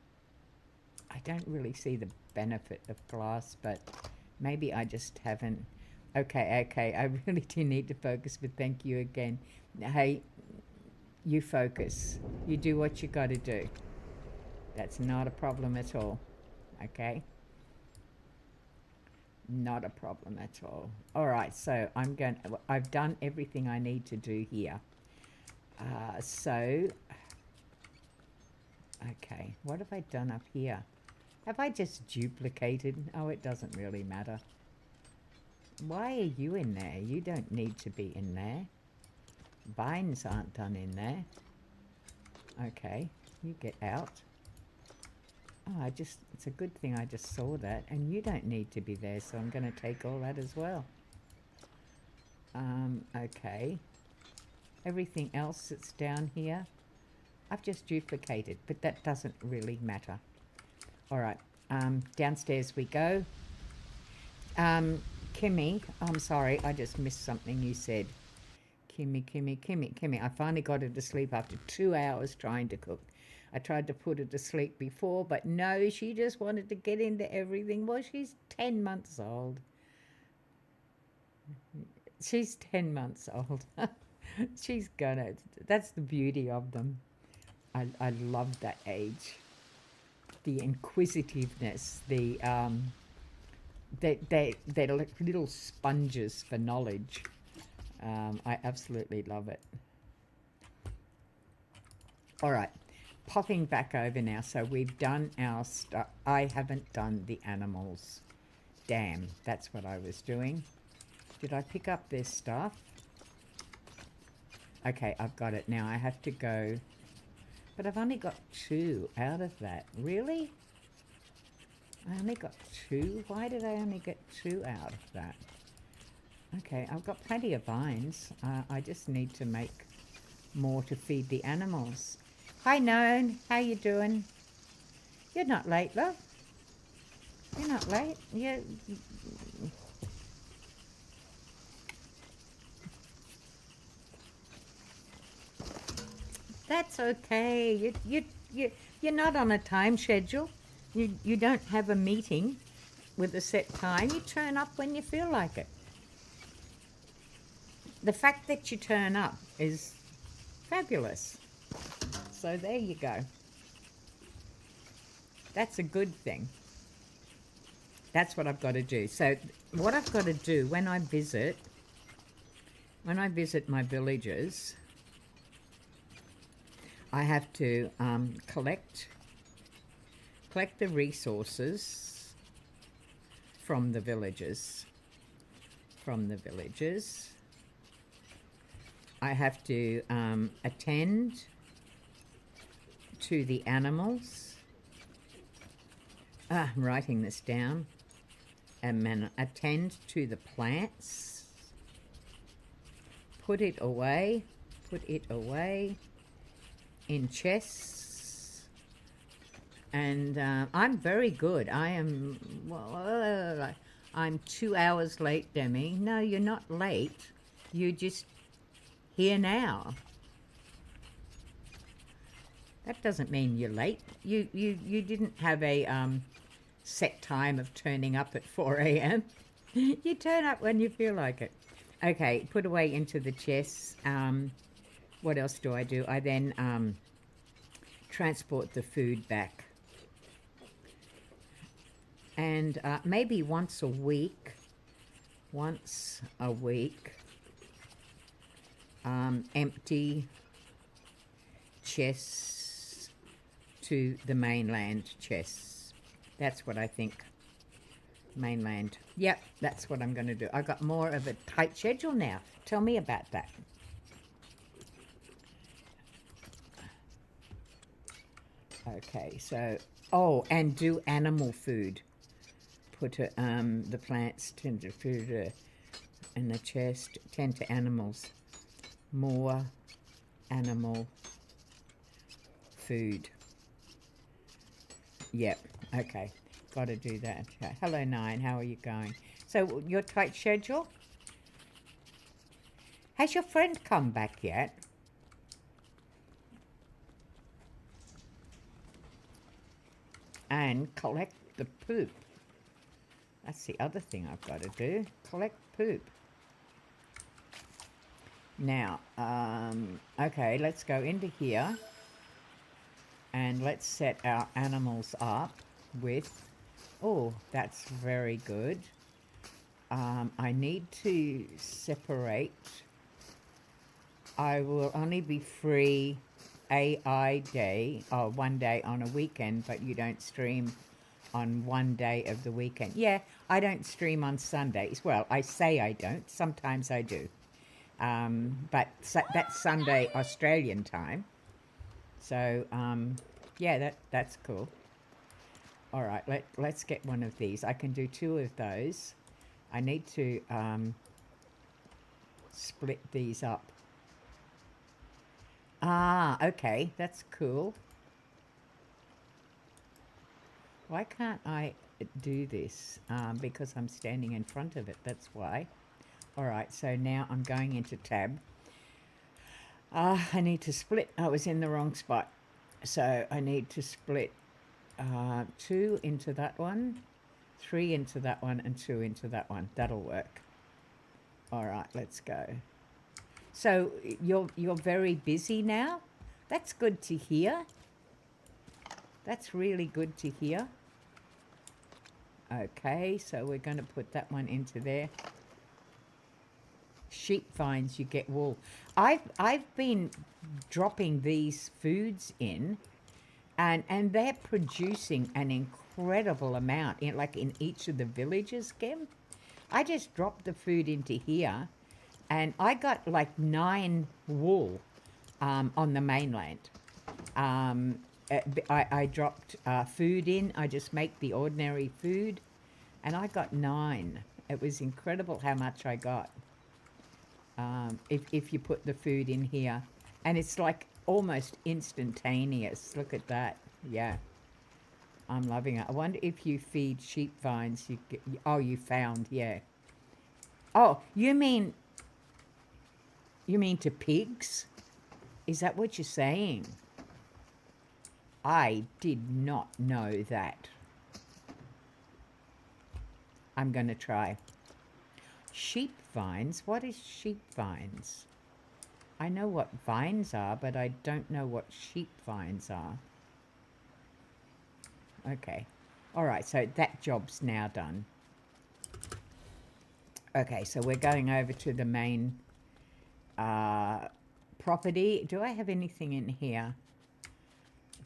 really see the benefit of glass, but maybe I just haven't... Okay, I really do need to focus, but thank you again. Hey, You focus. You do what you got to do. That's not a problem at all. Okay? Not a problem at all. All right, so I've done everything I need to do here. Okay, what have I done up here? Have I just duplicated? Oh, it doesn't really matter. Why are you in there? You don't need to be in there. Vines aren't done in there. Okay, you get out. Oh, it's a good thing I just saw that. And you don't need to be there, so I'm going to take all that as well. Okay. Everything else that's down here, I've just duplicated, but that doesn't really matter. All right, downstairs we go. Kimmy, I'm sorry, I just missed something you said. Kimmy. I finally got her to sleep after 2 hours trying to cook. I tried to put her to sleep before, but no, she just wanted to get into everything. Well, she's 10 months old. She's 10 months old. She's gonna, that's the beauty of them. I love that age. The inquisitiveness, they're little sponges for knowledge. I absolutely love it. All right, popping back over now. So we've done our stuff. I haven't done the animals. Damn, that's what I was doing. Did I pick up their stuff? Okay, I've got it now. I have to go. But I've only got 2 out of that. Really? I only got 2? Why did I only get 2 out of that? Okay, I've got plenty of vines. I just need to make more to feed the animals. Hi, Noan. How you doing? You're not late, love. You're not late. That's okay. You're not on a time schedule. You don't have a meeting with a set time. You turn up when you feel like it. The fact that you turn up is fabulous. So there you go. That's a good thing. That's what I've got to do. So what I've got to do when I visit my villages, I have to collect the resources from the villages. I have to attend to the animals. I'm writing this down. And then attend to the plants. Put it away in chests. And I'm very good. I'm 2 hours late, Demi. No, you're not late. You're just here now. That doesn't mean you're late. You didn't have a set time of turning up at 4 a.m. You turn up when you feel like it. Okay, put away into the chests. What else do? I then transport the food back. And maybe once a week, empty chests to the mainland chests. That's what I think. Mainland. Yep, that's what I'm going to do. I got more of a tight schedule now. Tell me about that. Okay, so, and do animal food. Put the plants, tend to food in the chest, tend to animals. More animal food. Yep, okay, got to do that. Okay. Hello, Nine, how are you going? So, your tight schedule? Has your friend come back yet? And collect the poop. That's the other thing I've got to do. Collect poop. Now, okay, let's go into here and let's set our animals up with, oh, that's very good. I need to separate. I will only be free AI day, or 1 day on a weekend, but you don't stream on 1 day of the weekend. Yeah, I don't stream on Sundays. Well, I say I don't. Sometimes I do. But that's Sunday Australian time. So, yeah, that's cool. All right, let's get one of these. I can do 2 of those. I need to split these up. Ah, okay, that's cool. Why can't I do this? Because I'm standing in front of it, that's why. All right, so now I'm going into tab. I need to split. I was in the wrong spot. So I need to split 2 into that one, 3 into that one, and 2 into that one. That'll work. All right, let's go. So you're very busy now? That's good to hear. That's really good to hear. Okay, so we're going to put that one into there. Sheep finds, you get wool. I've been dropping these foods in, and they're producing an incredible amount in each of the villages, Kim. I just dropped the food into here, and I got like 9 wool on the mainland. I dropped food in. I just make the ordinary food, and I got 9. It was incredible how much I got. If you put the food in here, and it's like almost instantaneous. Look at that. Yeah, I'm loving it. I wonder if you feed sheep vines, you get, oh, you found, yeah. Oh, you mean to pigs? Is that what you're saying? I did not know that. I'm going to try. Sheep vines? What is sheep vines? I know what vines are, but I don't know what sheep vines are. Okay. All right, so that job's now done. Okay, so we're going over to the main property. Do I have anything in here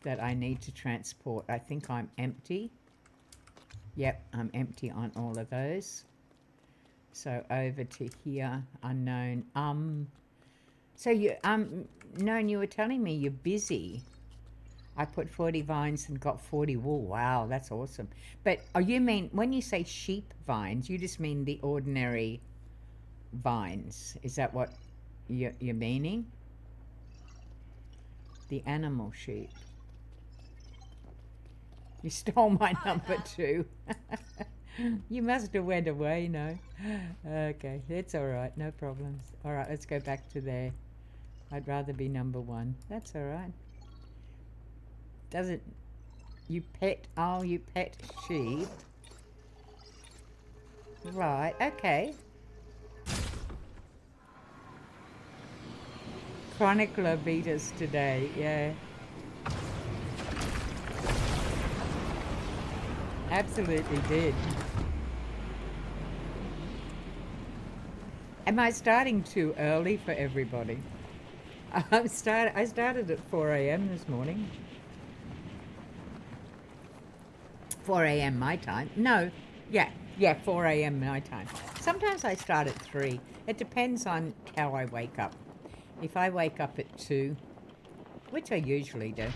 that I need to transport? I think I'm empty. Yep, I'm empty on all of those. So over to here, unknown. So you known, you were telling me you're busy. I put 40 vines and got 40 wool. Wow, that's awesome. But you mean, when you say sheep vines, you just mean the ordinary vines? Is that what you're meaning? The animal sheep. You stole my number 2. You must have went away, no? Okay, it's all right, no problems. All right, let's go back to there. I'd rather be number 1. That's all right. Doesn't... You pet... Oh, you pet sheep. Right, okay. Chronicler beat us today, yeah. Absolutely did. Am I starting too early for everybody? I started at 4 a.m. this morning. 4 a.m. my time. No, yeah, 4 a.m. my time. Sometimes I start at 3. It depends on how I wake up. If I wake up at 2, which I usually do,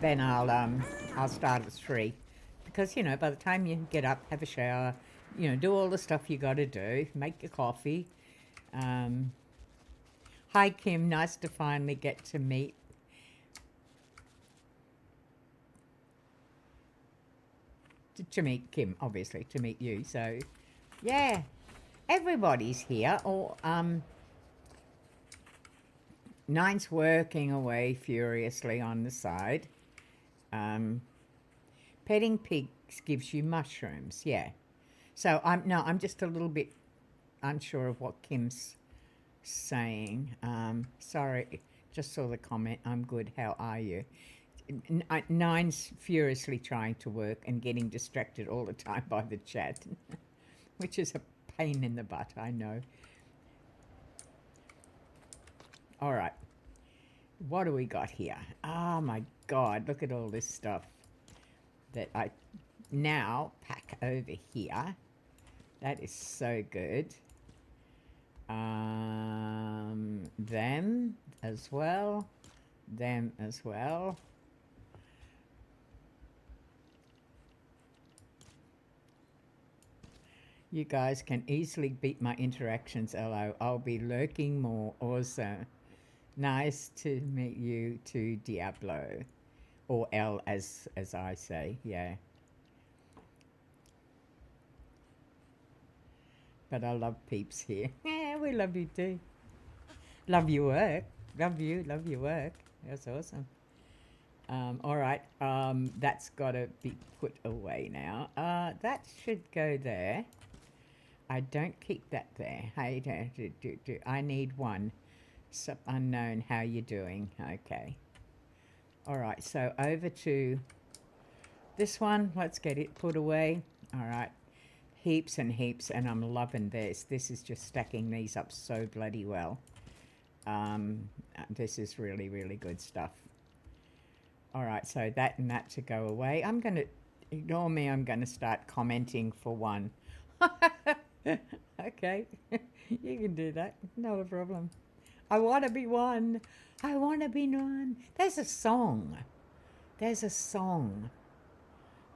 then I'll start at 3. Because, you know, by the time you get up, have a shower, you know, do all the stuff you got to do, make your coffee. Hi, Kim. Nice to finally get to meet. To meet Kim, obviously, to meet you. So, yeah, everybody's here. Or Nine's working away furiously on the side. Petting pigs gives you mushrooms, yeah. So I'm just a little bit unsure of what Kim's saying, sorry, just saw the comment, I'm good, how are you? Nine's furiously trying to work and getting distracted all the time by the chat, which is a pain in the butt, I know. All right, what do we got here? Oh my God, look at all this stuff that I now pack over here. That is so good. Them as well. Them as well. You guys can easily beat my interactions, LO. I'll be lurking more also. Nice to meet you too, Diablo. Or L as I say, yeah. But I love peeps here. Yeah, we love you too. Love your work. Love your work. That's awesome. All right, that's got to be put away now. That should go there. I don't keep that there. Hey, I need one. Sup unknown, how you doing? Okay. All right, so over to this one. Let's get it put away. All right. Heaps and heaps, and I'm loving this. This is just stacking these up so bloody well. This is really, really good stuff. All right, so that and that to go away. I'm going to, ignore me, I'm going to start commenting for one. Okay, you can do that. Not a problem. I want to be one. I want to be one. There's a song. There's a song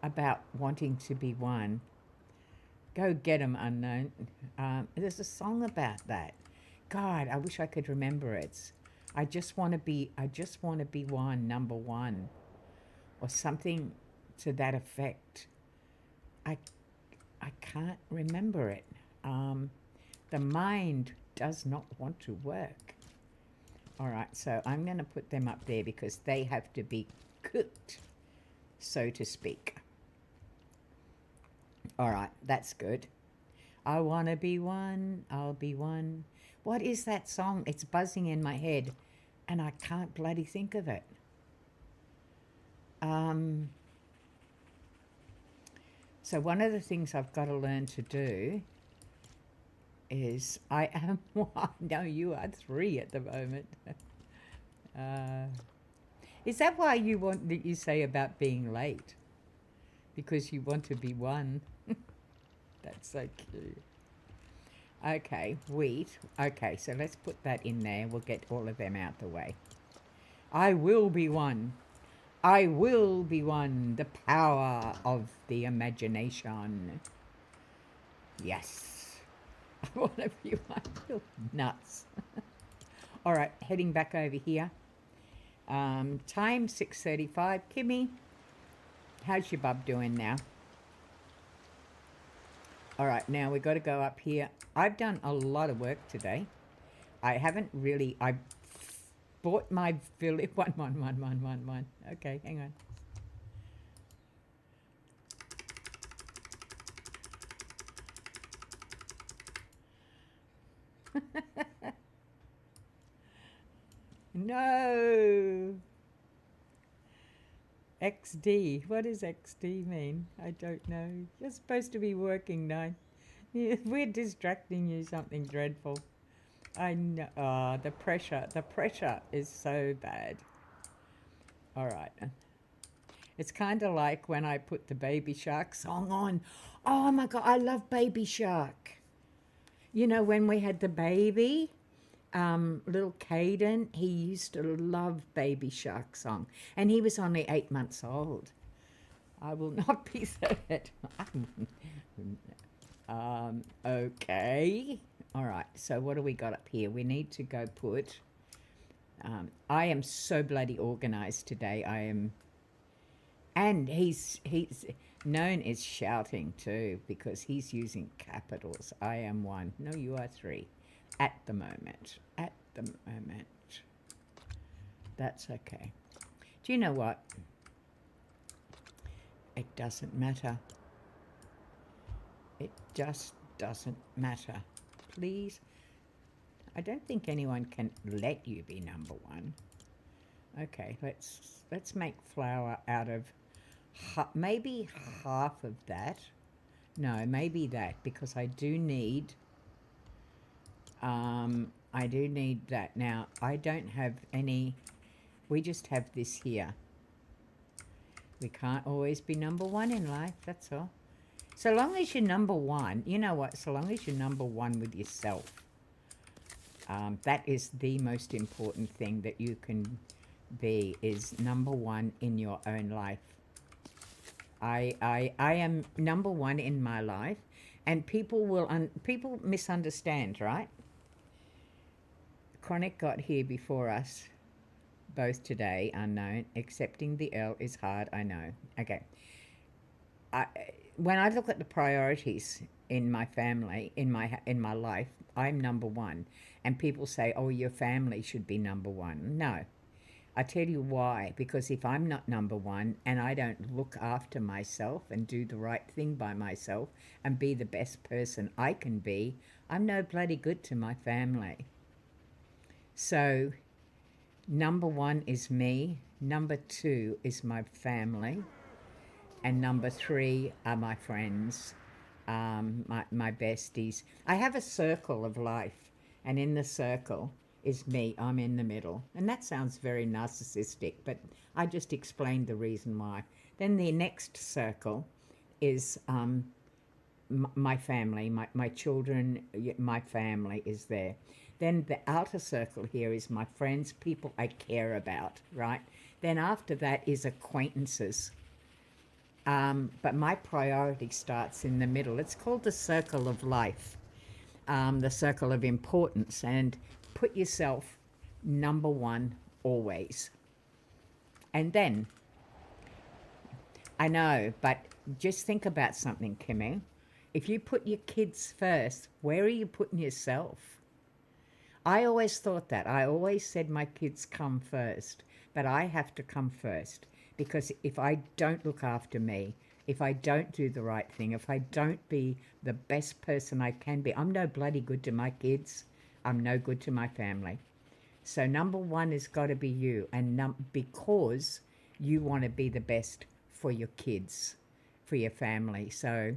about wanting to be one. Go get 'em, unknown. There's a song about that. God, I wish I could remember it. I just want to be one, number one, or something to that effect. I can't remember it. The mind does not want to work. All right, so I'm going to put them up there because they have to be cooked, so to speak. All right, that's good. I want to be one, I'll be one. What is that song? It's buzzing in my head, and I can't bloody think of it. So one of the things I've got to learn to do is I am one. No, you are three at the moment. Is that why you say about being late? Because you want to be one. That's so cute. Okay, wheat. Okay, so let's put that in there. We'll get all of them out the way. I will be one. I will be one. The power of the imagination. Yes. I want to be one. Nuts. All right, heading back over here. Time 6:35. Kimmy, how's your bub doing now? All right, now we've got to go up here. I've done a lot of work today. I haven't really, I bought my village, one. Okay, hang on. No. XD. What does XD mean? I don't know. You're supposed to be working now. We're distracting you something dreadful. I know. Oh, the pressure. The pressure is so bad. All right. It's kind of like when I put the Baby Shark song on. Oh my God, I love Baby Shark. You know, when we had the baby, little Caden, he used to love Baby Shark song. And he was only 8 months old. I will not be that. Okay. All right. So what do we got up here? We need to go put... I am so bloody organized today. I am... And he's known as shouting too, because he's using capitals. I am one. No, you are three. At the moment. At the moment. That's okay. Do you know what? It doesn't matter. It just doesn't matter. Please. I don't think anyone can let you be number one. Okay, let's make flour out of maybe half of that. No, maybe that, because I do need that. Now, I don't have any, we just have this here. We can't always be number one in life, that's all. So long as you're number one, you know what, so long as you're number one with yourself, that is the most important thing that you can be, is number one in your own life. I am number one in my life, and people people misunderstand, right? Chronic got here before us both today, unknown. Accepting the L is hard, I know. Okay. When I look at the priorities in my family, in my life, I'm number one. And people say, oh, your family should be number one. No. I tell you why. Because if I'm not number one and I don't look after myself and do the right thing by myself and be the best person I can be, I'm no bloody good to my family. So number one is me, number two is my family, and number three are my friends, my besties. I have a circle of life, and in the circle is me. I'm in the middle. And that sounds very narcissistic, but I just explained the reason why. Then the next circle is my family, my children, my family is there. Then the outer circle here is my friends, people I care about, right? Then after that is acquaintances. But my priority starts in the middle. It's called the circle of life, the circle of importance. And put yourself number one always. And then, I know, but just think about something, Kimmy. If you put your kids first, where are you putting yourself? I always thought that. I always said my kids come first, but I have to come first, because if I don't look after me, if I don't do the right thing, if I don't be the best person I can be, I'm no bloody good to my kids. I'm no good to my family. So number one has got to be you, and because you want to be the best for your kids, for your family. So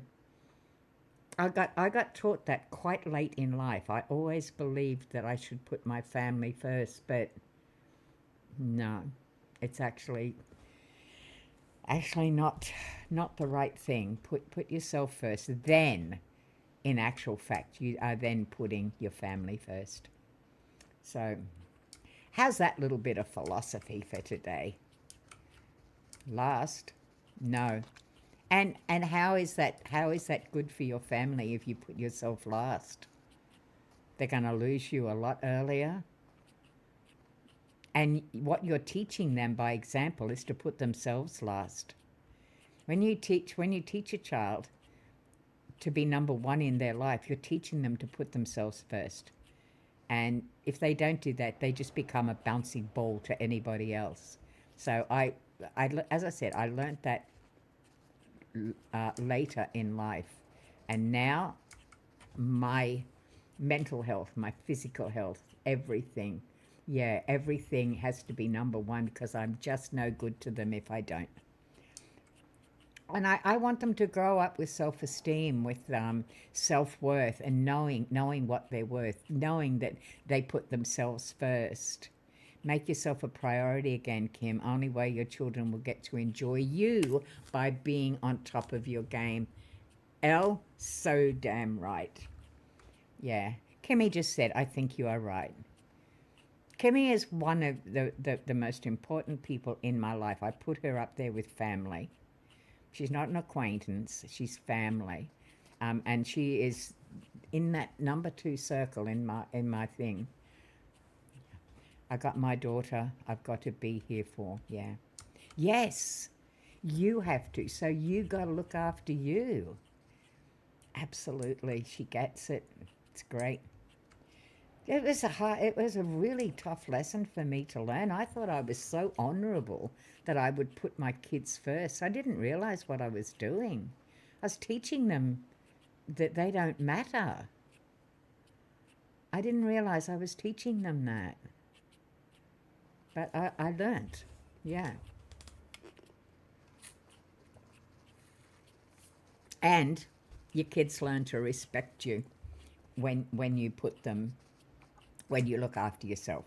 I got taught that quite late in life. I always believed that I should put my family first, but no, it's actually not the right thing. Put yourself first. Then, in actual fact, you are then putting your family first. So, how's that little bit of philosophy for today? Last? No. And how is that good for your family if you put yourself last? They're going to lose you a lot earlier. And what you're teaching them by example is to put themselves last. When you teach a child to be number one in their life, you're teaching them to put themselves first. And if they don't do that, they just become a bouncy ball to anybody else. So as I said, I learned that later in life. And now my mental health, my physical health, everything, everything has to be number one, because I'm just no good to them if I don't. And I want them to grow up with self-esteem, with self-worth, and knowing what they're worth, knowing that they put themselves first. Make yourself a priority again, Kim. Only way your children will get to enjoy you by being on top of your game. Elle, so damn right. Yeah. Kimmy just said, I think you are right. Kimmy is one of the most important people in my life. I put her up there with family. She's not an acquaintance. She's family. And she is in that number two circle in my thing. I got my daughter, I've got to be here for, yeah. Yes, you have to. So you got to look after you. Absolutely, she gets it. It's great. It was a really tough lesson for me to learn. I thought I was so honourable that I would put my kids first. I didn't realise what I was doing. I was teaching them that they don't matter. I didn't realize I was teaching them that. But I learnt. Yeah. And your kids learn to respect you when you look after yourself,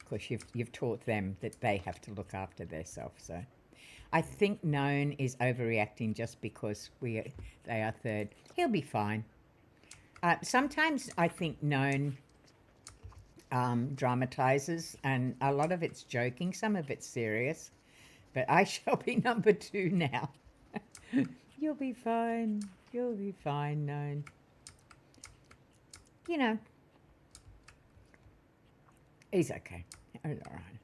because you've taught them that they have to look after themselves. So I think Known is overreacting just because they are third. He'll be fine. Sometimes I think Known dramatizes, and a lot of it's joking, some of it's serious. But I shall be number 2 now. You'll be fine. You'll be fine, Known. You know, he's okay. All right.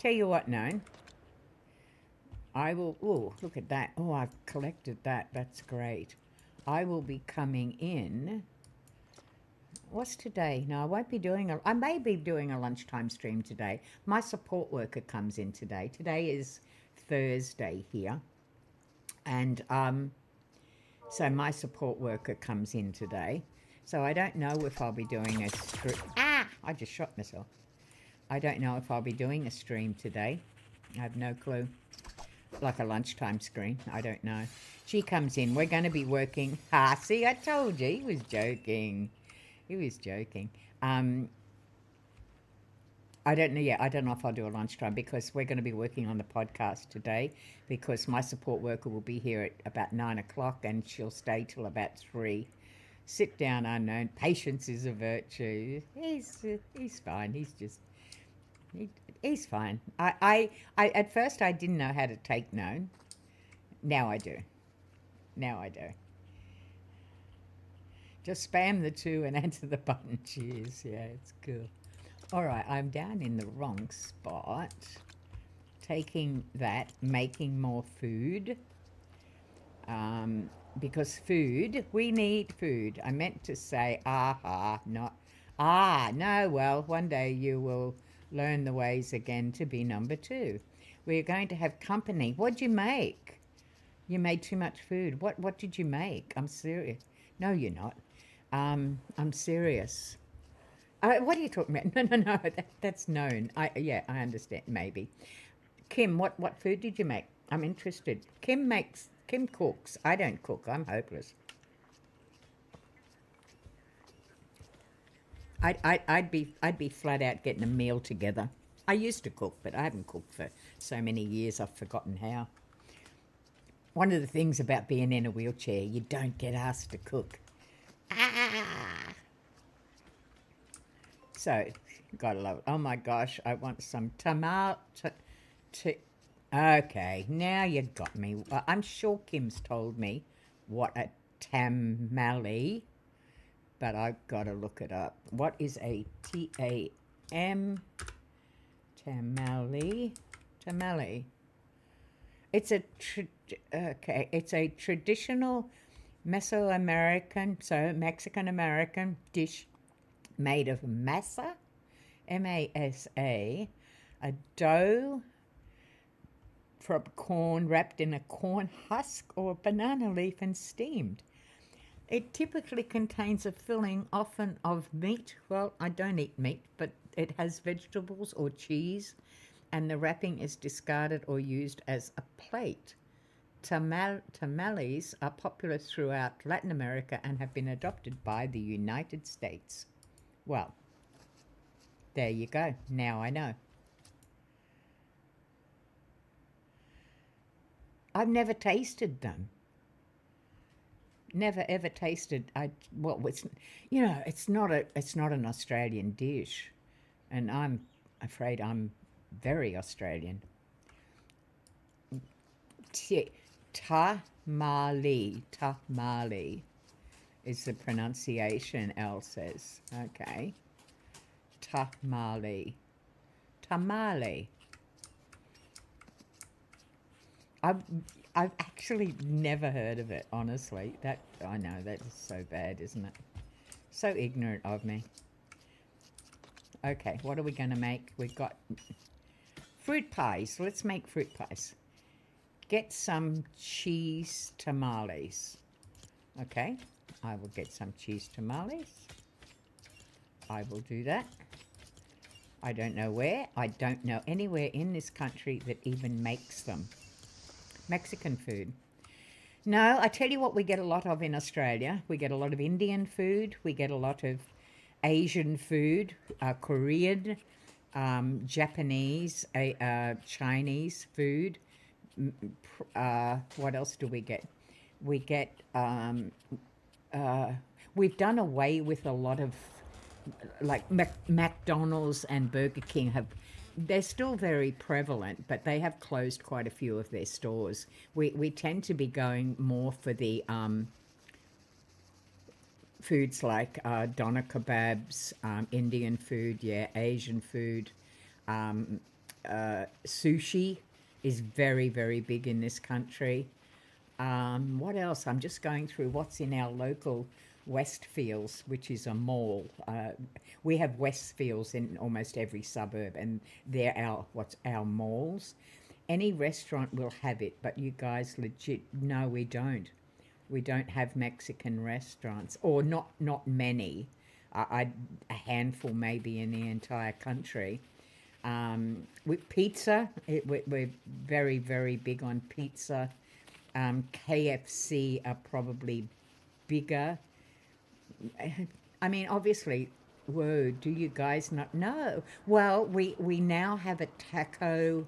Tell you what, Known. I will. Oh, look at that. Oh, I've collected that. That's great. I will be coming in. What's today? No, I won't be doing I may be doing a lunchtime stream today. My support worker comes in today. Today is Thursday here. And so my support worker comes in today. So I don't know if I'll be doing a stream. I just shot myself. I don't know if I'll be doing a stream today. I have no clue. Like a lunchtime screen. I don't know. She comes in. We're going to be working. See, I told you. He was joking. He was joking. I don't know. Yeah, I don't know if I'll do a lunchtime because we're going to be working on the podcast today, because my support worker will be here at about 9 o'clock and she'll stay till about 3. Sit down, Unknown. Patience is a virtue. He's fine. He's fine. I at first I didn't know how to take Known. Now I do. Just spam the 2 and enter the button. Cheers. Yeah, it's cool. All right, I'm down in the wrong spot. Taking that, making more food. Because we need food. I meant to say, no, well, one day you will learn the ways again to be number 2. We're going to have company. What'd you make? You made too much food. What did you make? I'm serious. No, you're not. I'm serious. What are you talking about? No, that's Known. I understand, maybe. Kim, what food did you make? I'm interested. Kim cooks. I don't cook. I'm hopeless. I'd be flat out getting a meal together. I used to cook, but I haven't cooked for so many years I've forgotten how. One of the things about being in a wheelchair, you don't get asked to cook. So, gotta love it. Oh my gosh, I want some Okay, now you got me. I'm sure Kim's told me what a tamale, but I've got to look it up. What is a T-A-M tamale? Tamale. It's a traditional Mesoamerican, so Mexican-American dish made of masa, M-A-S-A, a dough from corn wrapped in a corn husk or banana leaf and steamed. It typically contains a filling, often of meat. Well, I don't eat meat, but it has vegetables or cheese, and the wrapping is discarded or used as a plate. Tamales are popular throughout Latin America and have been adopted by the United States. Well, there you go. Now I know. I've never tasted them. Never ever tasted. It's not an Australian dish, and I'm afraid I'm very Australian. Tamale is the pronunciation. Elle says, okay. Tamale. I've actually never heard of it, honestly. I know, that is so bad, isn't it? So ignorant of me. Okay, what are we going to make? We've got fruit pies. Let's make fruit pies. Get some cheese tamales. Okay, I will get some cheese tamales. I will do that. I don't know where. I don't know anywhere in this country that even makes them. Mexican food. No, I tell you what we get a lot of in Australia. We get a lot of Indian food. We get a lot of Asian food, Korean, Japanese, Chinese food. What else do we get? We get, we've done away with a lot of, like McDonald's and Burger King they're still very prevalent, but they have closed quite a few of their stores. We tend to be going more for the foods like doner kebabs, Indian food, Asian food. Sushi is very, very big in this country. What else? I'm just going through what's in our local Westfields, which is a mall. We have Westfields in almost every suburb, and they're our malls. Any restaurant will have it, but you guys legit, no, we don't. We don't have Mexican restaurants, or not many. A handful maybe in the entire country. With pizza, we're very, very big on pizza. KFC are probably bigger. I mean, obviously, whoa, do you guys not know? Well, we now have a taco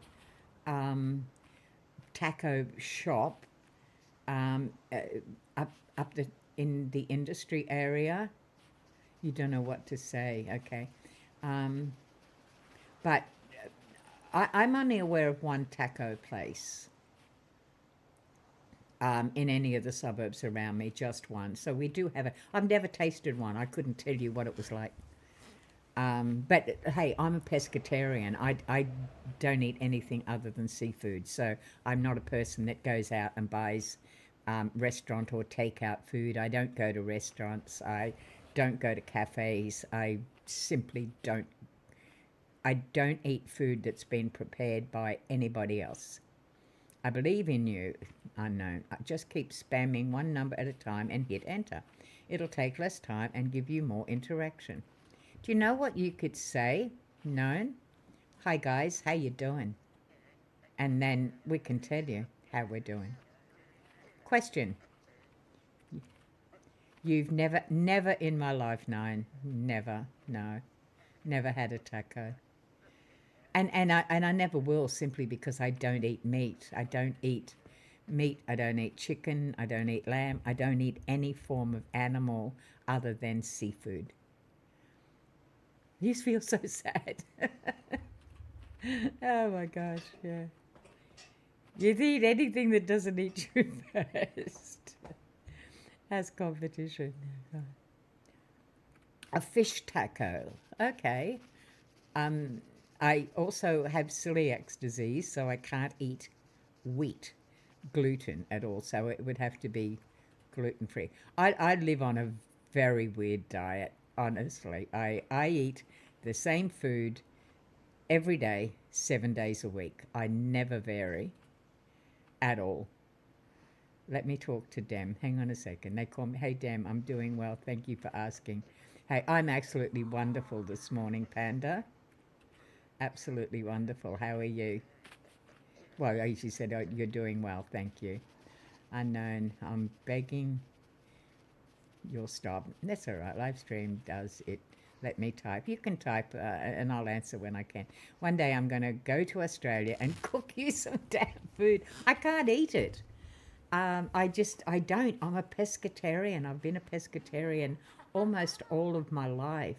shop up in the industry area. You don't know what to say, okay. But I'm only aware of one taco place in any of the suburbs around me, just one. So we do have I've never tasted one. I couldn't tell you what it was like. But hey, I'm a pescatarian. I don't eat anything other than seafood. So I'm not a person that goes out and buys restaurant or takeout food. I don't go to restaurants. I don't go to cafes. I simply don't. I don't eat food that's been prepared by anybody else. I believe in you, unknown. Just keep spamming one number at a time and hit enter. It'll take less time and give you more interaction. Do you know what you could say, known? Hi guys, how you doing? And then we can tell you how we're doing. Question. You've never in my life known, never had a taco. And I never will, simply because I don't eat meat. I don't eat meat. I don't eat chicken. I don't eat lamb. I don't eat any form of animal other than seafood. You feel so sad. Oh my gosh, yeah. You eat anything that doesn't eat you first. As competition. A fish taco. Okay. I also have celiac disease, so I can't eat wheat, gluten at all. So it would have to be gluten-free. I live on a very weird diet, honestly. I eat the same food every day, 7 days a week. I never vary at all. Let me talk to Dem. Hang on a second. They call me, hey Dem, I'm doing well. Thank you for asking. Hey, I'm absolutely wonderful this morning, Panda. Absolutely wonderful. How are you? Well, she said, oh, you're doing well. Thank you. Unknown. I'm begging you'll stop. That's all right. Live stream does it. Let me type. You can type and I'll answer when I can. One day I'm going to go to Australia and cook you some damn food. I can't eat it. I don't. I'm a pescatarian. I've been a pescatarian almost all of my life.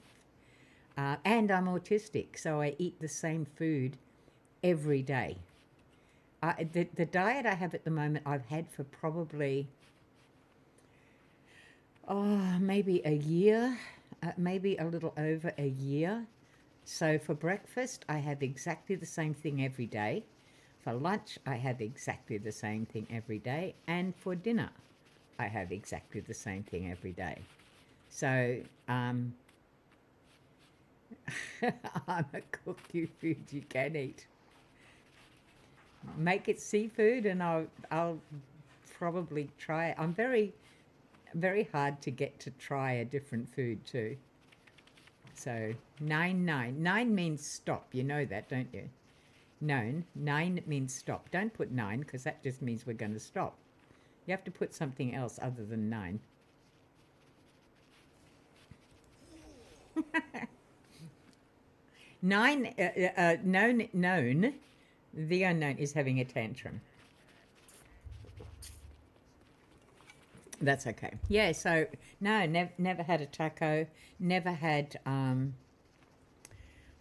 And I'm autistic, so I eat the same food every day. The diet I have at the moment, I've had for probably, maybe a year, maybe a little over a year. So for breakfast, I have exactly the same thing every day. For lunch, I have exactly the same thing every day. And for dinner, I have exactly the same thing every day. So, I'm a cook you food you can eat. Make it seafood and I'll probably try it. I'm very very hard to get to try a different food too. So 9, 9. 9 means stop. You know that, don't you? Known. 9 means stop. Don't put 9 because that just means we're going to stop. You have to put something else other than 9. Known. The unknown is having a tantrum. That's okay. Yeah, so no, never had a taco. Never had,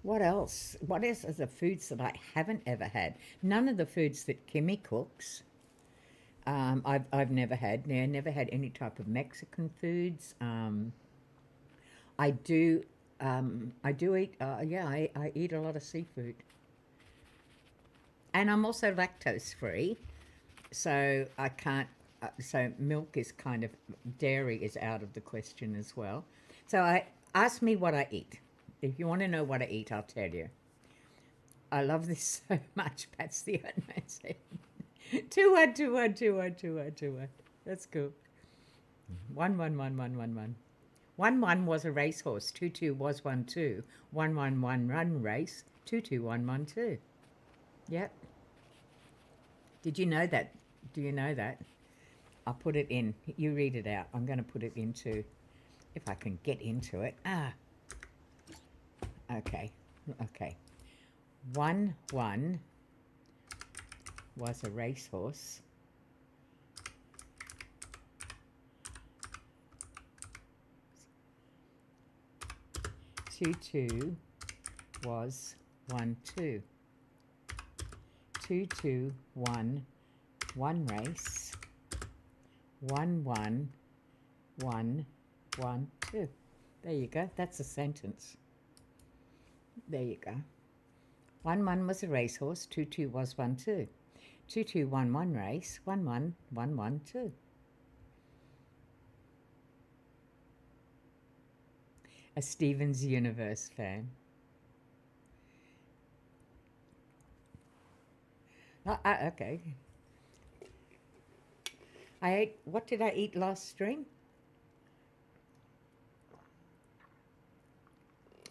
what else? What else are the foods that I haven't ever had? None of the foods that Kimmy cooks. I've never had. Yeah, never had any type of Mexican foods. I do eat. I eat a lot of seafood, and I'm also lactose free, so I can't. So milk is kind of, dairy is out of the question as well. So ask me what I eat. If you want to know what I eat, I'll tell you. I love this so much. Pat's the unknown said. 2-1, 2-1, 2-1, 2-1, 2-1. That's cool. 1-1, 1-1, 1-1. 1-1 was a racehorse. 2-2 was 1-2. 1-1 one run race. 2-2 1-1-2. Yep. Did you know that? Do you know that? I'll put it in. You read it out. I'm going to put it into, if I can get into it. Okay. 1-1 was a racehorse. 2-2 was 1-2. 2-2 won one race. 1-1 1 1 2. There you go. That's a sentence. There you go. 1-1 was a racehorse. 2-2 was 1-2. 2-2 won one race. 1-1 1-1-2. A Stevens Universe fan. Okay. What did I eat last stream?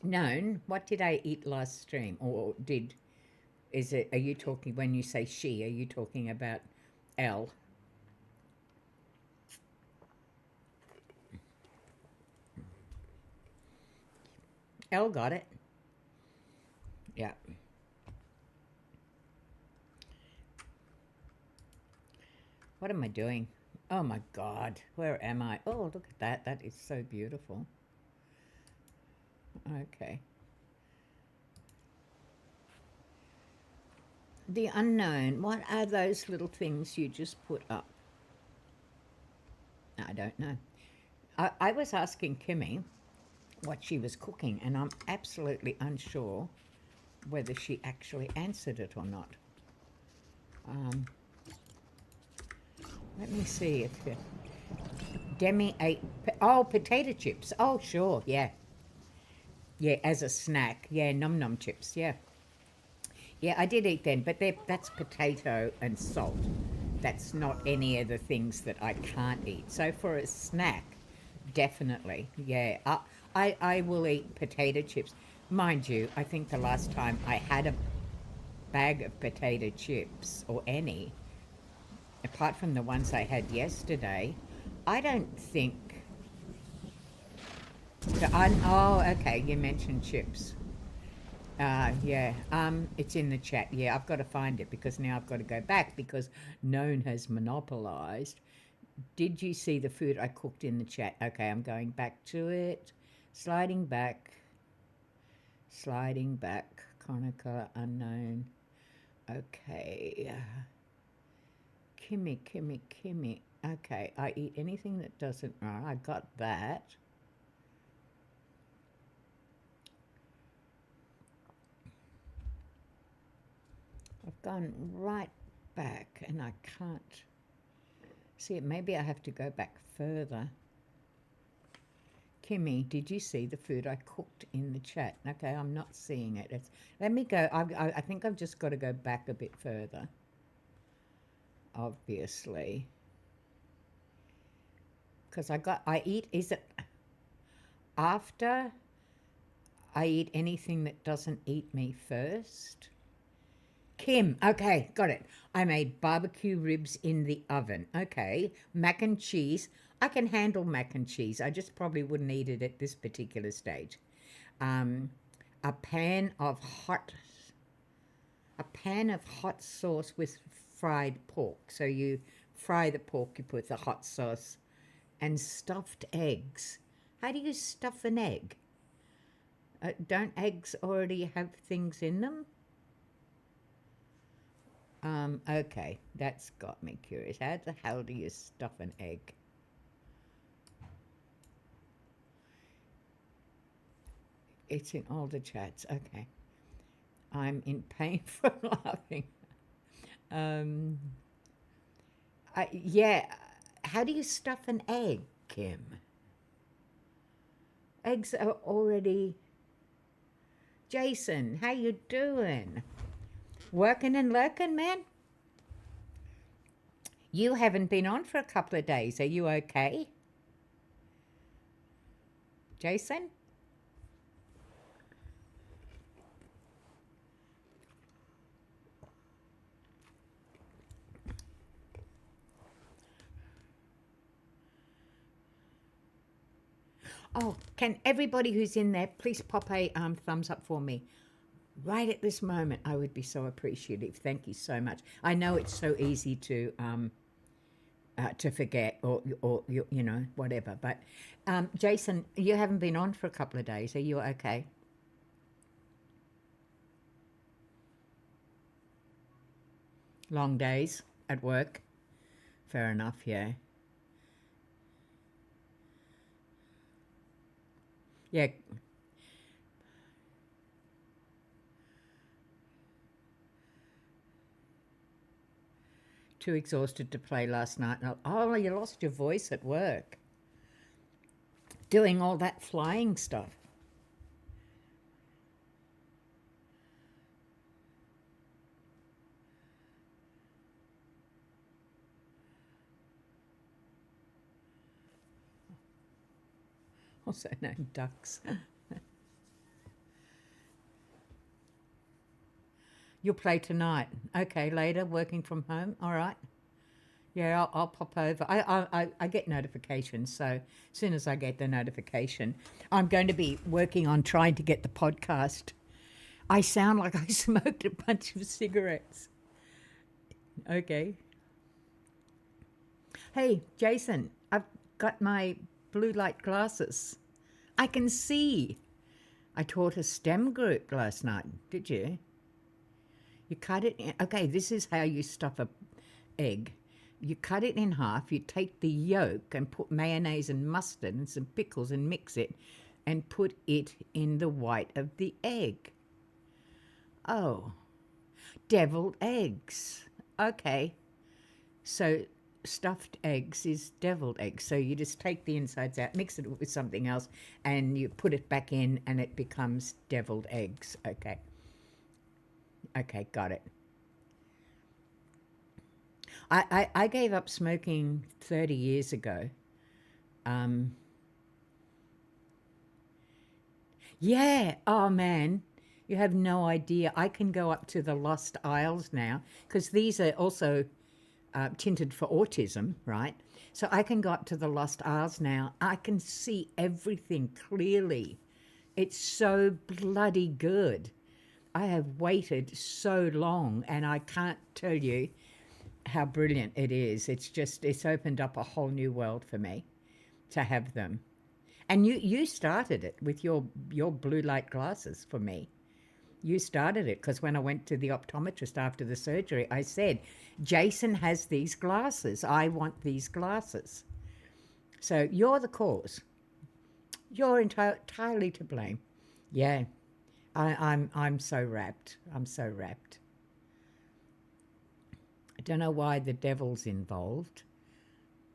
Known. What did I eat last stream? Or are you talking, when you say she, are you talking about Elle? Elle got it. Yeah. What am I doing? Oh my God, where am I? Oh, look at that. That is so beautiful. Okay. The unknown. What are those little things you just put up? I don't know. I was asking Kimmy what she was cooking, and I'm absolutely unsure whether she actually answered it or not. Let me see if Demi ate potato chips. Oh, sure, yeah. Yeah, as a snack. Yeah, num num chips, yeah. Yeah, I did eat them, but that's potato and salt. That's not any of the things that I can't eat. So for a snack, definitely, yeah. I will eat potato chips. Mind you, I think the last time I had a bag of potato chips, or any, apart from the ones I had yesterday, I don't think... Oh, okay, you mentioned chips. Yeah, it's in the chat. Yeah, I've got to find it because now I've got to go back because Known has monopolised. Did you see the food I cooked in the chat? Okay, I'm going back to it. Sliding back. Conica, unknown. Okay. Kimmy. Okay, I eat anything that doesn't... Oh, I got that. I've gone right back and I can't see it. Maybe I have to go back further. Kimmy, did you see the food I cooked in the chat? Okay, I'm not seeing it. Let me go. I think I've just got to go back a bit further. Obviously. Because I eat, is it after I eat anything that doesn't eat me first? Kim, okay, got it. I made barbecue ribs in the oven. Okay, mac and cheese. I can handle mac and cheese. I just probably wouldn't eat it at this particular stage. A pan of hot sauce with fried pork. So you fry the pork, you put the hot sauce, and stuffed eggs. How do you stuff an egg? Don't eggs already have things in them? Okay, that's got me curious. How the hell do you stuff an egg? It's in all the chats. Okay. I'm in pain from laughing. Yeah. How do you stuff an egg, Kim? Eggs are already... Jason, how you doing? Working and lurking, man? You haven't been on for a couple of days. Are you okay? Jason? Oh, can everybody who's in there please pop a thumbs up for me? Right at this moment, I would be so appreciative. Thank you so much. I know it's so easy to forget or you know, whatever. But Jason, you haven't been on for a couple of days. Are you okay? Long days at work. Fair enough, yeah. Yeah. Too exhausted to play last night. Oh, you lost your voice at work. Doing all that flying stuff. Also named ducks. You'll play tonight. Okay, later, working from home. All right. Yeah, I'll pop over. I get notifications, so as soon as I get the notification, I'm going to be working on trying to get the podcast. I sound like I smoked a bunch of cigarettes. Okay. Hey, Jason, I've got my blue light glasses. I can see. I taught a STEM group last night. Did you? You cut it in. Okay, this is how you stuff a egg. You cut it in half. You take the yolk and put mayonnaise and mustard and some pickles and mix it and put it in the white of the egg. Oh, deviled eggs. Okay. So stuffed eggs is deviled eggs. So you just take the insides out, mix it with something else, and you put it back in and it becomes deviled eggs. Okay. Okay, got it. I gave up smoking 30 years ago. Yeah, oh man, you have no idea. I can go up to the Lost Isles now because these are also tinted for autism, right? So I can go up to the Lost Isles now. I can see everything clearly. It's so bloody good. I have waited so long and I can't tell you how brilliant it is. It's opened up a whole new world for me to have them. And you started it with your blue light glasses for me. You started it because when I went to the optometrist after the surgery, I said, Jason has these glasses. I want these glasses. So you're the cause. You're entirely to blame. Yeah. I'm so rapt. I'm so rapt. I don't know why the devil's involved.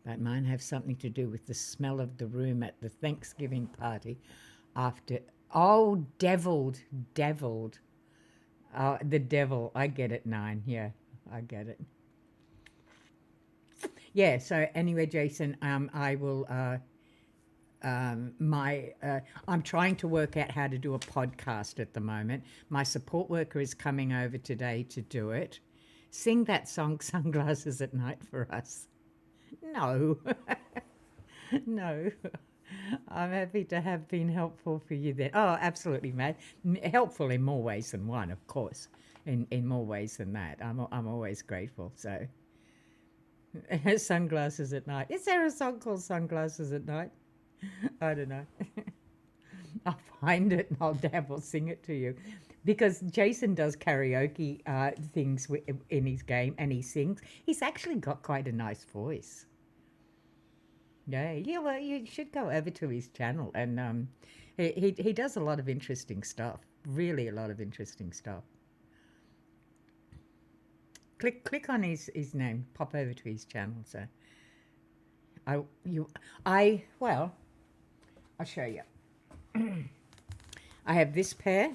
That might have something to do with the smell of the room at the Thanksgiving party after. Oh, deviled. The devil. I get it, 9. Yeah, I get it. Yeah. So anyway, Jason, I will. I'm trying to work out how to do a podcast at the moment. My support worker is coming over today to do it. Sing that song, Sunglasses at Night, for us. No, no. I'm happy to have been helpful for you there. Oh, absolutely, Matt. Helpful in more ways than one, of course. In more ways than that. I'm always grateful. So, Sunglasses at Night. Is there a song called Sunglasses at Night? I don't know. I'll find it and I'll dabble sing it to you. Because Jason does karaoke things in his game and he sings. He's actually got quite a nice voice. Yeah. Well, you should go over to his channel, and he does a lot of interesting stuff. Really, a lot of interesting stuff. Click on his name. Pop over to his channel. So, well, I'll show you. I have this pair.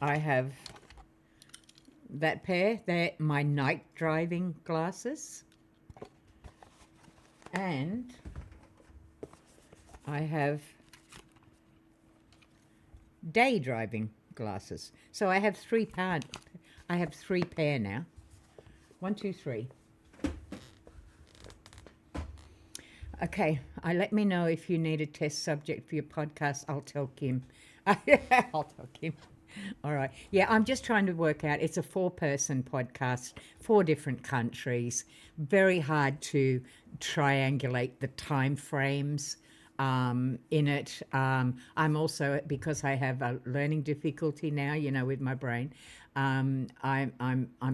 I have that pair. They're my night driving glasses. And I have day driving glasses. So I have three pair now. 1, 2, 3. Okay, let me know if you need a test subject for your podcast. I'll tell Kim. I'll tell Kim. All right. Yeah, I'm just trying to work out. It's a 4-person podcast, 4 different countries. Very hard to triangulate the time frames in it. I'm also, because I have a learning difficulty now, with my brain. I'm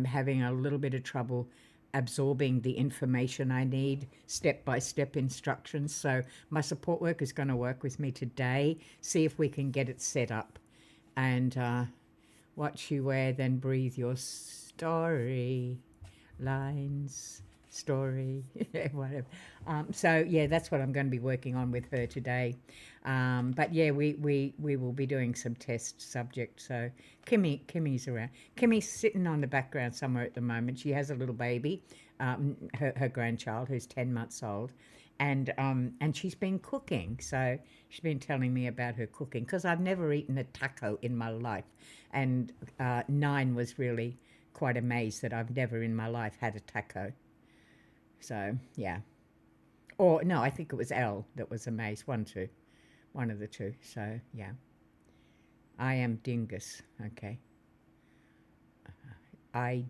having a little bit of trouble absorbing the information I need, step-by-step instructions. So my support worker is going to work with me today, see if we can get it set up. And what you wear, then breathe your story, lines, story, whatever. So, yeah, that's what I'm going to be working on with her today. But, yeah, we will be doing some test subjects. So Kimmy's around. Kimmy's sitting on the background somewhere at the moment. She has a little baby, her grandchild, who's 10 months old. And she's been cooking. So she's been telling me about her cooking, because I've never eaten a taco in my life. And 9 was really quite amazed that I've never in my life had a taco. So, yeah. Or, no, I think it was Elle that was amazed. One of the two. So, yeah. I am Dingus. Okay. I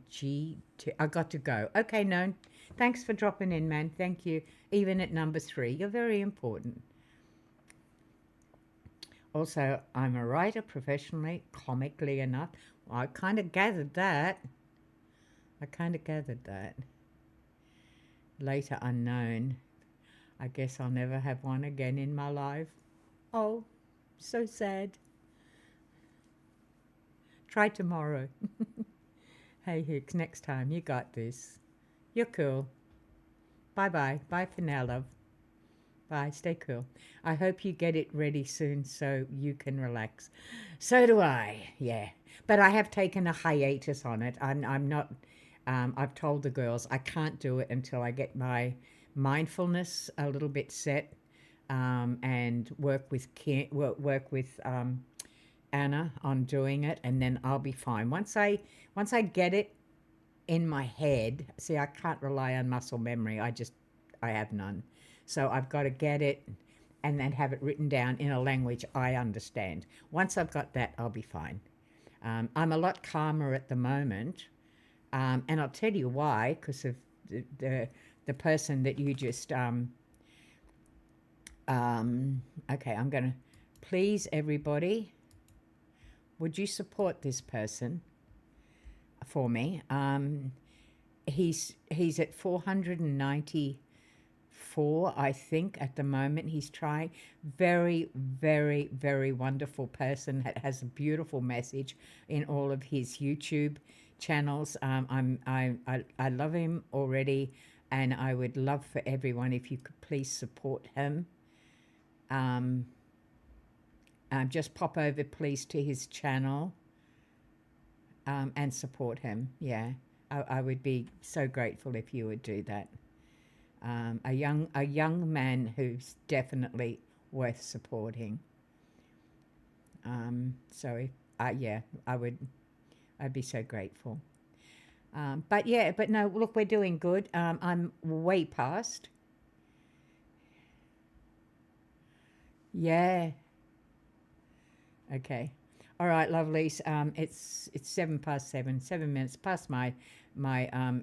got to go. Okay, no. Thanks for dropping in, man. Thank you. Even at number 3, you're very important. Also, I'm a writer professionally, comically enough. Well, I kind of gathered that. Later unknown. I guess I'll never have one again in my life. Oh, so sad. Try tomorrow. Hey, Hicks, next time. You got this. You're cool. Bye-bye. Bye for now, love. Bye. Stay cool. I hope you get it ready soon so you can relax. So do I. Yeah. But I have taken a hiatus on it. I'm not... I've told the girls I can't do it until I get my mindfulness a little bit set, and work with Anna on doing it, and then I'll be fine. Once I get it in my head, see, I can't rely on muscle memory. I have none. So I've got to get it and then have it written down in a language I understand. Once I've got that, I'll be fine. I'm a lot calmer at the moment, and I'll tell you why, because of the person that you just... okay, I'm going to... Please, everybody, would you support this person for me? He's at 494, I think, at the moment. He's trying. Very, very, very wonderful person that has a beautiful message in all of his YouTube channels. I love him already, and I would love for everyone if you could please support him. Just pop over, please, to his channel and support him. Yeah, I would be so grateful if you would do that. A young man who's definitely worth supporting. So if, yeah, I'd be so grateful. But no, look, we're doing good. I'm way past. Yeah. Okay. All right, lovelies. It's 7 past 7, 7 minutes past my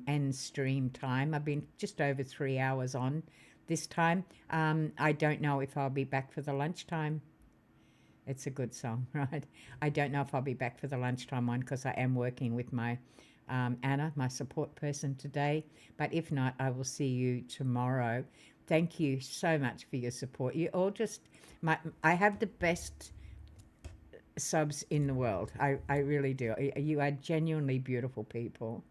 end stream time. I've been just over 3 hours on this time. I don't know if I'll be back for the lunchtime. It's a good song, right? I don't know if I'll be back for the lunchtime one because I am working with my Anna, my support person today. But if not, I will see you tomorrow. Thank you so much for your support. You all just, I have the best subs in the world. I really do. You are genuinely beautiful people.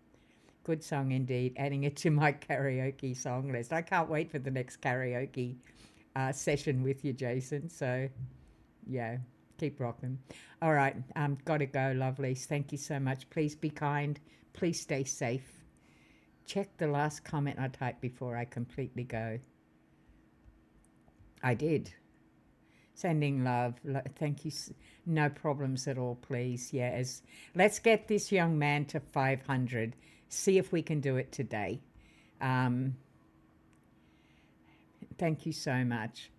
Good song indeed. Adding it to my karaoke song list. I can't wait for the next karaoke session with you, Jason. So, yeah, keep rocking. All right, gotta go, lovelies. Thank you so much. Please be kind. Please stay safe. Check the last comment I typed before I completely go. I did. Sending love. Thank you. No problems at all, please. Yeah, let's get this young man to 500. See if we can do it today. Thank you so much.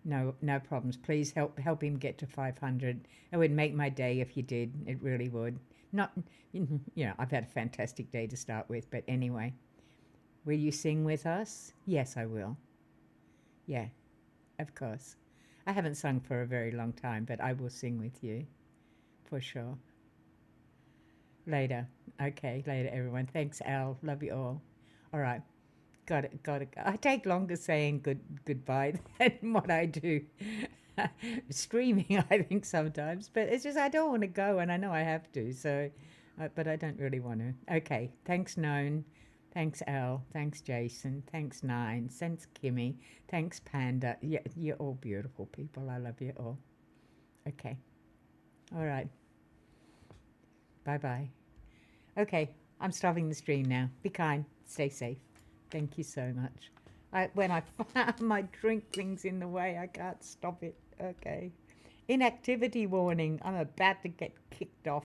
No problems. Please help him get to 500. It would make my day if you did. It really would. Not, I've had a fantastic day to start with, but anyway. Will you sing with us? Yes, I will. Yeah, of course. I haven't sung for a very long time, but I will sing with you, for sure. Later. Okay, later, everyone. Thanks, Al. Love you all. All right. Got it. I take longer saying goodbye than what I do streaming, I think, sometimes. But it's just I don't want to go, and I know I have to, so, but I don't really want to. Okay, thanks, Known. Thanks, Al. Thanks, Jason. Thanks, Nine. Thanks, Kimmy. Thanks, Panda. Yeah, you're all beautiful people. I love you all. Okay. All right. Bye-bye. Okay, I'm stopping the stream now. Be kind. Stay safe. Thank you so much. When I found my drink thing's in the way, I can't stop it. Okay. Inactivity warning. I'm about to get kicked off.